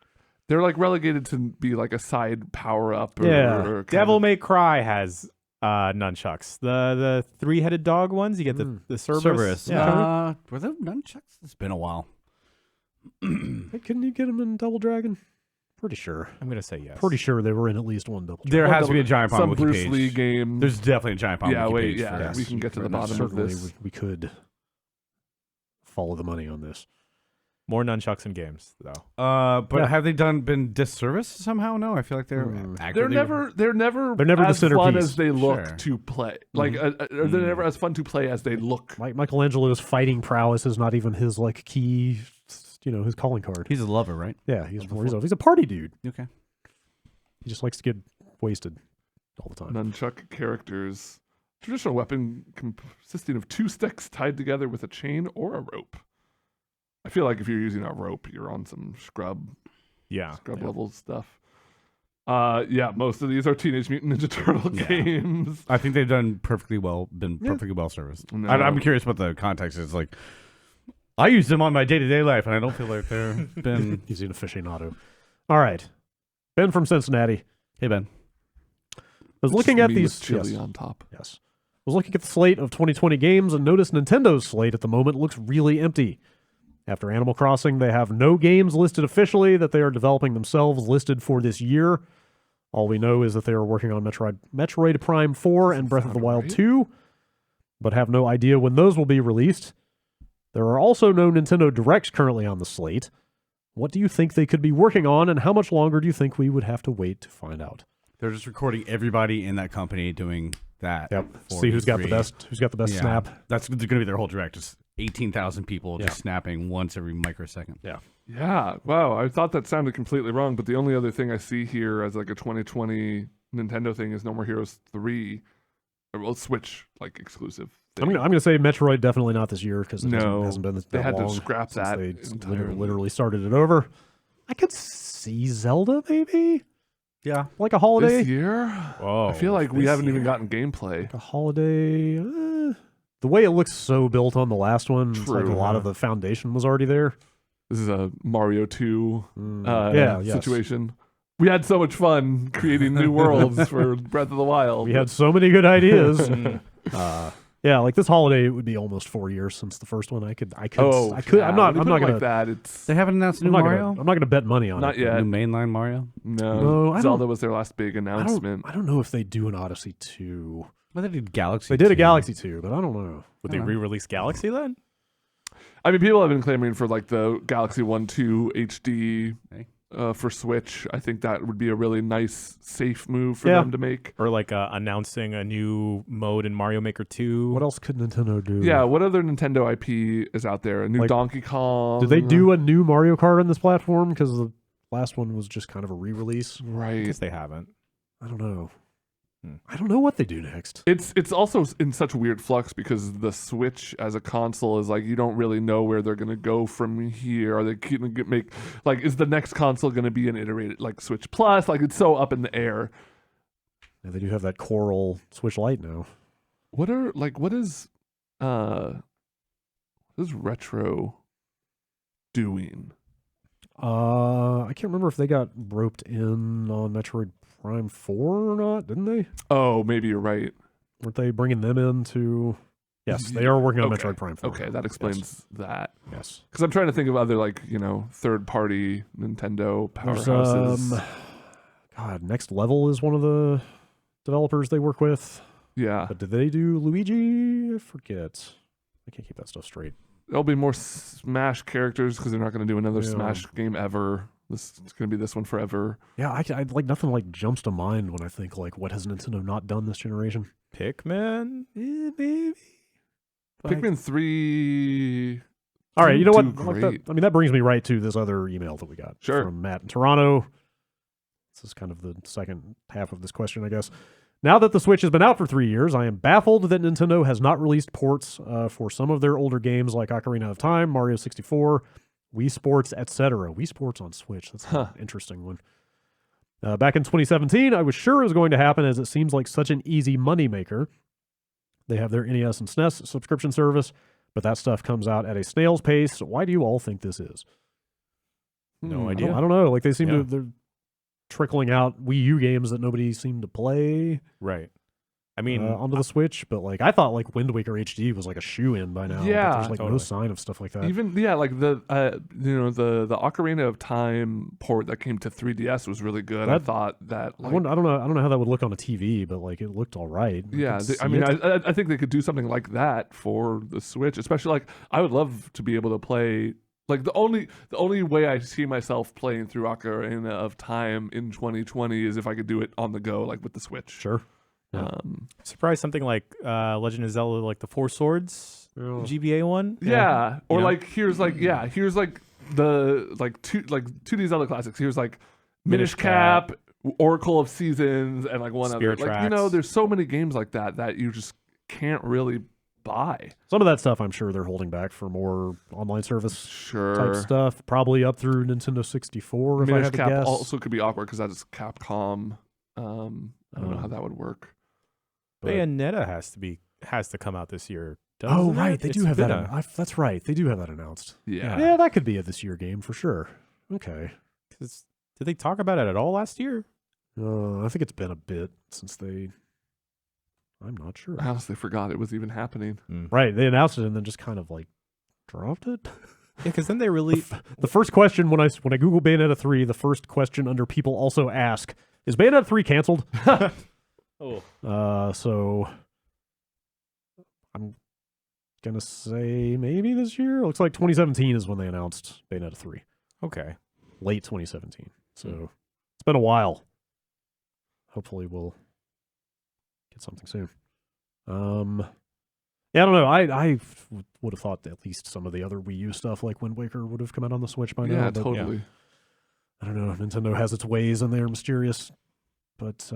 They're like relegated to be like a side power up. Yeah. Or Devil May Cry has nunchucks. The 3-headed dog ones. You get the Cerberus. Yeah. Were there nunchucks? It's been a while. Hey, couldn't you get them in Double Dragon? Pretty sure. I'm gonna say yes. Pretty sure they were in at least one Double Dragon. There has to be a Giant Bomb some wiki Bruce page. Lee game. There's definitely a Giant Bomb yeah, wiki wait, page. yeah, for we this. can get to the bottom of Certainly, this. we could follow the money on this. More nunchucks in games, though. But Yeah. have they been disservice somehow? No, I feel like they're They're accurately- never They're never the as fun centerpiece. as they look Sure. to play. Like they're never as fun to play as they look. Michelangelo's fighting prowess is not even his like key, his calling card. He's a lover, right? Yeah, he's a party dude. Okay. He just likes to get wasted all the time. Nunchuck characters. Traditional weapon consisting of 2 sticks tied together with a chain or a rope. I feel like if you're using a rope, you're on some scrub Yeah. level stuff. Yeah, most of these are Teenage Mutant Ninja Turtle games. I think they've been perfectly well serviced. No. I'm curious what the context is. Like, I use them on my day-to-day life, and I don't feel like they're been. He's an aficionado. All right, Ben from Cincinnati. Hey, Ben. I was looking at Me these. with chili yes. on top. Yes. I was looking at the slate of 2020 games and noticed Nintendo's slate at the moment looks really empty. After Animal Crossing, they have no games listed officially that they are developing themselves listed for this year. All we know is that they are working on Metroid Prime 4 and Breath of the Wild 2, but have no idea when those will be released. There are also no Nintendo Directs currently on the slate. What do you think they could be working on, and how much longer do you think we would have to wait to find out? They're just recording everybody in that company doing that. Yep. for See who's got the E3. best. Who's got the best Yeah. snap? That's going to be their whole direct. Just 18,000 people Yeah. just snapping once every microsecond. Yeah. Yeah, wow. I thought that sounded completely wrong, but the only other thing I see here as like a 2020 Nintendo thing is No More Heroes 3, or Switch like exclusive. I'm gonna say Metroid definitely not this year because it No, hasn't been that they had to long scrap since that they entirely. literally started it over. I could see Zelda maybe, Yeah. like a holiday. This year? Whoa. I feel like we this haven't even year. gotten gameplay. Like a holiday. the way it looks so built on the last one, it's like a True, lot of the foundation was already there. This is a Mario 2 Yes. situation. We had so much fun creating new worlds for Breath of the Wild. We had so many good ideas. Yeah, like this holiday, it would be almost 4 years since the first one. I could. Yeah, I'm not when you put it gonna. like that. It's They haven't announced a new Mario? I'm not gonna bet money on not it. yet. New mainline Mario? No, I Zelda don't- was their last big announcement. I don't know if they do an Odyssey 2. Well, they did Galaxy. They did a 2. Galaxy 2, but I don't know. Would they re-release Galaxy then? I mean, people have been clamoring for like the Galaxy 1 2 HD Hey. For Switch. I think that would be a really nice, safe move for Yeah. them to make. Or like announcing a new mode in Mario Maker 2? What else could Nintendo do? Yeah, what other Nintendo IP is out there? A new Like, Donkey Kong? Did they do a new Mario Kart on this platform? Because the last one was just kind of a re-release. I Right. guess they haven't. I don't know. I don't know what they do next. It's also in such weird flux because the Switch as a console is like you don't really know where they're gonna go from here. Are they gonna make like is the next console gonna be an iterated like Switch Plus? Like it's so up in the air. Yeah, they do have that Coral Switch Lite now. What is Retro doing? I can't remember if they got roped in on Metroid Prime 4 or not, didn't they? Oh, maybe you're right. Weren't they bringing them into... Yes, they are working on Okay. Metroid Prime 4. Okay, that explains that. Yes. Because I'm trying to think of other like third-party Nintendo There's, powerhouses. God, Next Level is one of the developers they work with. Yeah, But did they do Luigi? I forget. I can't keep that stuff straight. there'll be more Smash characters because they're not going to do another Yeah. Smash game ever. It's going to be this one forever. Yeah, I like nothing like jumps to mind when I think like what has Nintendo not done this generation? Pikmin? Maybe. Pikmin 3. All right, you know do what? Like great. that brings me right to this other email that we got Sure. from Matt in Toronto. This is kind of the second half of this question, I guess. Now that the Switch has been out for 3 years, I am baffled that Nintendo has not released ports for some of their older games like Ocarina of Time, Mario 64, Wii Sports, etc. Wii Sports on Switch. That's an interesting one. Back in 2017, I was sure it was going to happen as it seems like such an easy moneymaker. They have their NES and SNES subscription service, but that stuff comes out at a snail's pace. Why do you all think this is? No I idea. don't know. Like they seem Yeah. to they're trickling out Wii U games that nobody seemed to play Right. I mean, onto the Switch, but like I thought like Wind Waker HD was like a shoe-in by now. Yeah, but there's like no totally. sign of stuff like that. Even like the the Ocarina of Time port that came to 3DS was really good. I That- thought that I like, don't know how that would look on a TV, but like it looked all right. yeah, could I see mean, it. I think they could do something like that for the Switch, especially like I would love to be able to play. Like the only way I see myself playing through Ocarina of Time in 2020 is if I could do it on the go, like with the Switch. Sure. Yeah. surprised something like Legend of Zelda, like the Four Swords GBA one. Yeah. Or You know? like here's like the like 2D Zelda classics. Here's like Minish Cap, Oracle of Seasons, and like one Spirit other. Like Tracks. there's so many games like that you just can't really buy. Some of that stuff I'm sure they're holding back for more online service Sure. type stuff. Probably up through Nintendo 64 if I Minish had to Cap guess. also could be awkward because that is Capcom. I don't know how that would work. But- Bayonetta has to come out this year. Oh doesn't right, it? they It's do have been that. That's right, they do have that announced. Yeah. Yeah, that could be a this year game for sure. Okay. 'Cause did they talk about it at all last year? I think it's been a bit since they. I'm not sure. I honestly forgot it was even happening. Right, they announced it and then just kind of like dropped it. Yeah, because then they really The first question when I Google Bayonetta 3, the first question under people also ask is Bayonetta 3 canceled? So I'm gonna say maybe this year. It looks like 2017 is when they announced Bayonetta 3. okay. Late 2017. So it's been a while. Hopefully we'll get something soon. Yeah, I don't know. I would have thought that at least some of the other Wii U stuff like Wind Waker would have come out on the Switch by now. Yeah, but totally. I don't know. Nintendo has its ways and they're mysterious. But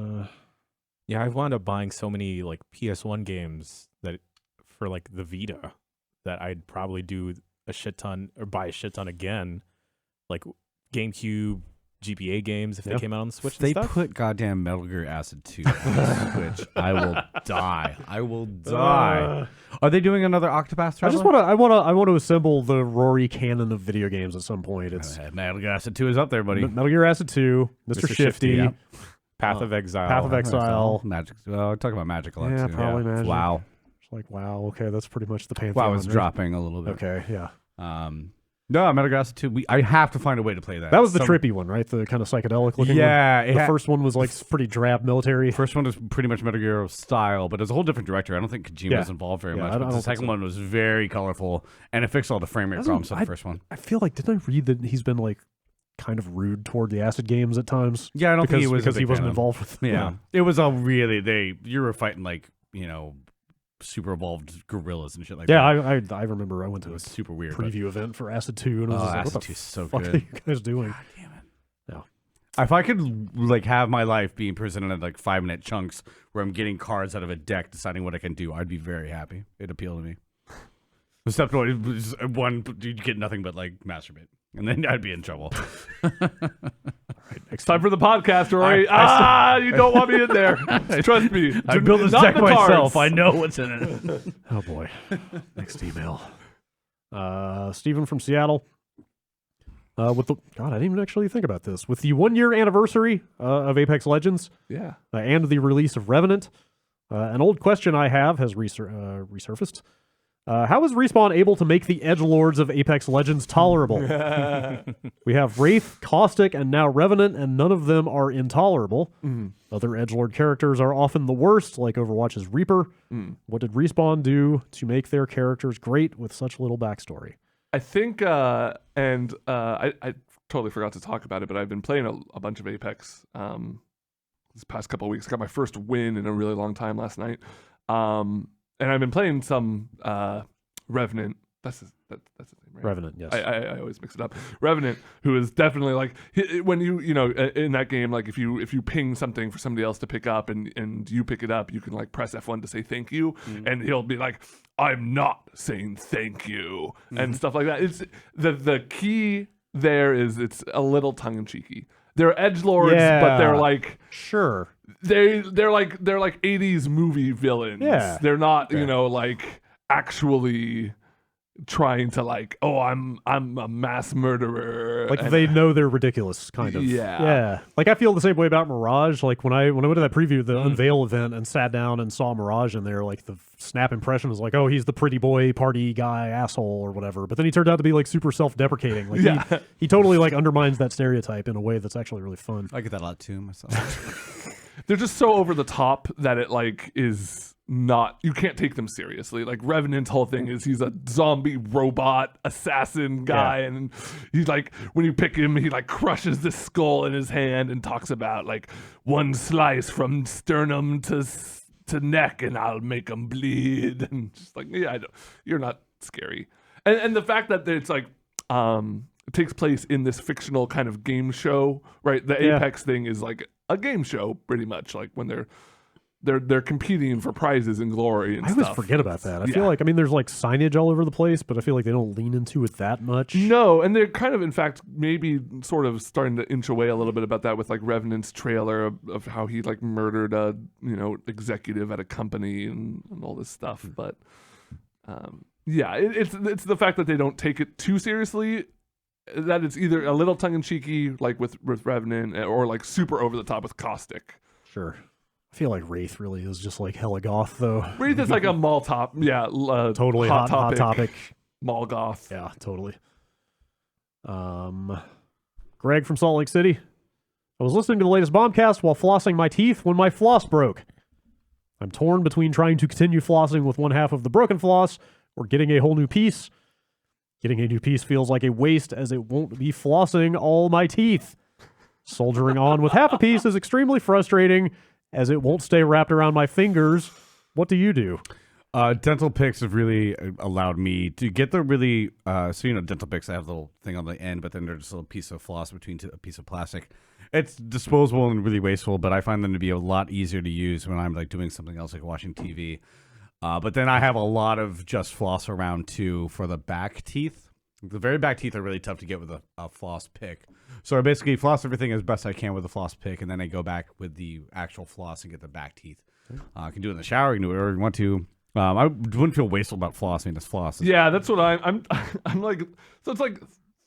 Yeah, I've wound up buying so many like PS1 games that for like the Vita that I'd probably do a shit ton or buy a shit ton again. Like GameCube, GBA games if they came out on the Switch. They and stuff. put goddamn Metal Gear Acid 2 on the Switch. I will die. I will die. Are they doing another Octopath Traveler? I want to assemble the Rorie canon of video games at some point. It's Metal Gear Acid 2 is up there, buddy. Metal Gear Acid 2, Mr. Shifty, yep. Path of Exile. Path of Exile. Magic. Well, talk about Magic a lot Yeah, too. probably Magic. WoW. It's like, wow, okay, that's pretty much the pantheon. WoW is right? dropping a little bit. Okay, yeah. No, Metal Gear Acid 2. I have to find a way to play that. That was the trippy one, right? The kind of psychedelic looking Yeah, one. The first one was like pretty drab military. First one was pretty much Metal Gear style, but it was a whole different director. I don't think Kojima was involved very much. But the second one was very colorful, and it fixed all the frame rate problems of the first one. I feel like, didn't I read that he's been like kind of rude toward the Acid games at times? Yeah, I don't think he was because he wasn't involved with them. Yeah, it was all really you were fighting like super evolved gorillas and shit like that. Yeah, I remember I went to It a was super weird. preview event for Acid 2, and I was just like, Acid what 2 the is so fuck good. are you guys doing? God damn it. No. If I could like have my life being presented in like 5-minute chunks where I'm getting cards out of a deck, deciding what I can do, I'd be very happy. It'd appeal to me. Except one, you get nothing but like masturbate, and then I'd be in trouble. It's time for the podcast, Rory. You don't want me in there. Trust me. I built this Not deck the myself. cards. I know what's in it. Oh boy. Next email. Stephen from Seattle. I didn't even actually think about this. With the 1-year anniversary of Apex Legends, Yeah. and the release of Revenant, an old question I have has resurfaced. How is Respawn able to make the edgelords of Apex Legends tolerable? We have Wraith, Caustic, and now Revenant, and none of them are intolerable. Other edgelord characters are often the worst, like Overwatch's Reaper. What did Respawn do to make their characters great with such little backstory? I think, I totally forgot to talk about it, but I've been playing a bunch of Apex this past couple of weeks. Got my first win in a really long time last night. And I've been playing some Revenant. That's his name, right? Revenant, yes. I always mix it up. Revenant, who is definitely like when you in that game, like if you ping something for somebody else to pick up and you pick it up, you can like press F1 to say thank you, and he'll be like, I'm not saying thank you and stuff like that. It's the key there is it's a little tongue in cheeky. They're edgelords, but they're like sure. They're like 80s movie villains. Yeah. They're not, like actually trying to like, oh, I'm a mass murderer. Like they know they're ridiculous, kind of. Yeah. Like I feel the same way about Mirage. Like when I went to that preview, the Unveil event, and sat down and saw Mirage in there, like the snap impression was like, oh, he's the pretty boy party guy asshole or whatever. But then he turned out to be like super self-deprecating. Like he totally like undermines that stereotype in a way that's actually really fun. I get that a lot too myself. They're just so over the top that it like is not, you can't take them seriously. Like Revenant's whole thing is he's a zombie robot assassin guy, and he's like, when you pick him, he like crushes this skull in his hand and talks about like one slice from sternum to neck and I'll make him bleed, and just like, you're not scary. And the fact that it's like it takes place in this fictional kind of game show, right? The Apex thing is like a game show pretty much, like when they're competing for prizes and glory and I stuff. always forget about that. I feel like, there's like signage all over the place, but I feel like they don't lean into it that much. No, and they're kind of, in fact, maybe sort of starting to inch away a little bit about that with like Revenant's trailer of how he like murdered a executive at a company and all this stuff. But it's the fact that they don't take it too seriously. That it's either a little tongue-in-cheeky, like with Revenant, or like super over the top with Caustic. Sure. I feel like Wraith really is just like hella goth, though. Wraith is like a mall top, totally hot topic. Mall goth. Yeah, totally. Greg from Salt Lake City. I was listening to the latest Bombcast while flossing my teeth when my floss broke. I'm torn between trying to continue flossing with one half of the broken floss or getting a whole new piece. Getting a new piece feels like a waste as it won't be flossing all my teeth. Soldiering on with half a piece is extremely frustrating as it won't stay wrapped around my fingers. What do you do? Dental picks have really allowed me to get the really, dental picks, I have the little thing on the end, but then there's just a little piece of floss between a piece of plastic. It's disposable and really wasteful, but I find them to be a lot easier to use when I'm like doing something else, like watching TV. But then I have a lot of just floss around too for the back teeth. The very back teeth are really tough to get with a floss pick. So I basically floss everything as best I can with a floss pick, and then I go back with the actual floss and get the back teeth. I can do it in the shower. You can do whatever you want to. I wouldn't feel wasteful about flossing. This floss. Yeah, that's what I'm like. So it's like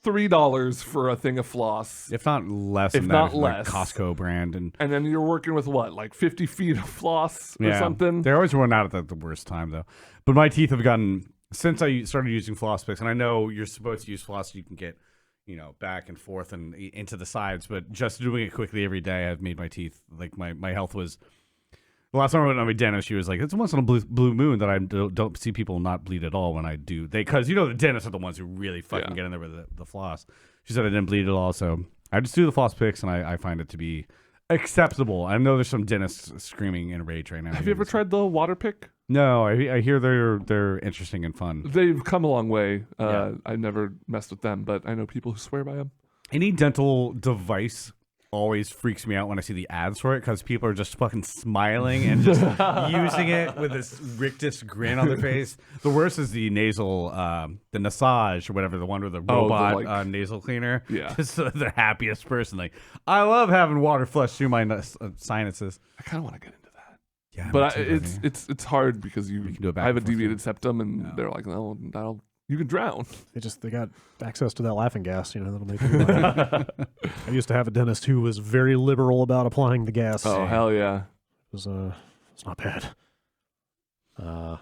$3 for a thing of floss, If not less. If than not that, like less. Costco brand, and then you're working with what, like 50 feet of floss or something. They always run out at the worst time though. But my teeth have gotten since I started using floss picks, and I know you're supposed to use floss so you can get, back and forth and into the sides, but just doing it quickly every day, I've made my teeth, like my health was. The last time I went to my dentist, she was like, "It's once in a blue moon that I don't see people not bleed at all when I do." Because the dentists are the ones who really fucking get in there with the floss. She said I didn't bleed at all, so I just do the floss picks, and I find it to be acceptable. I know there's some dentists screaming in rage right now. Have you ever tried the water pick? No, I hear they're interesting and fun. They've come a long way. Yeah. I never messed with them, but I know people who swear by them. Any dental device always freaks me out when I see the ads for it, because people are just fucking smiling and just using it with this rictus grin on their face. The worst is the nasal, the Nasage or whatever, the one with the robot nasal cleaner. Yeah. Just the happiest person. Like, I love having water flush through my sinuses. I kind of want to get into that. Yeah, But it's hard because you can do it back I have a and forth, deviated septum, and they're like, no, you can drown. They got access to that laughing gas, that'll make you laugh. I used to have a dentist who was very liberal about applying the gas. Oh, hell yeah. It's not bad. Just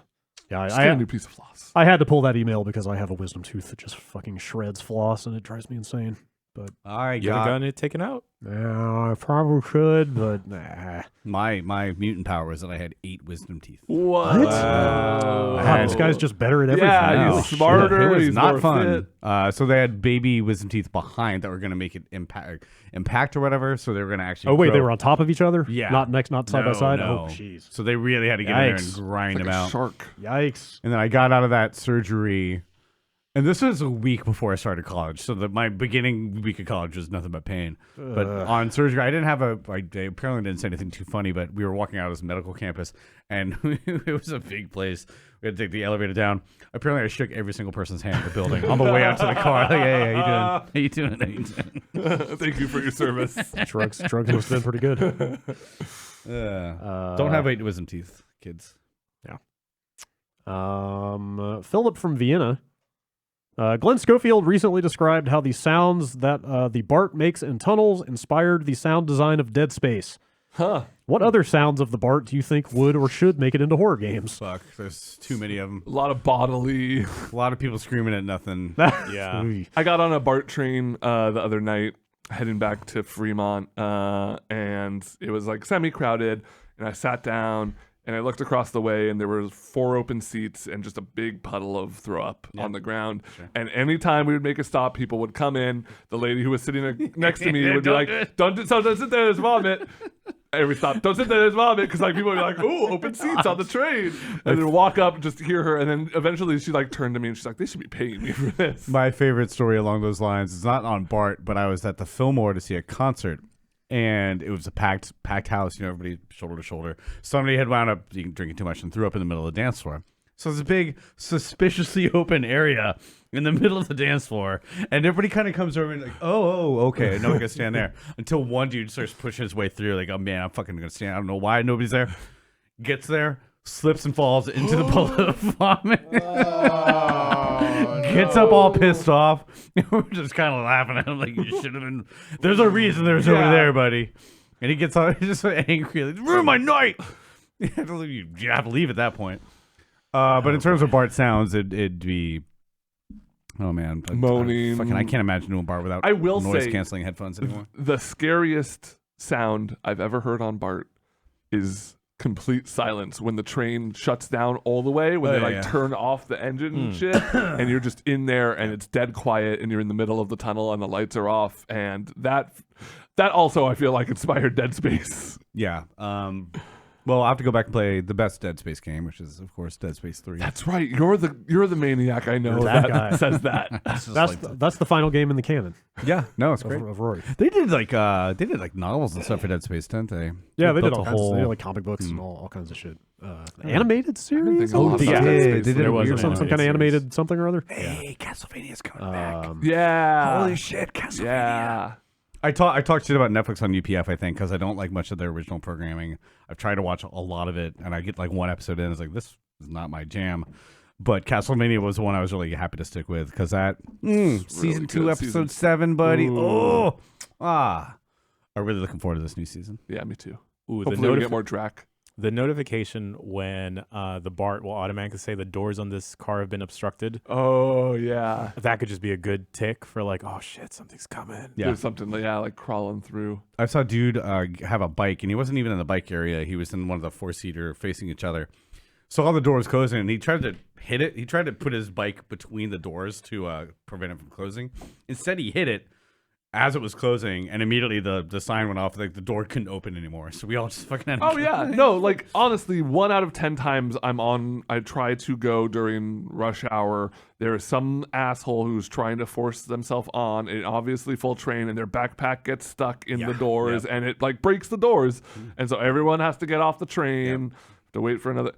get a new piece of floss. I had to pull that email because I have a wisdom tooth that just fucking shreds floss, and it drives me insane. But You haven't gotten it taken out? I probably should, but nah. My mutant power was that I had 8 wisdom teeth. What? Wow, this guy's just better at everything. Yeah, Holy he's smarter. shit. It was He's not more fun. fit. So they had baby wisdom teeth behind that were going to make it impact or whatever. So they were going to actually. Oh wait, they grow. were on top of each other? Yeah. not side by side. No. Oh jeez. So they really had to get in there and Yikes. grind Like them a out. shark. Yikes. And then I got out of that surgery, and this was a week before I started college. So my beginning week of college was nothing but pain. But on surgery, I didn't have I apparently didn't say anything too funny, but we were walking out of this medical campus, and it was a big place. We had to take the elevator down. Apparently, I shook every single person's hand in the building on the way out to the car. Like, hey, how you doing? How you doing? Thank you for your service. Drugs must have been pretty good. Don't have 8 wisdom teeth, kids. Philip from Vienna. Glenn Schofield recently described how the sounds that the Bart makes in tunnels inspired the sound design of Dead Space. Huh. What other sounds of the Bart do you think would or should make it into horror games? Fuck, there's too many of them. A lot of bodily. A lot of people screaming at nothing. Yeah. I got on a BART train the other night heading back to Fremont, and it was like semi-crowded, and I sat down and I looked across the way, and there were 4 open seats and just a big puddle of throw up on the ground. Sure. And anytime we would make a stop, people would come in. The lady who was sitting next to me would be like, don't sit there, there's vomit. And we stopped. Don't sit there, there's vomit. Because people would be like, ooh, open seats on the train. And then walk up and just hear her. And then eventually she turned to me and she's like, they should be paying me for this. My favorite story along those lines is not on Bart, but I was at the Fillmore to see a concert, and it was a packed house, everybody shoulder to shoulder. Somebody had wound up drinking too much and threw up in the middle of the dance floor. So it's a big, suspiciously open area in the middle of the dance floor, and everybody kind of comes over and like, oh, okay, no one can stand there. Until one dude starts pushing his way through, like, oh man, I'm fucking gonna stand. I don't know why nobody's there. Gets there, slips and falls into the pool of vomit. Gets up all pissed off. We're just kind of laughing at him like, you should have been. There's a reason there's over there, buddy. And he gets all just so angry, like, ruin my night. You have to leave at that point. But in terms of Bart sounds, it'd be, oh man, Moaning. I can't imagine doing Bart without I will noise say canceling headphones anymore. The scariest sound I've ever heard on BART is complete silence when the train shuts down all the way, when they turn off the engine and shit, and you're just in there and it's dead quiet and you're in the middle of the tunnel and the lights are off, and that also I feel like inspired Dead Space. Yeah. Well, I'll have to go back and play the best Dead Space game, which is, of course, Dead Space 3. That's right. You're the maniac I know You're that that guy. says that. That's the final game in the canon Yeah, no, it's great. of Rorie. They did like novels and stuff for Dead Space, didn't they? Yeah, they did built all a kinds of, whole. they did like comic books and all kinds of shit. Animated I series? didn't think a lot they about did. Dead Space They did three. a was weird an some kind of series. animated something or other? Hey, Castlevania's coming back. Yeah. Holy shit, Castlevania! Yeah. I talk shit about Netflix on UPF, I think, because I don't like much of their original programming. I've tried to watch a lot of it, and I get like one episode in, it's like, this is not my jam. But Castlevania was the one I was really happy to stick with, because that season 2, good. episode Season- 7, buddy. Ooh. I'm really looking forward to this new season. Yeah, me too. Ooh, Hopefully we get more Drac. the notification when the BART will automatically say the doors on this car have been obstructed. Oh, yeah. That could just be a good tick for like, oh shit, something's coming. Yeah. There's something, like crawling through. I saw a dude have a bike, and he wasn't even in the bike area. He was in one of the 4-seater facing each other. So all the doors closing, and he tried to hit it. He tried to put his bike between the doors to prevent it from closing. Instead, he hit it as it was closing, and immediately the sign went off. Like the door couldn't open anymore. So we all just fucking had to Oh, yeah. No, like, honestly, 1 out of 10 times I try to go during rush hour. There is some asshole who's trying to force themselves on an obviously full train, and their backpack gets stuck in the doors, and it, like, breaks the doors. And so everyone has to get off the train to wait for another.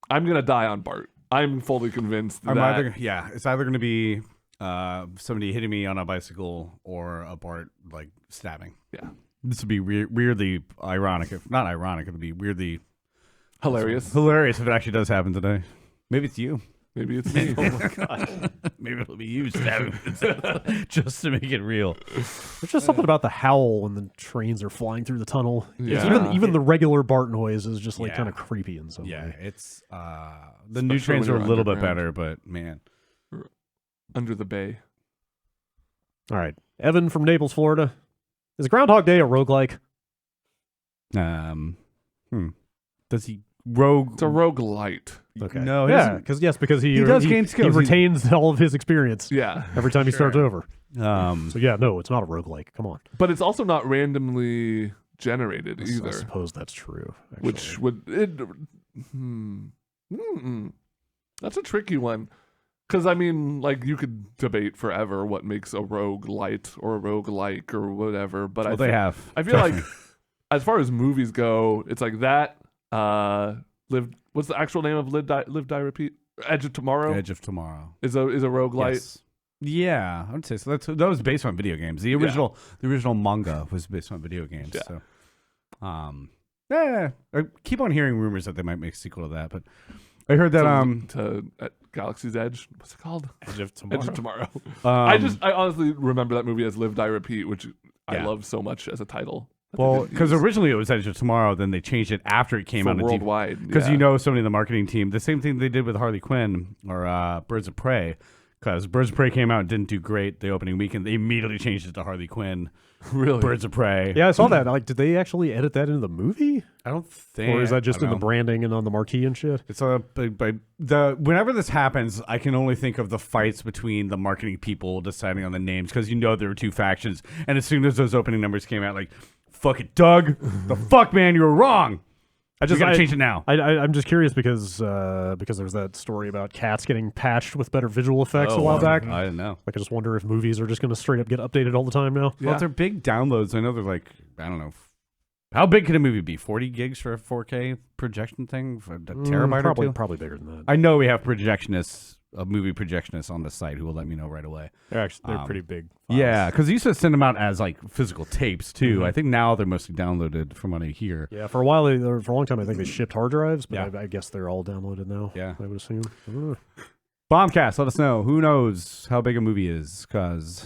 I'm going to die on BART. I'm fully convinced that. It's either going to be somebody hitting me on a bicycle or a BART like stabbing. Yeah. This would be weirdly ironic. If not ironic, it would be weirdly Hilarious. hilarious if it actually does happen today. Maybe it's you. Maybe it's me. Oh my god. Maybe it'll be you stabbing just to make it real. There's just something about the howl when the trains are flying through the tunnel. Yeah. Even the regular BART noise is just like Yeah. kind of creepy in some Yeah, way. it's the new Especially trains when are a you're little bit underground. better, but man. Under the bay. All right. Evan from Naples, Florida. Is Groundhog Day a roguelike? Does he rogue? It's a roguelite. Okay. No, he yeah, doesn't- because he does gain skills. He retains all of his experience Yeah. every time he starts over. Um, So yeah, no, it's not a roguelike. Come on. But it's also not randomly generated I either. suppose that's true. Actually. Which would that's a tricky one, because I mean, like, you could debate forever what makes a rogue light or a rogue like or whatever, but well, they have. I feel like as far as movies go, it's like that what's the actual name of Live Die Repeat? Edge of Tomorrow Edge of Tomorrow is a rogue light. Yes. Yeah, I would say so. That was based on video games. The original manga was based on video games. Yeah. So, I keep on hearing rumors that they might make a sequel to that, but I heard that to at Galaxy's Edge, what's it called? Edge of Tomorrow. Edge of Tomorrow. I honestly remember that movie as Live Die Repeat, which I Yeah. loved so much as a title. well, because originally it was Edge of Tomorrow, then they changed it after it came For out on worldwide, Because yeah. you know somebody in the marketing team, the same thing they did with Harley Quinn or Birds of Prey. Because Birds of Prey came out and didn't do great the opening weekend, they immediately changed it to Harley Quinn. Really? Birds of Prey. yeah, I saw that. Like, did they actually edit that into the movie, I don't think. or is that just I in don't the know. branding and on the marquee and shit? It's whenever this happens, I can only think of the fights between the marketing people deciding on the names because you know there were two factions, and as soon as those opening numbers came out, like, fuck it, Doug, the fuck, man, you were wrong. We gotta change it now. I'm just curious because there's that story about cats getting patched with better visual effects a while back. I didn't know. Like, I just wonder if movies are just going to straight up get updated all the time now. Yeah. Well, if they're big downloads, I know they're like, I don't know. How big could a movie be? 40 gigs for a 4K projection thing? For a terabyte or two? Probably bigger than that. I know we have projectionists, movie projectionists on the site who will let me know right away. They're pretty big. Files. Yeah, because they used to send them out as like physical tapes too. I think now they're mostly downloaded from what I hear. Yeah, for a while, for a long time, I think they shipped hard drives, but Yeah. I guess they're all downloaded now. Yeah. I would assume. I don't know. Bombcast, let us know. Who knows how big a movie is? Because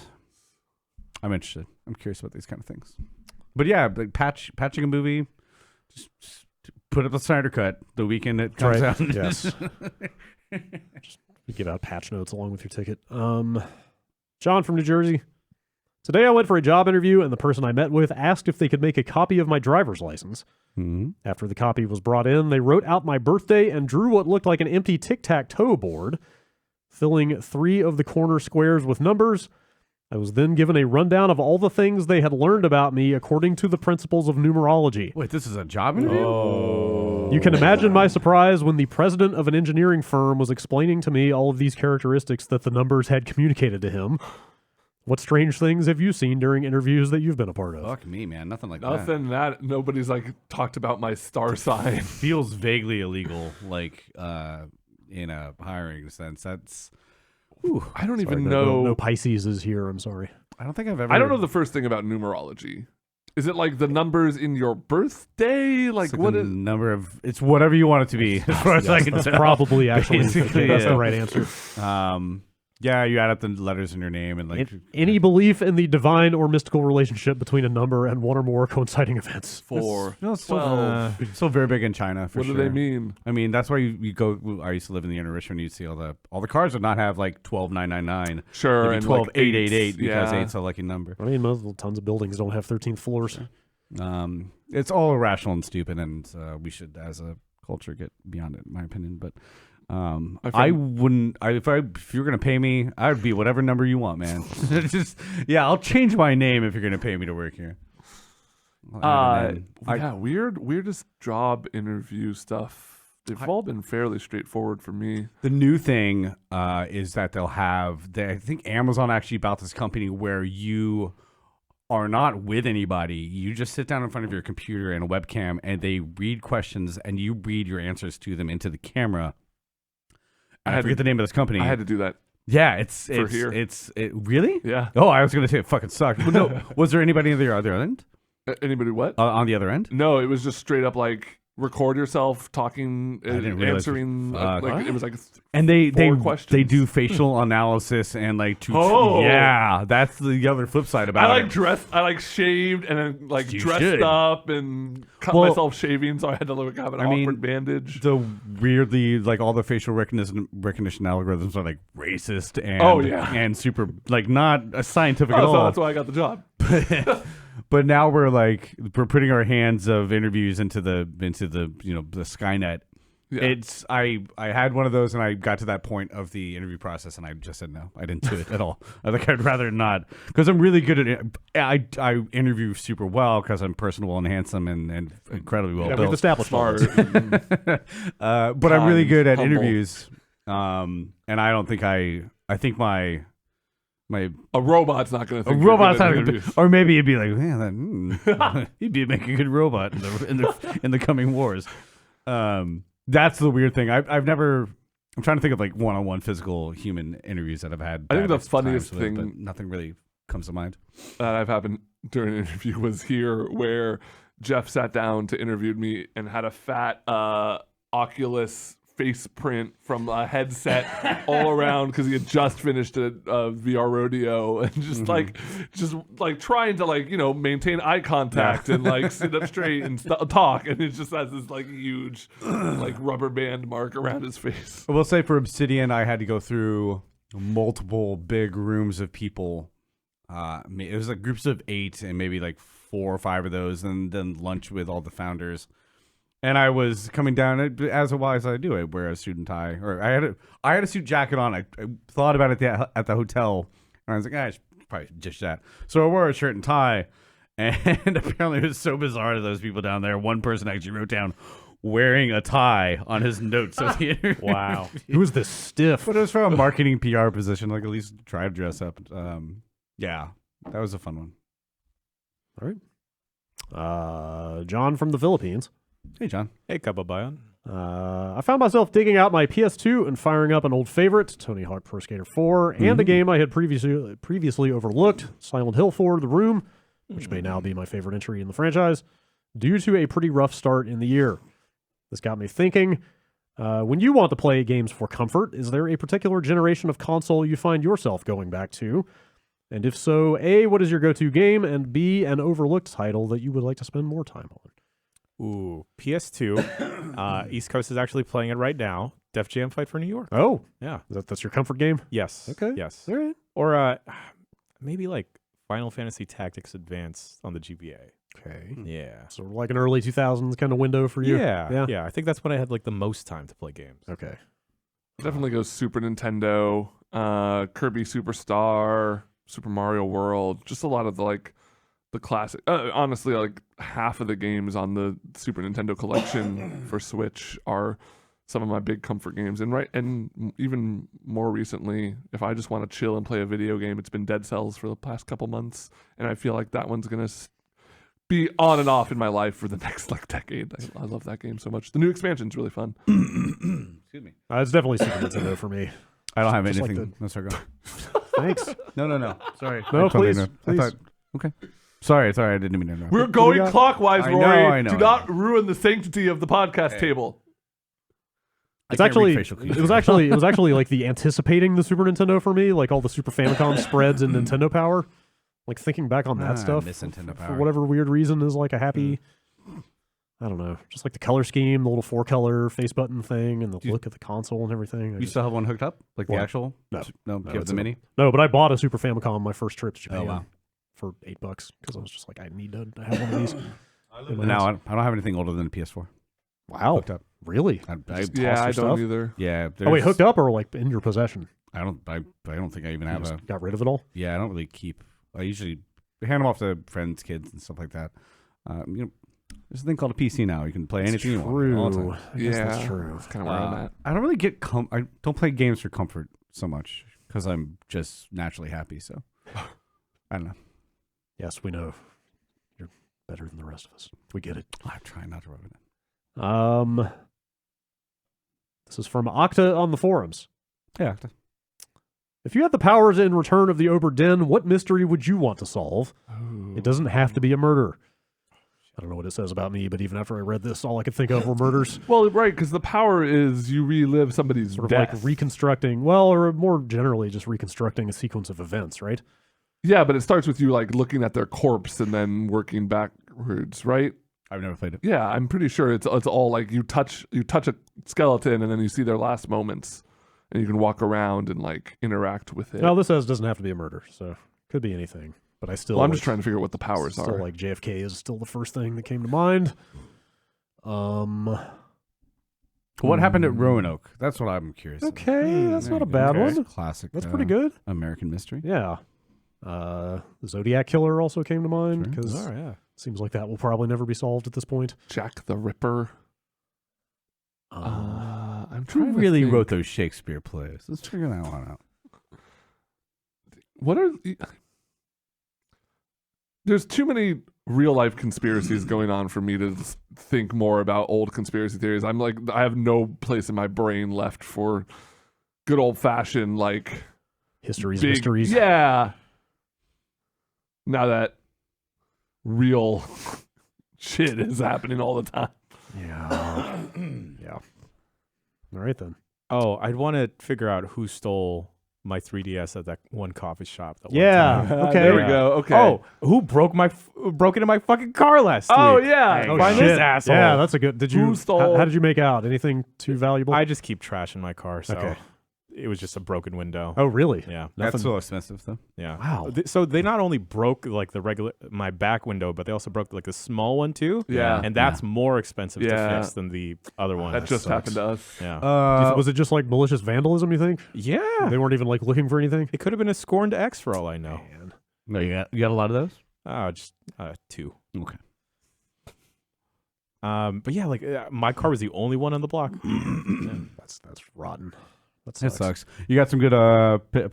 I'm interested. I'm curious about these kind of things. But yeah, like patching a movie, just put up the Snyder Cut the weekend it comes Right. out. Yes. You give out patch notes along with your ticket. John from New Jersey. Today I went for a job interview, and the person I met with asked if they could make a copy of my driver's license. Mhm. After the copy was brought in, they wrote out my birthday and drew what looked like an empty tic-tac-toe board, filling 3 of the corner squares with numbers. I was then given a rundown of all the things they had learned about me according to the principles of numerology. Wait, this is a job interview? Oh. You can imagine my surprise when the president of an engineering firm was explaining to me all of these characteristics that the numbers had communicated to him. What strange things have you seen during interviews that you've been a part of? Fuck me, man. Nothing like that. Nothing that nobody's like talked about my star sign. Feels vaguely illegal, like in a hiring sense. That's. Whew. I don't Sorry, even no- know. No Pisces is here. I'm sorry. I don't think I've ever. I don't know the first thing about numerology. Is it like the numbers in your birthday? Like It's what the is? number of. It's whatever you want it to be, as far as I can That's tell. probably actually Basically, that's yeah. the right answer. Yeah, you add up the letters in your name and like. Any belief in the divine or mystical relationship between a number and one or more coinciding events. 4. No, it's still, 12. still very big in China for What sure. do they mean? I mean, that's why you go. I used to live in the inner Richmond. You'd see all the cars would not have like 12999. Sure, It'd be and 12888 like because yeah. 8's a lucky number. I mean, tons of buildings don't have 13th floors. It's all irrational and stupid, and we should, as a culture, get beyond it, in my opinion. But I wouldn't. If you're gonna pay me, I would be whatever number you want, man. I'll change my name if you're gonna pay me to work here. Weirdest job interview stuff. They've all been fairly straightforward for me. The new thing is that they'll have. I think Amazon actually bought this company where you are not with anybody. You just sit down in front of your computer and a webcam, and they read questions, and you read your answers to them into the camera. I forget the name of this company. I had to do that. Yeah, it's here. Really? Yeah. Oh, I was gonna say it fucking sucked. But no, was there anybody on the other end? Anybody what? On the other end? No, it was just straight up like record yourself talking, didn't realize answering. It was like And they questions. do facial analysis and like Oh. yeah, that's the other flip side about it. I like shaved and then like You dressed should. up and cut Well, myself shaving, so I had to like have an awkward bandage. The weirdly like all the facial recognition algorithms are like racist and Oh, yeah. and super like not scientific at Oh, so all. that's why I got the job. But now we're putting our hands of interviews into the the Skynet. Yeah. I had one of those and I got to that point of the interview process and I just said no. I didn't do it at all. I think I'd rather not because I'm really good at it. I interview super well because I'm personable and handsome and incredibly well We've built. established all Smart. this. But I'm really good at humble. interviews. And I don't think I think my A robot's not going to a think you're robot's good not at gonna be, interviews. or maybe it'd be like, man, he'd be making a good robot in the coming wars. That's the weird thing. I'm trying to think of like one-on-one physical human interviews that I've had. I think bad the funniest times with, thing- but nothing really comes to mind. That I've happened during an interview was here where Jeff sat down to interview me and had a fat Oculus face print from a headset all around because he had just finished a VR rodeo and just like trying to like maintain eye contact and like sit up straight and talk, and it just has this like huge like rubber band mark around his face. I will say for Obsidian, I had to go through multiple big rooms of people. It was like groups of 8 and maybe like 4 or 5 of those, and then lunch with all the founders. And I was coming down, as a wise I do, I wear a suit and tie, or I had a suit jacket on. I thought about it at the hotel, and I was like, I should probably dish that. So I wore a shirt and tie, and apparently it was so bizarre to those people down there. One person actually wrote down wearing a tie on his notes of the interview. Wow. Who is this stiff? But it was from a marketing PR position. Like at least try to dress up. Yeah, that was a fun one. All right. John from the Philippines. Hey, John. Hey, Kababayan. I found myself digging out my PS2 and firing up an old favorite, Tony Hawk Pro Skater 4, and a game I had previously overlooked, Silent Hill 4: The Room, which may now be my favorite entry in the franchise, due to a pretty rough start in the year. This got me thinking, when you want to play games for comfort, is there a particular generation of console you find yourself going back to? And if so, A, what is your go-to game, and B, an overlooked title that you would like to spend more time on? Ooh, PS2. East Coast is actually playing it right now. Def Jam Fight for New York. Oh, Yeah. that's your comfort game? Yes. Okay. Yes. All right. Or maybe like Final Fantasy Tactics Advance on the GBA. Okay. Yeah. So like an early 2000s kind of window for you? Yeah. I think that's when I had like the most time to play games. Okay. Definitely goes Super Nintendo, Kirby Superstar. Super Mario World, just a lot of the classic. Honestly, like half of the games on the Super Nintendo collection for Switch are some of my big comfort games. And even more recently, if I just want to chill and play a video game, it's been Dead Cells for the past couple months, and I feel like that one's gonna be on and off in my life for the next decade. I love that game so much. The new expansion's really fun. Excuse me. It's definitely Super Nintendo for me. I don't have Just like anything. No, sorry, go. Thanks. No. Sorry. No, I totally please, ignored. please. I thought, okay. Sorry. I didn't mean to know. We're going got? clockwise, I Rory. know, I know, Do I not ruin the sanctity of the podcast table. It's actually it was actually like the anticipating the Super Nintendo for me, like all the Super Famicom spreads and Nintendo Power. Like thinking back on that stuff, miss Nintendo for Power. whatever weird reason, is like a happy. I don't know, just like the color scheme, the little 4-color face button thing, and the look at the console and everything. You still have one hooked up, like What? the actual? No. No. Give it's the mini. No, but I bought a Super Famicom my first trip to Japan wow. for $8 because I was just like, I need to have one of these. in my Now house. I don't have anything older than a PS4. Wow, Hooked up. really? I Just Yeah, toss I your don't stuff? either. Yeah. Oh wait, hooked up or like in your possession? I don't think I even You have just a. got rid of it all. Yeah, I don't really keep. I usually hand them off to friends, kids, and stuff like that. There's a thing called a PC now. You can play anything you want all the time. I guess Yeah, that's true. That's kind of where I'm at. I don't really get. I don't play games for comfort so much because I'm just naturally happy. So I don't know. Yes, we know. You're better than the rest of us. We get it. I'm trying not to rub it in. This is from Okta on the forums. Yeah. If you had the powers in Return of the Obra Dinn, what mystery would you want to solve? It doesn't have to be a murder. I don't know what it says about me, but even after I read this, all I could think of were murders. Well, right, because the power is you relive somebody's Sort of death. like reconstructing, well, or more generally, just reconstructing a sequence of events, right? Yeah, but it starts with you like looking at their corpse and then working backwards, right? I've never played it. Yeah, I'm pretty sure it's all like you touch a skeleton and then you see their last moments, and you can walk around and like interact with it. Well, this says doesn't have to be a murder, so could be anything. But I still. Well, I'm just trying to figure out what the powers still are. like JFK is still the first thing that came to mind. What happened at Roanoke? That's what I'm curious about. Okay, that's There not a you go. bad Okay. one. Classic. That's pretty good. American mystery. Yeah. The Zodiac Killer also came to mind Sure. because yeah. seems like that will probably never be solved at this point. Jack the Ripper. I'm trying Who to really think. wrote those Shakespeare plays? Let's figure that one out. What are there's too many real life conspiracies going on for me to think more about old conspiracy theories. I'm like, I have no place in my brain left for good old fashioned like Histories, big, mysteries. Yeah. Now that real shit is happening all the time. Yeah. Yeah. All right then. Oh, I'd want to figure out who stole my 3DS at that one coffee shop. That one Yeah. time. Okay. There we go. Okay. Oh, who broke into my fucking car last Oh, week? yeah. Hey, Oh, find shit. this asshole. Yeah, that's a good. Did you? Who stole- How did you make out? Anything too valuable? I just keep trashing my car, so Okay. it was just a broken window. Oh, really? Yeah. That's Nothing. so expensive, though. Yeah. Wow. So they not only broke like the regular my back window, but they also broke like the small one too. Yeah. And that's more expensive Yeah. to fix than the other one. That just sucks. happened to us. Yeah. Was it just like malicious vandalism? You think Yeah. they weren't even like looking for anything? It could have been a scorned X for all I know. Man. No, you got a lot of those. Oh, just 2. Okay. But yeah, like my car was the only one on the block. That's rotten. That It sucks. sucks. You got some good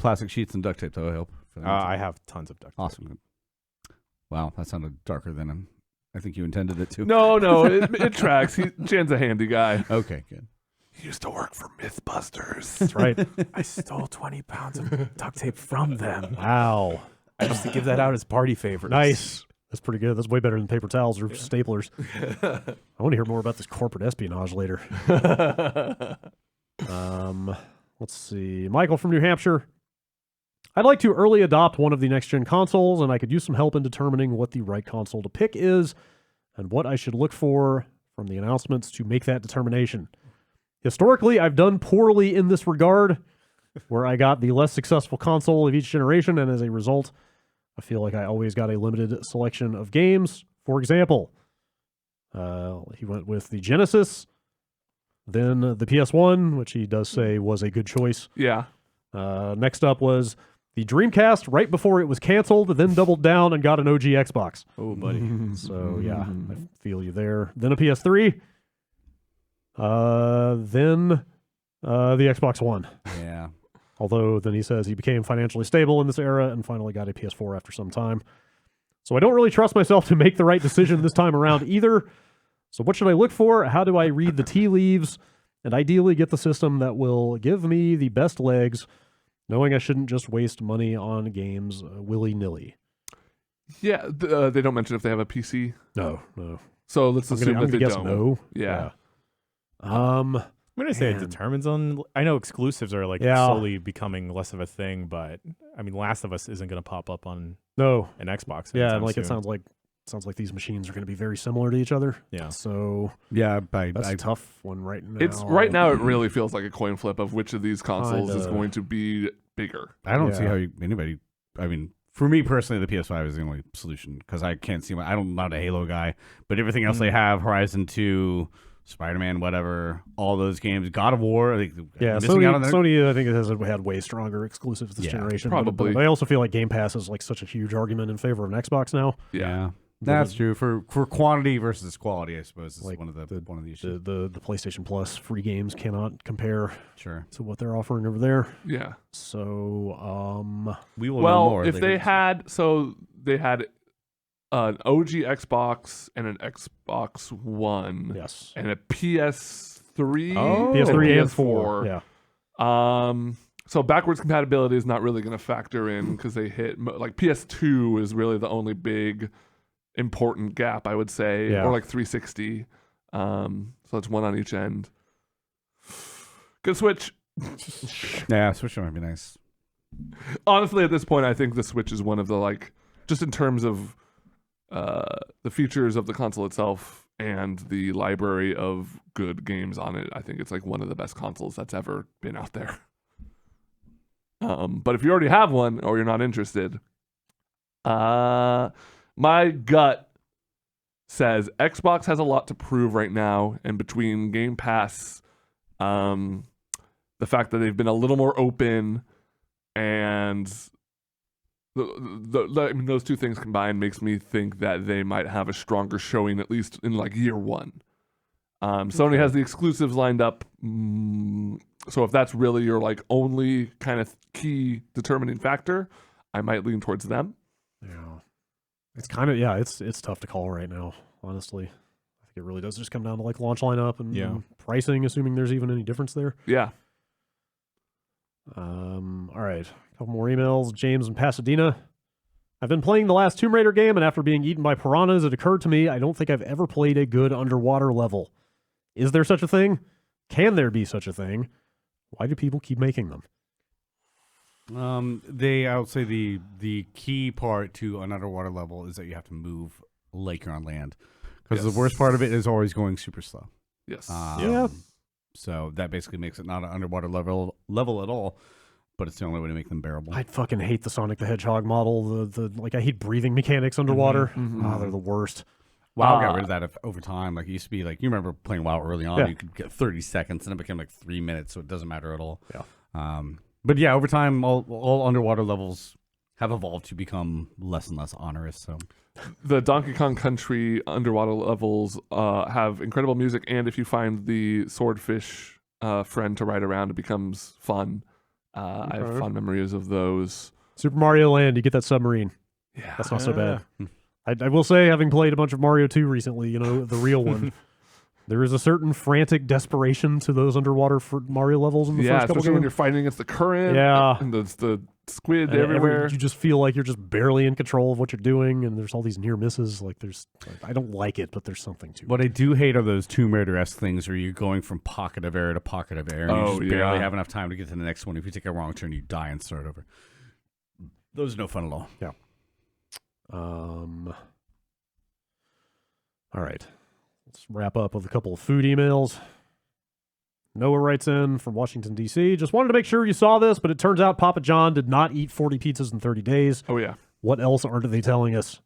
plastic sheets and duct tape, though. I hope. For that. I have tons of duct tape. Awesome. Good. Wow, that sounded darker than I think you intended it to. No, it tracks. Jan's a handy guy. Okay, good. He used to work for Mythbusters. That's right. I stole 20 pounds of duct tape from them. Wow. I used to give that out as party favors. Nice. That's pretty good. That's way better than paper towels or staplers. I want to hear more about this corporate espionage later. Let's see. Michael from New Hampshire. I'd like to early adopt one of the next-gen consoles, and I could use some help in determining what the right console to pick is and what I should look for from the announcements to make that determination. Historically, I've done poorly in this regard, where I got the less successful console of each generation, and as a result, I feel like I always got a limited selection of games. For example, he went with the Genesis, then the PS1, which he does say was a good choice. Yeah. Next up was the Dreamcast right before it was canceled, then doubled down and got an OG Xbox. Oh, buddy. So yeah, I feel you there. Then a PS3. Then the Xbox One. Yeah. Although then he says he became financially stable in this era and finally got a PS4 after some time. So I don't really trust myself to make the right decision this time around either. So what should I look for? How do I read the tea leaves? And ideally get the system that will give me the best legs, knowing I shouldn't just waste money on games willy-nilly. Yeah, they don't mention if they have a PC. No. So let's assume that they guess don't. no. Yeah. I'm going to say it Man. determines on... I know exclusives are like slowly becoming less of a thing, but I mean, Last of Us isn't going to pop up on No. an Xbox. Yeah, anytime and like it soon. sounds like these machines are going to be very similar to each other. Yeah. So Yeah, that's a tough one right now. It's right now. It really feels like a coin flip of which of these consoles is Kinda. going to be bigger. I don't see Yeah. how anybody. I mean, for me personally, the PS5 is the only solution because I can't see I'm not a Halo guy, but everything else they have, Horizon 2, Spider-Man, whatever, all those games, God of War. Yeah, missing out on that. Sony, I think, has had way stronger exclusives this Yeah, generation. probably. But I also feel like Game Pass is like such a huge argument in favor of an Xbox now. Yeah. That's true for quantity versus quality. I suppose is Like one of the issues. The PlayStation Plus free games cannot compare Sure. to what they're offering over there. Yeah. So, We will know Well, more. if later they this had an OG Xbox and an Xbox One yes. and a PS3, Oh. PS3 and PS4. 4. Yeah. So backwards compatibility is not really going to factor in because they hit like PS2 is really the only big important gap, I would say, Yeah. or like 360. So it's one on each end. Good Switch. Yeah, Switch might be nice. Honestly, at this point, I think the Switch is one of the like, just in terms of the features of the console itself and the library of good games on it. I think it's like one of the best consoles that's ever been out there. But if you already have one or you're not interested, my gut says Xbox has a lot to prove right now, and between Game Pass, the fact that they've been a little more open, and I mean, those two things combined makes me think that they might have a stronger showing, at least in like year one. Sony has the exclusives lined up. So if that's really your like only kind of key determining factor, I might lean towards them. Yeah. It's kind of, it's tough to call right now, honestly. I think it really does just come down to like launch lineup and pricing, assuming there's even any difference there. Yeah. All right. A couple more emails. James in Pasadena. I've been playing the last Tomb Raider game, and after being eaten by piranhas, it occurred to me I don't think I've ever played a good underwater level. Is there such a thing? Can there be such a thing? Why do people keep making them? I would say the key part to an underwater level is that you have to move like you're on land, because the worst part of it is always going super slow. Yes. Yeah. So that basically makes it not an underwater level at all, but it's the only way to make them bearable. I fucking hate the Sonic the Hedgehog model. I hate breathing mechanics underwater. They're the worst. WoW got rid of that over time. Like it used to be like, you remember playing WoW early on, Yeah. you could get 30 seconds and it became like 3 minutes, so it doesn't matter at all. Yeah. But yeah, over time, all underwater levels have evolved to become less and less onerous. So The Donkey Kong Country underwater levels have incredible music, and if you find the swordfish friend to ride around, it becomes fun. I have fond memories of those. Super Mario Land, you get that submarine. Yeah. That's not so bad. I will say, having played a bunch of Mario 2 recently, the real one, there is a certain frantic desperation to those underwater Mario levels in the first couple especially when games. you're fighting against the current. Yeah. And the squid And everywhere. you just feel like you're just barely in control of what you're doing, and there's all these near misses. I don't like it, but there's something to it. what I do hate are those Tomb Raider-esque things where you're going from pocket of air to pocket of air, and you just barely have enough time to get to the next one. If you take a wrong turn, you die and start over. Those are no fun at all. Yeah. All right. Let's wrap up with a couple of food emails. Noah writes in from Washington, D.C. Just wanted to make sure you saw this, but it turns out Papa John did not eat 40 pizzas in 30 days. Oh, yeah. What else aren't they telling us?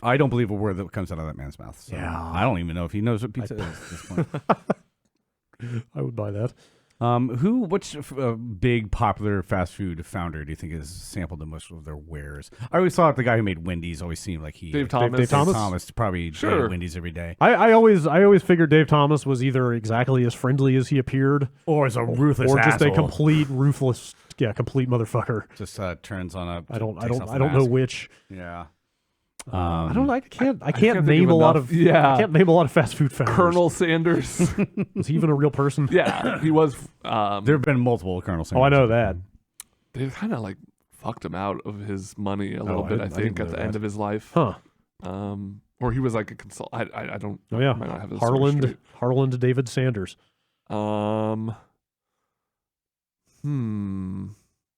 I don't believe a word that comes out of that man's mouth. So Yeah. I don't even know if he knows what pizza is at this point. I would buy that. Which big popular fast food founder do you think has sampled the most of their wares? I always thought the guy who made Wendy's always seemed like he. Dave Thomas. Dave Thomas? Thomas probably ate Wendy's every day. I always figured Dave Thomas was either exactly as friendly as he appeared, Or as a ruthless or just a asshole. complete ruthless, complete motherfucker. Just turns on a. I don't takes off the know mask. which. Yeah. I don't. I can't think name of a lot enough. of. Yeah. I can't name a lot of fast food founders. Colonel Sanders. Was he even a real person? Yeah, he was. There have been multiple Colonel Sanders. Oh, I know that. They kind of like fucked him out of his money a little I bit. I didn't think know at the that. end of his life. Huh. Or he was like a consult. I don't. Oh yeah. Might not have this story straight. Harland David Sanders.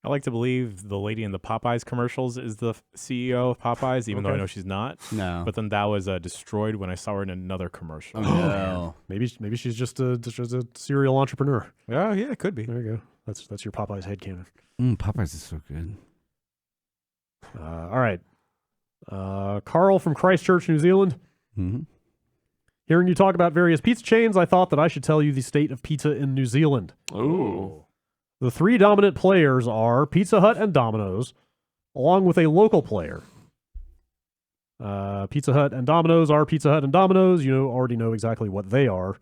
I like to believe the lady in the Popeyes commercials is the CEO of Popeyes, even though I know she's not. No. But then that was destroyed when I saw her in another commercial. Oh, no. Maybe she's just a serial entrepreneur. Yeah, it could be. There you go. That's your Popeyes headcanon. Popeyes is so good. All right. Carl from Christchurch, New Zealand. Mm-hmm. Hearing you talk about various pizza chains, I thought that I should tell you the state of pizza in New Zealand. Ooh. The three dominant players are Pizza Hut and Domino's, along with a local player. Pizza Hut and Domino's are Pizza Hut and Domino's. You already know exactly what they are.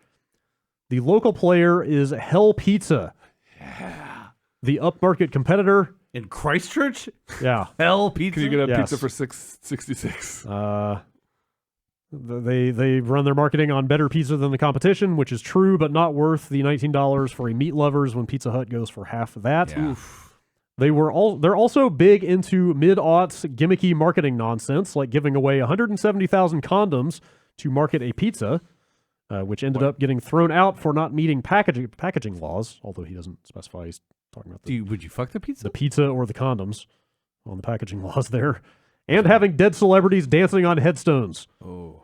The local player is Hell Pizza. Yeah. The upmarket competitor. In Christchurch? Yeah. Hell Pizza? Can you get a Yes. pizza for $6.66? They run their marketing on better pizza than the competition, which is true, but not worth the $19 for a meat lovers when Pizza Hut goes for half of that. Yeah. Oof. They're also big into mid-aughts gimmicky marketing nonsense, like giving away 170,000 condoms to market a pizza, which ended up getting thrown out for not meeting packaging laws, although he doesn't specify he's talking about Would you fuck the pizza? the pizza or the condoms on the packaging laws there. And having dead celebrities dancing on headstones. Oh.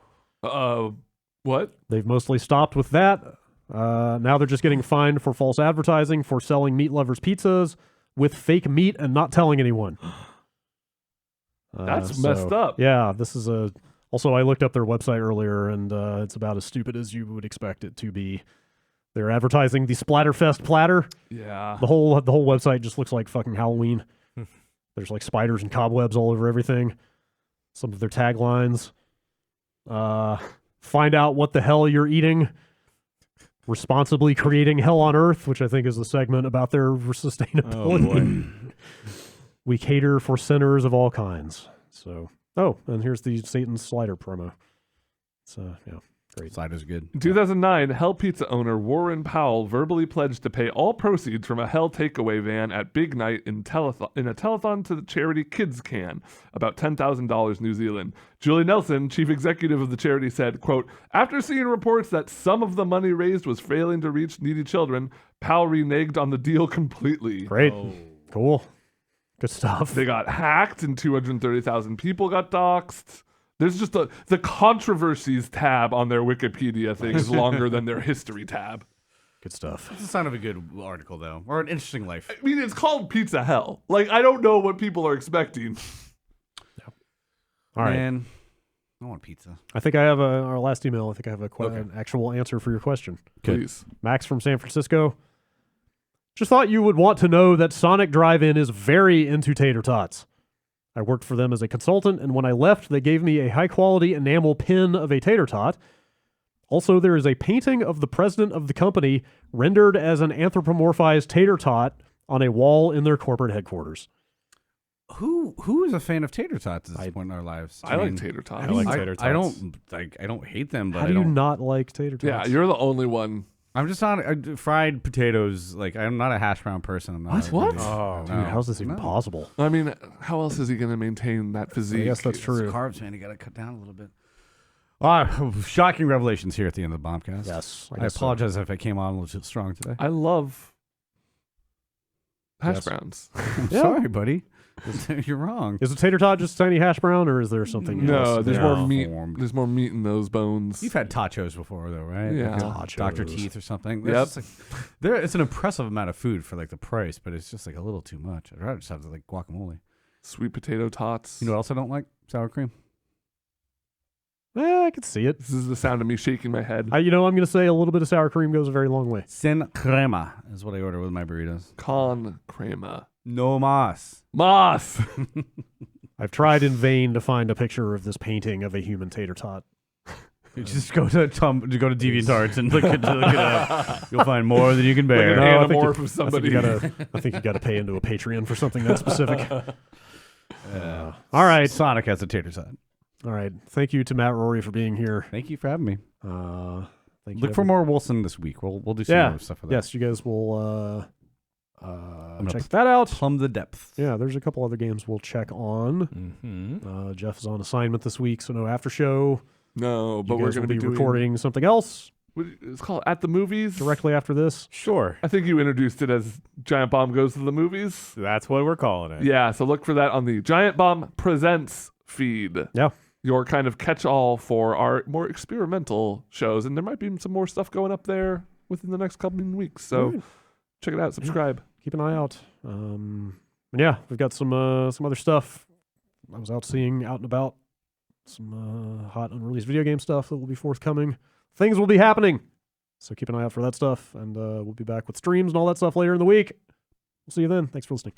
What? They've mostly stopped with that. Now they're just getting fined for false advertising for selling meat lovers pizzas with fake meat and not telling anyone. That's messed up. Yeah, this is Also, I looked up their website earlier, and it's about as stupid as you would expect it to be. They're advertising the Splatterfest platter. Yeah. The whole website just looks like fucking Halloween. There's like spiders and cobwebs all over everything. Some of their taglines. Find out what the hell you're eating. Responsibly creating hell on earth, which I think is a segment about their sustainability. Oh, boy. We cater for sinners of all kinds. So, and here's the Satan Slider promo. So, yeah, great. Slider's good. In 2009, Hell Pizza owner Warren Powell verbally pledged to pay all proceeds from a Hell takeaway van at Big Night in a telethon to the charity Kids Can, about $10,000 New Zealand. Julie Nelson, chief executive of the charity, said, quote, "After seeing reports that some of the money raised was failing to reach needy children, Powell reneged on the deal completely." Great. Cool. Good stuff. They got hacked and 230,000 people got doxxed. There's just the controversies tab on their Wikipedia thing is longer than their history tab. Good stuff. It's the sound of a good article, though, or an interesting life. I mean, it's called Pizza Hell. Like, I don't know what people are expecting. All right. Man, I want pizza. I think I have our last email. I think I have an actual answer for your question. Please. Max from San Francisco. Just thought you would want to know that Sonic Drive-In is very into tater tots. I worked for them as a consultant, and when I left, they gave me a high-quality enamel pin of a tater tot. Also, there is a painting of the president of the company rendered as an anthropomorphized tater tot on a wall in their corporate headquarters. Who is a fan of tater tots at this point in our lives? I like tater tots. I like tater tots. I don't hate them, but How I do you don't. not like tater tots? Yeah, you're the only one. I'm just not fried potatoes. Like, I'm not a hash brown person. I'm not What? Oh, Dude, how's this even possible? I mean, how else is he going to maintain that physique? I guess that's true. Carbs, man. You got to cut down a little bit. Shocking revelations here at the end of the Bombcast. Yes. I apologize if I came on a little strong today. I love hash Yes. browns. I'm sorry, buddy. You're wrong. Is a tater tot just a tiny hash brown, or is there something else? No, there's there? more meat. Formed. There's more meat in those bones. You've had tachos before, though, right? Yeah. Like Dr. Tachos. Teeth or something. Yep. It's an impressive amount of food for like the price, but it's just like a little too much. I'd rather just have like guacamole. Sweet potato tots. You know what else I don't like? Sour cream. I could see it. This is the sound of me shaking my head. I'm going to say a little bit of sour cream goes a very long way. Sin crema is what I order with my burritos. Con crema. No mas. Moss. I've tried in vain to find a picture of this painting of a human tater tot. You just go to DeviantArt and look it up. You'll find more than you can Like bear. an No, I think anamorph you- of somebody. I think you got to pay into a Patreon for something that specific. All right. Sonic has a tater tot. All right. Thank you to Matt Rorie for being here. Thank you for having me. Thank you Look for more Wolcen this week. We'll do some more stuff with that. Yes, you guys will gonna check that out. Plumb the depth. Yeah, there's a couple other games we'll check on. Mm-hmm. Jeff is on assignment this week, so no after show. No, but You we're guys going will to be doing, recording something else It's called At the Movies. directly after this. Sure. I think you introduced it as Giant Bomb Goes to the Movies. That's what we're calling it. Yeah, so look for that on the Giant Bomb Presents feed. Yeah. Your kind of catch-all for our more experimental shows, and there might be some more stuff going up there within the next couple of weeks. So All right. check it out, subscribe. Keep an eye out. And yeah, we've got some other stuff. I was out seeing out and about some hot unreleased video game stuff that will be forthcoming. Things will be happening. So keep an eye out for that stuff. And we'll be back with streams and all that stuff later in the week. We'll see you then. Thanks for listening.